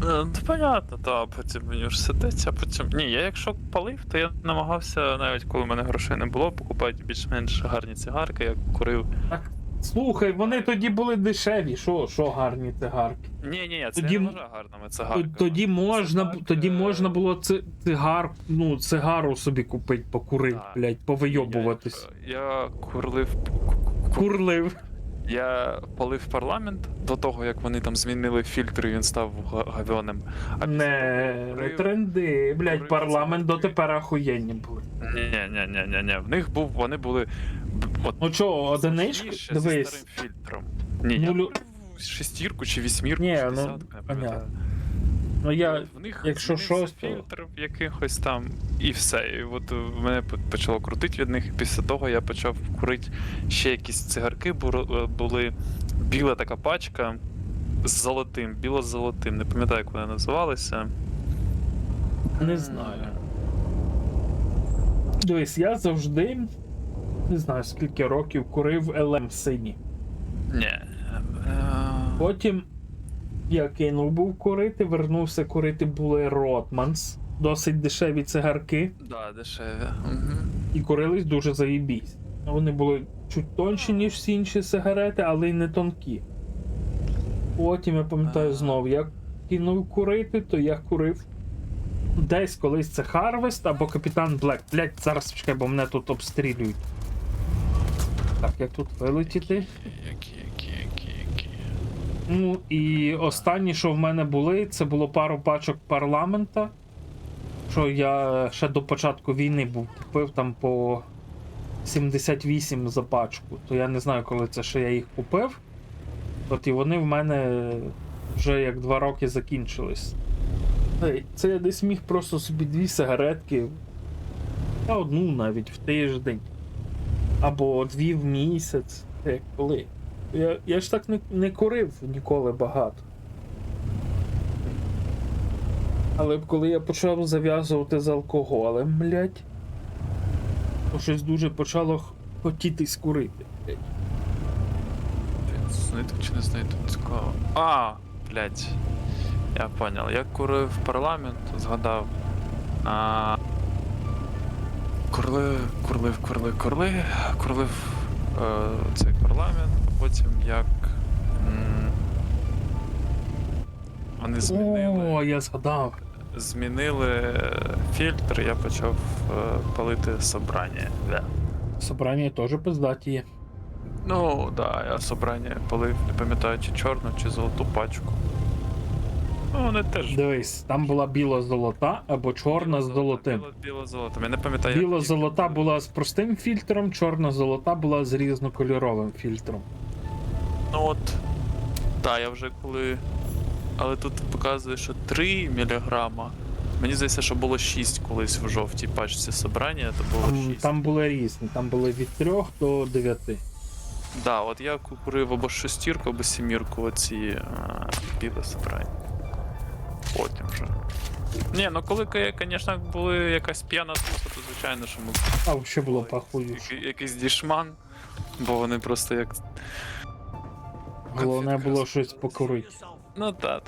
Ну, понятно, та потім в університеті, а потім. Ні, я якщо палив, то я намагався, навіть коли в мене грошей не було, покупати більш-менш гарні цигарки, я курив. Так, слухай, вони тоді були дешеві, що гарні цигарки. Ні, це Тоді- я не вважаю гарними цигарками. Тоді можна було цигару собі купити, покурити, блядь, повийобуватись. Я Курлив. Я палив парламент до того, як вони там змінили фільтр, і він став гавьоним. А Не тренди, блядь, парламент дотепер ахуєнні були. Ні, в них вони були. Ну чого, одиничку? Зі Дивись. старим фільтром. Ні, я купив 6 чи 8, Ні, чи ну, 10, не пам'ятаю. понятно. Ну я, В них якщо щось, то... фільтр якихось там, і все. І от мене почало крутити від них, і після того я почав курити ще якісь цигарки, були біла така пачка, з золотим, біло-золотим. Не пам'ятаю, як вони називалися. Не знаю. Дивись, я завжди, не знаю скільки років, курив ЛМ сині. Ні. Потім я кинув був курити, вернувся курити були Ротманс. Досить дешеві цигарки. Да, дешеві. Угу. І курились дуже заєбісь. Вони були чуть тонші, ніж всі інші сигарети, але й не тонкі. Потім, я пам'ятаю, знов, я кинув курити, то я курив десь колись це Harvest або Капітан Блек. Блять, зараз чекай, бо мене тут обстрілюють. Так, як тут вилетіти? Які. Ну, і останні, що в мене були, це було пару пачок парламента. Що я ще до початку війни був, купив там по 78 за пачку. То я не знаю, коли це ще я їх купив. От і вони в мене вже як 2 роки закінчились. Це я десь міг просто собі 2 сигаретки, та одну навіть в тиждень. Або 2 в місяць. Як коли. Я ж так не курив ніколи багато. Але коли я почав зав'язувати з алкоголем, блядь, то щось дуже почало хотітись курити, блядь. Знайду чи не знайду, цікаво. Блядь. Я понял. Я курив парламент, згадав. Курлив цей парламент, а потім як вони змінили. О, я згадав. Змінили фільтр, я почав палити собрання. Да. Собрання теж пиздаті є. Ну, да, я собрання палив, не пам'ятаю, чи чорну, чи золоту пачку. Ну, вони теж. Дивись, там була біла-золота або чорна з золотим. Біло-золотим, я не пам'ятаю. Біла-золота була з простим фільтром, чорна-золота була з різнокольоровим фільтром. Ну от. Так, я вже коли. Але тут показує, що 3 міліграма. Мені здається, що було 6 колись в жовтій пачці собрання, то було 6. Там були різні, там були від 3 до 9. Да, от я курив або 6, або 7 оці біле собрання. Потім вже. Ні, ну коли, звісно, були якась п'яна туса, то звичайно, що ми... А взагалі було похуй. Якийсь дішман, бо вони просто як... Головне було щось покурити. Ну та.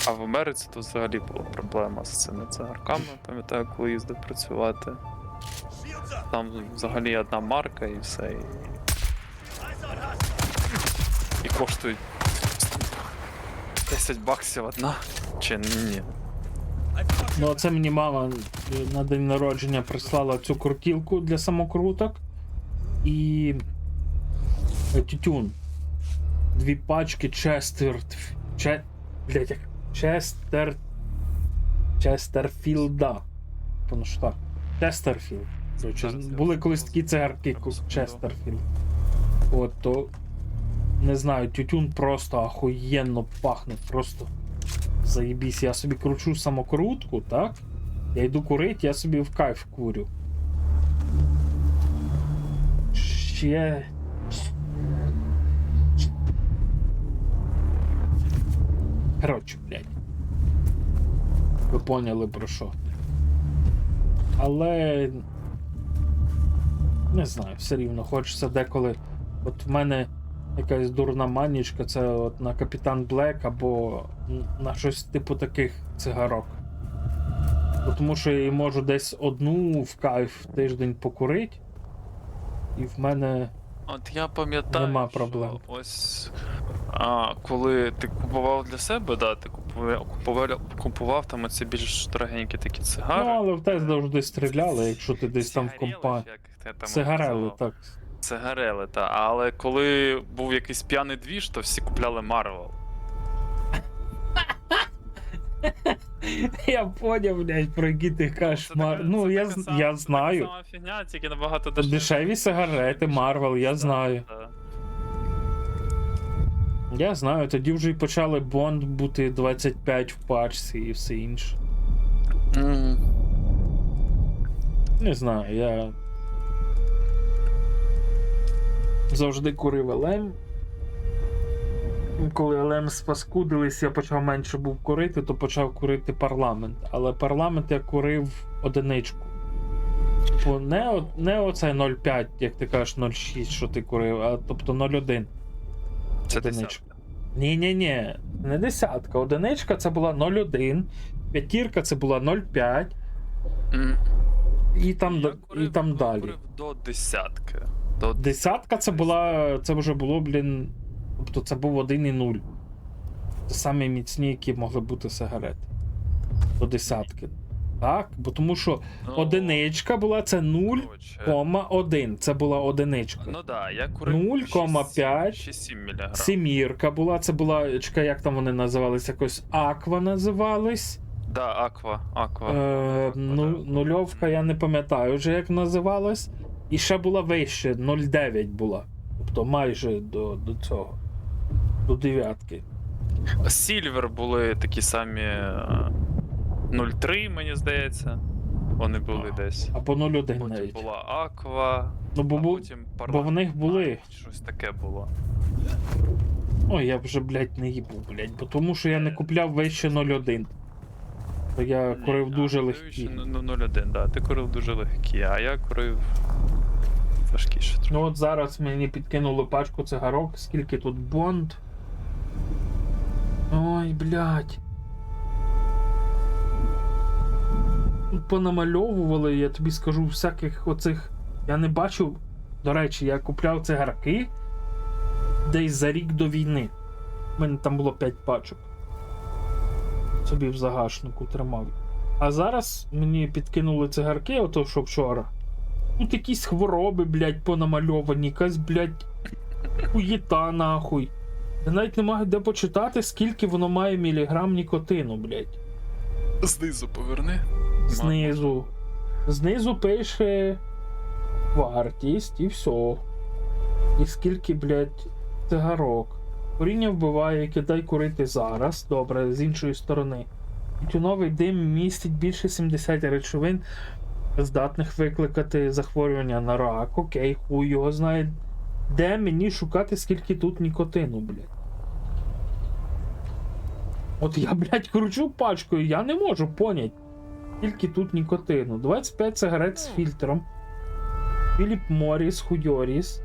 А в Америці то взагалі була проблема з цими цигарками, пам'ятаю, коли їздив працювати. Там взагалі одна марка і все. І коштують 10 баксів одна. Чи ні? Ну, а це мені мама на день народження прислала цю крутілку для самокруток і тютюн. 2 пачки Честерфілда. Воно ж так. Честерфілд. Були колись такі цигарки, Честерфілд. От, то не знаю, тютюн просто ахуєнно пахне, просто заєбісь. Я собі кручу самокрутку, так? Я йду курити, я собі в кайф курю. Ще... Коротше, блядь. Ви поняли про що. Але... Не знаю, все рівно хочеться деколи... От в мене якась дурна манічка, це от на Капітан Блек або на щось типу таких цигарок. Тому що я її можу десь одну в кайф тиждень покурити, і в мене от я пам'ятаю, нема проблем. Що ось коли ти купував для себе, да, ти купував там оці більш дорогенькі такі цигари. Ну, але в те завжди стріляли, якщо ти десь там в компанії. Цигарели, так. Цигарели, так. Але коли був якийсь п'яний двіж, то всі купляли Marvel. Я поняв, блядь, про який ти кошмар. Ну, я знаю. Сама фігня, тільки набагато дешевше. Дешеві сигарети, Marvel, я знаю. Я знаю, тоді вже й почали Бонд бути 25 в пачці і все інше. Не знаю, я... Завжди курив ЛМ. Коли ЛМ спаскудились, я почав менше був курити, то почав курити парламент. Але парламент я курив одиничку. Бо не оце 0,5, як ти кажеш, 0,6, що ти курив, а тобто 0,1. Це одиничка. Ні, не десятка. Одиничка це була 0,1, п'ятірка це була 0,5. І там далі. Курив до десятки. Десятка це була. Це вже було, блін. Тобто це був 1,0. Це самі міцні, які могли бути сигарети. До десятки. Так? Бо тому що одиничка була це 0,1. Це була одиничка. Ну да, я курив 0,5. мг. Семірка була, це була. Чекай, як там вони називались? Якось Аква називались. Да, Аква. Нульовка, я не пам'ятаю вже, як називалась. І ще була вище, 0,9 була. Тобто майже до цього. До дев'ятки. Сільвер були такі самі 0,3, мені здається. Вони були десь. Або 0,1 Потім навіть. була Аква, Ну, а потім бо в них були. Щось таке було. Ой, я вже, блядь, не їбу, блядь, бо тому що я не купляв вище 0,1. То я курив дуже легкі. 0,1, да. Ти курив дуже легкі, а я курив важкіше трохи. Ну от зараз мені підкинули пачку цигарок, скільки тут Бонд. Ой, блядь. Тут понамальовували, я тобі скажу, всяких оцих. Я не бачив. До речі, я купляв цигарки десь за рік до війни. У мене там було 5 пачок. Собі в загашнику тримав. А зараз мені підкинули цигарки, ото що вчора. Тут якісь хвороби, блядь, понамальовані, якась, блядь, хуєта, нахуй. Я навіть не маю де почитати, скільки воно має міліграм нікотину, блядь. Знизу поверни. Знизу пише вартість і все. І скільки, блядь, цигарок. Куріння вбиває, кидай курити зараз. Добре, з іншої сторони. Тютюновий дим містить більше 70 речовин, здатних викликати захворювання на рак. Окей, хуй його знає. Де мені шукати, скільки тут нікотину, блядь? От я, блядь, кручу пачкою, я не можу понять, скільки тут нікотину. 25 цигарет з фільтром. Філіп Морріс, Хуйоріс.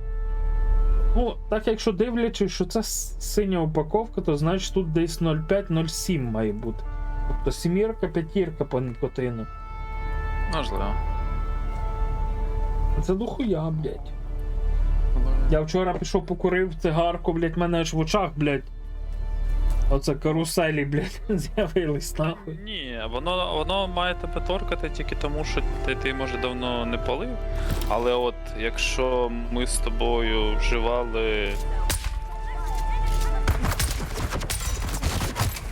Ну, так якщо дивлячись, що це синя упаковка, то значить тут десь 0,5-0,7 має бути. Тобто семірка, п'ятірка по нікотину. Можливо. Це дохуя, блядь. Я вчора пішов покурив цигарку, блядь, мене аж в очах, блядь. Оце каруселі, блядь, з'явились, нахуй. Ні, воно має тебе торкати тільки тому, що ти може давно не палив. Але от якщо ми з тобою вживали.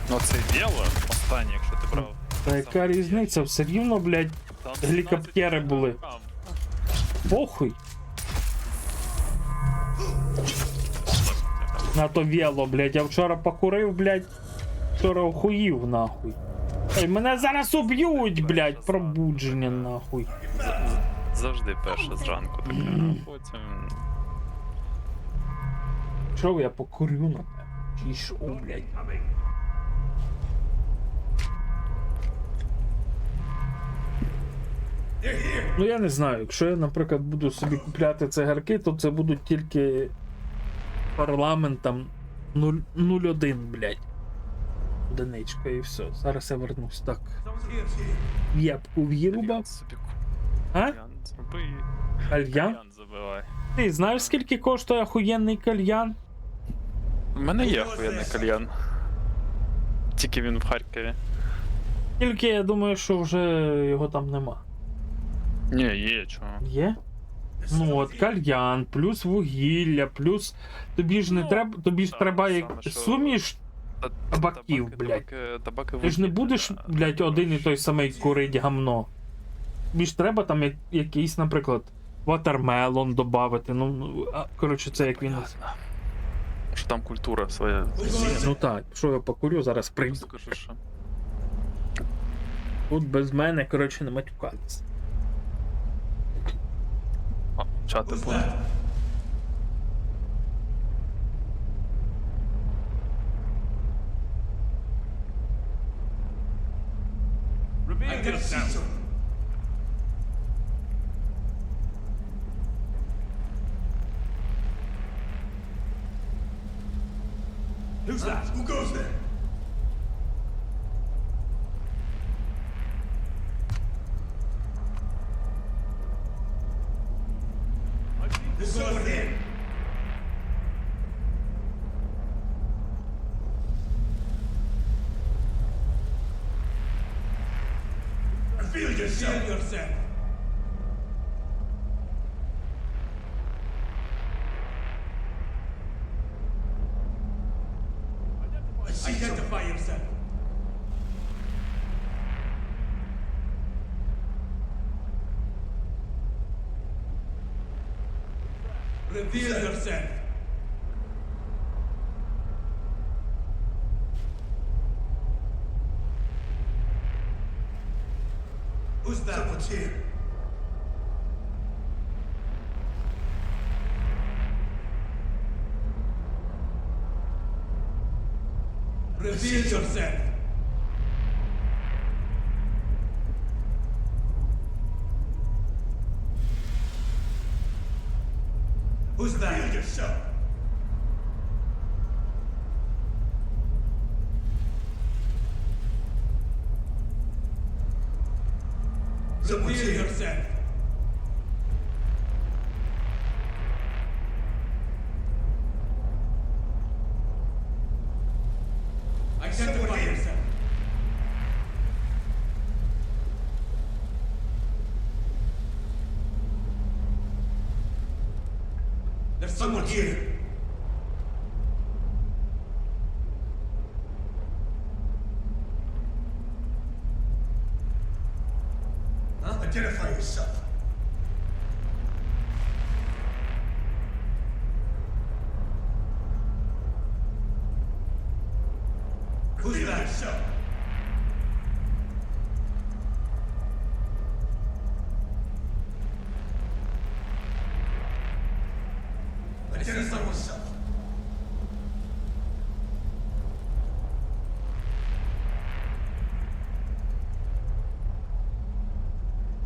Ну це діло останнє, якщо ти брав. Та яка різниця, все рівно, блядь, гелікоптери були. Похуй. На то вело, блядь, я вчора покурив, блядь, вчора охуїв, нахуй. Ей, мене зараз уб'ють, блядь, пробудження, нахуй. Завжди перше зранку таке, а потім. Що я покурю на тебе? Чи що, блядь? Ну я не знаю, якщо я, наприклад, буду собі купляти цигарки, то це будуть тільки парламентом 0,1, блядь. Одиничка і все. Зараз я вернусь, так. Єпку в'їрубав. А? Кальян? Забивай. Ти знаєш, скільки коштує охуєнний кальян? У мене є охуєнний кальян. Тільки він в Харкові. Тільки я думаю, що вже його там нема. Ні, є, чого. Є? Ну от кальян, плюс вугілля, плюс тобі ж не треба, тобі ж треба як суміш табаків, блядь. Ти ж не будеш, блядь, один і той самий курить гамно. Тобі ж треба там якийсь, наприклад, ватермелон добавити, коротше, це як він. Що там культура своя. Ну так, що я покурю, зараз прийду. Скажу, що. Тут без мене, коротше, не матюкатися. О, чати буде. Who's that? Who goes there? There's someone here. Reveal yourself. Identify yourself. Reveal yourself. Who's that? Someone's here. Reveal yourself. Who's that? Reveal yourself. Reveal yourself. Identify yourself. There's someone here. Huh? Identify yourself. Who's that? Yourself. Identify yourself.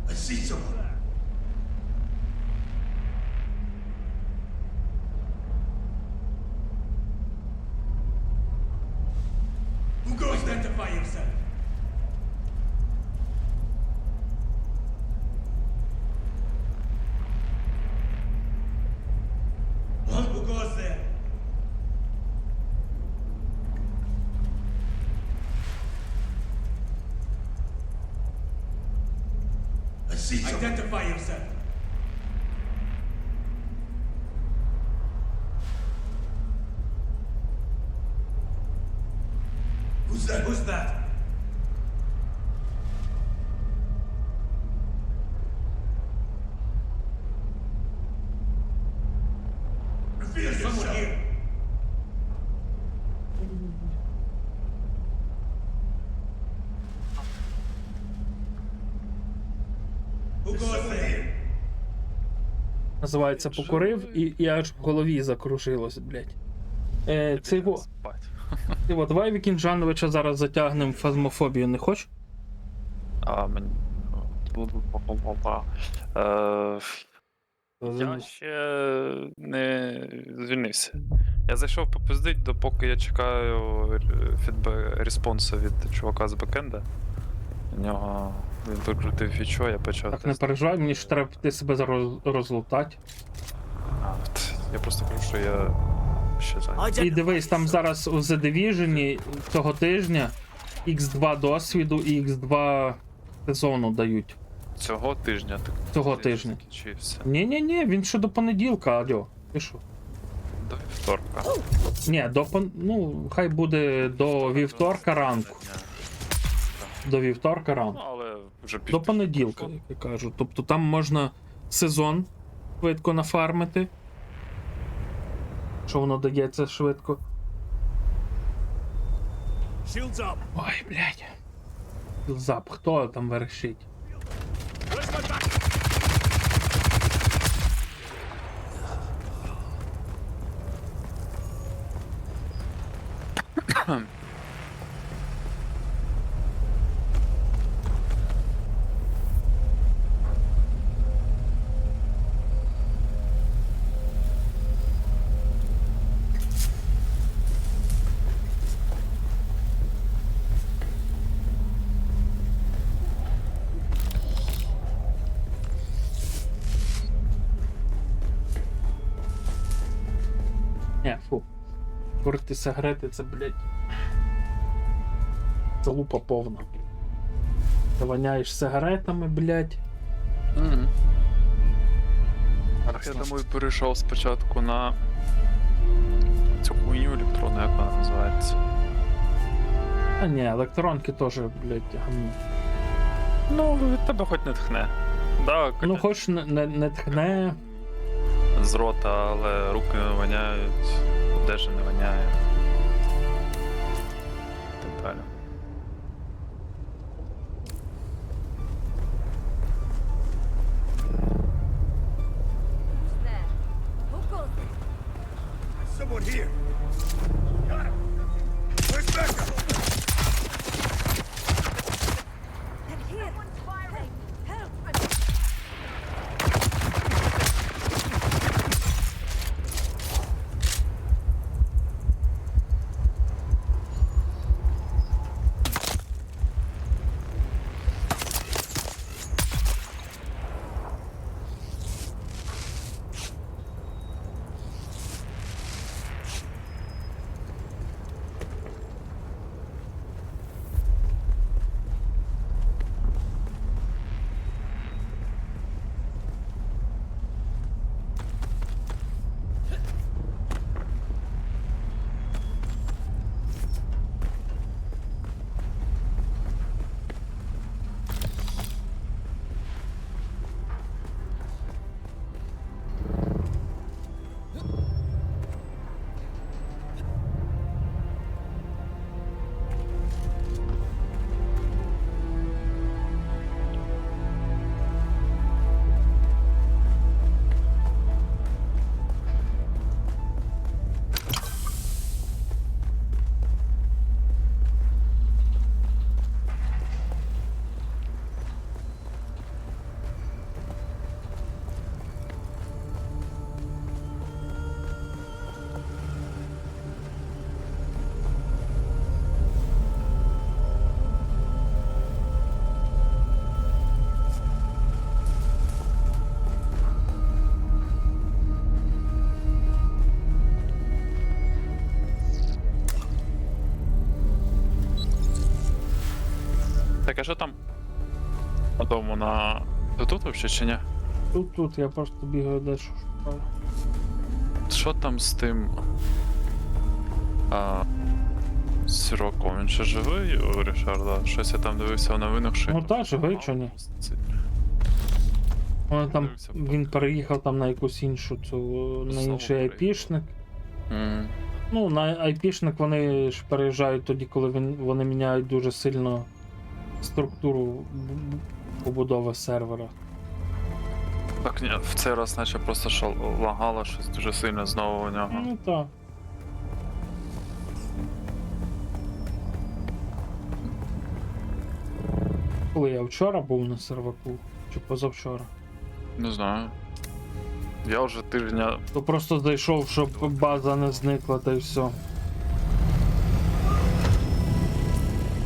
I see someone. Who goes? Identify yourself. Huh? Who goes there? I see someone. Identify yourself. Who's that? Who's that? Reveal yourself. Someone here. Who goes there? Називається покурив, і аж в голові закрушилось, блядь. Давай Вікінджановича зараз затягнемо в фазмофобію, не хочеш? А мені. Я ще не звільнився. Я зайшов попиздить, допоки я чекаю респонсу від чувака з бекенда. У нього він викрутив фічо, я почав. Так не переживай, мені ж треба піти себе розлутати. Я просто кажу, що я ще зайнятий. І дивись, там зараз у The Division цього тижня X2 досвіду і X2 сезону дають. Цього тижня? Цього тижня. Закінчився. Ні, він ще до понеділка, алло. Ти що? До вівторка. Ні, ну, хай буде до вівторка ранку. До вівторка ранку. Ну, але вже До понеділка, як я кажу. Тобто там можна сезон швидко нафармити. Що воно дається швидко. Shields up. Ой, блядь. Зап, хто там вершить? Where's my back? Ні, фу. Курити сигарети, це, блядь. Це лупа повна. Ти воняєш сигаретами, блядь. Мгм. Я думаю, перейшов спочатку на цю хуйню електронну, як вона називається. А ні, електронки теж, блядь, гамно. Ну, від тебе хоч не тхне. Да, Ну, хоч не тхне. з рота, але руки не воняють, одежа не воняє. Так далі. Someone here. Got him. Where's Becca? Someone's firing. Help! Так, а що там? Дому на. Ти тут вообще чи ні? Тут, я просто бігаю дещо шукаю. Що там з тим. Сіроком? Він ще живий у Рішарда? Щось я там дивився в новинах, що. Ну так, живий, чи ні? Воно там, він переїхав там на якусь іншу цю, на інший айпішник. Ну, на айпішник вони ж переїжджають тоді, коли вони міняють дуже сильно структуру побудови сервера. Так, ні, в цей раз наче просто що лагало щось дуже сильно знову у нього. Ну так. Коли я вчора був на серваку, чи позавчора? Не знаю. Я вже тижня. То просто зайшов, щоб база не зникла, та й все.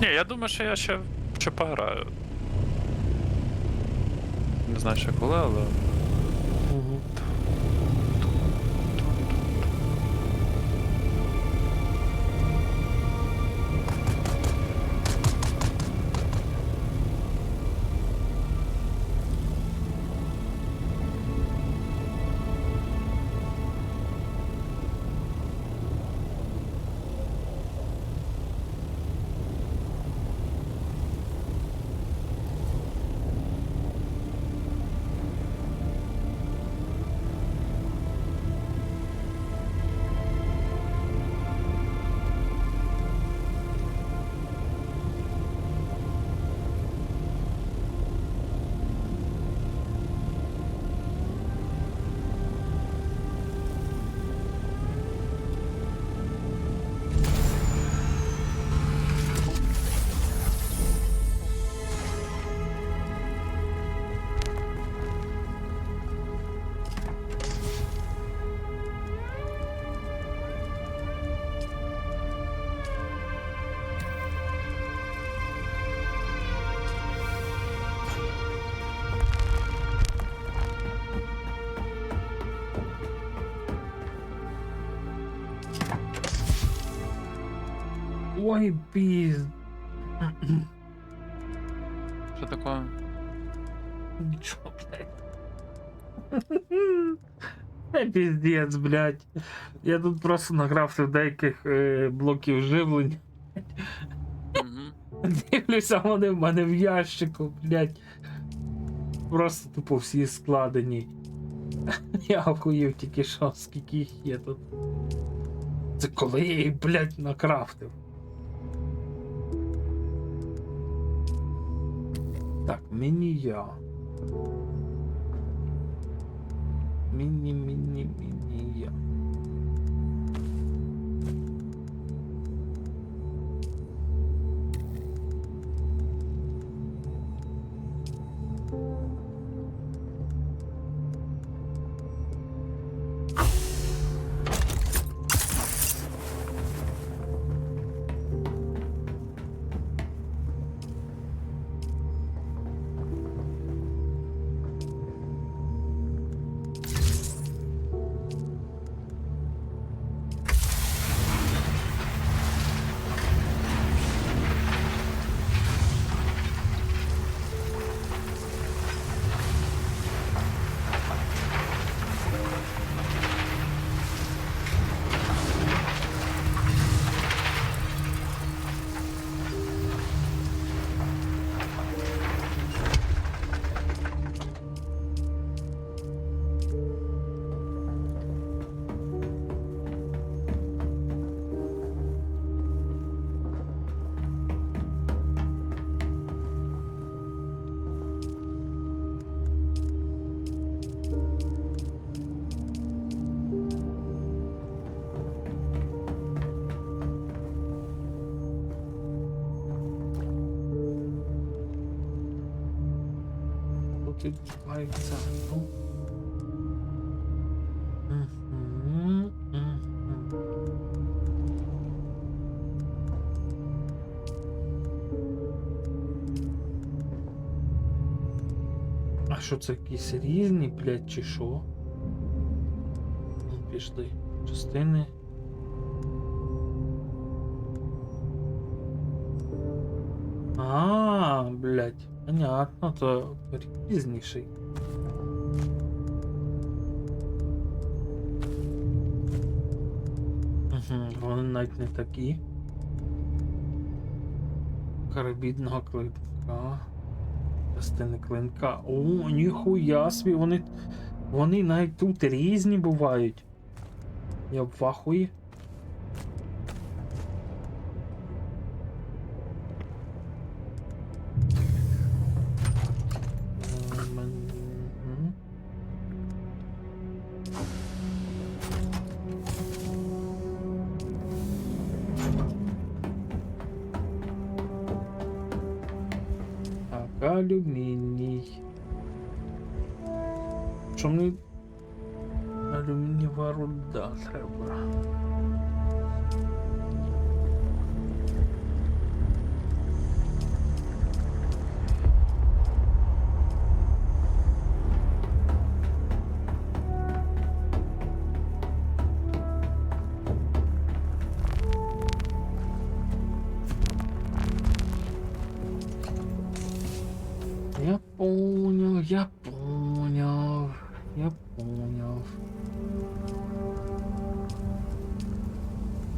Ні, я думаю, що я ще пограю. Не знаю ще коли, але. Угу. Ой, пізд. Що таке? Нічого, блядь. Піздець, блядь. Я тут просто награвся деяких блоків живлення. Дивлюся, вони в мене в ящику, блядь. Просто тупо всі складені. Я охуїв тільки що, скільки їх є тут. Це коли я їх, блядь, накрафтив. Так, міні-я. Міні-я. Відбувається. А що це якісь різні, блядь, чи що? Ну, пішли. Частини. Блядь. Понятно, то різніший. Вони навіть не такі. Карабідного клинка. Частини клинка. О, ніхуя собі, вони навіть тут різні бувають. Я в ахуї. Алюміній. Що мені алюмінієва руда треба? Я поняв.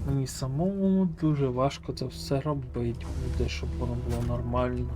Мені самому дуже важко це все робити буде, щоб воно було нормально.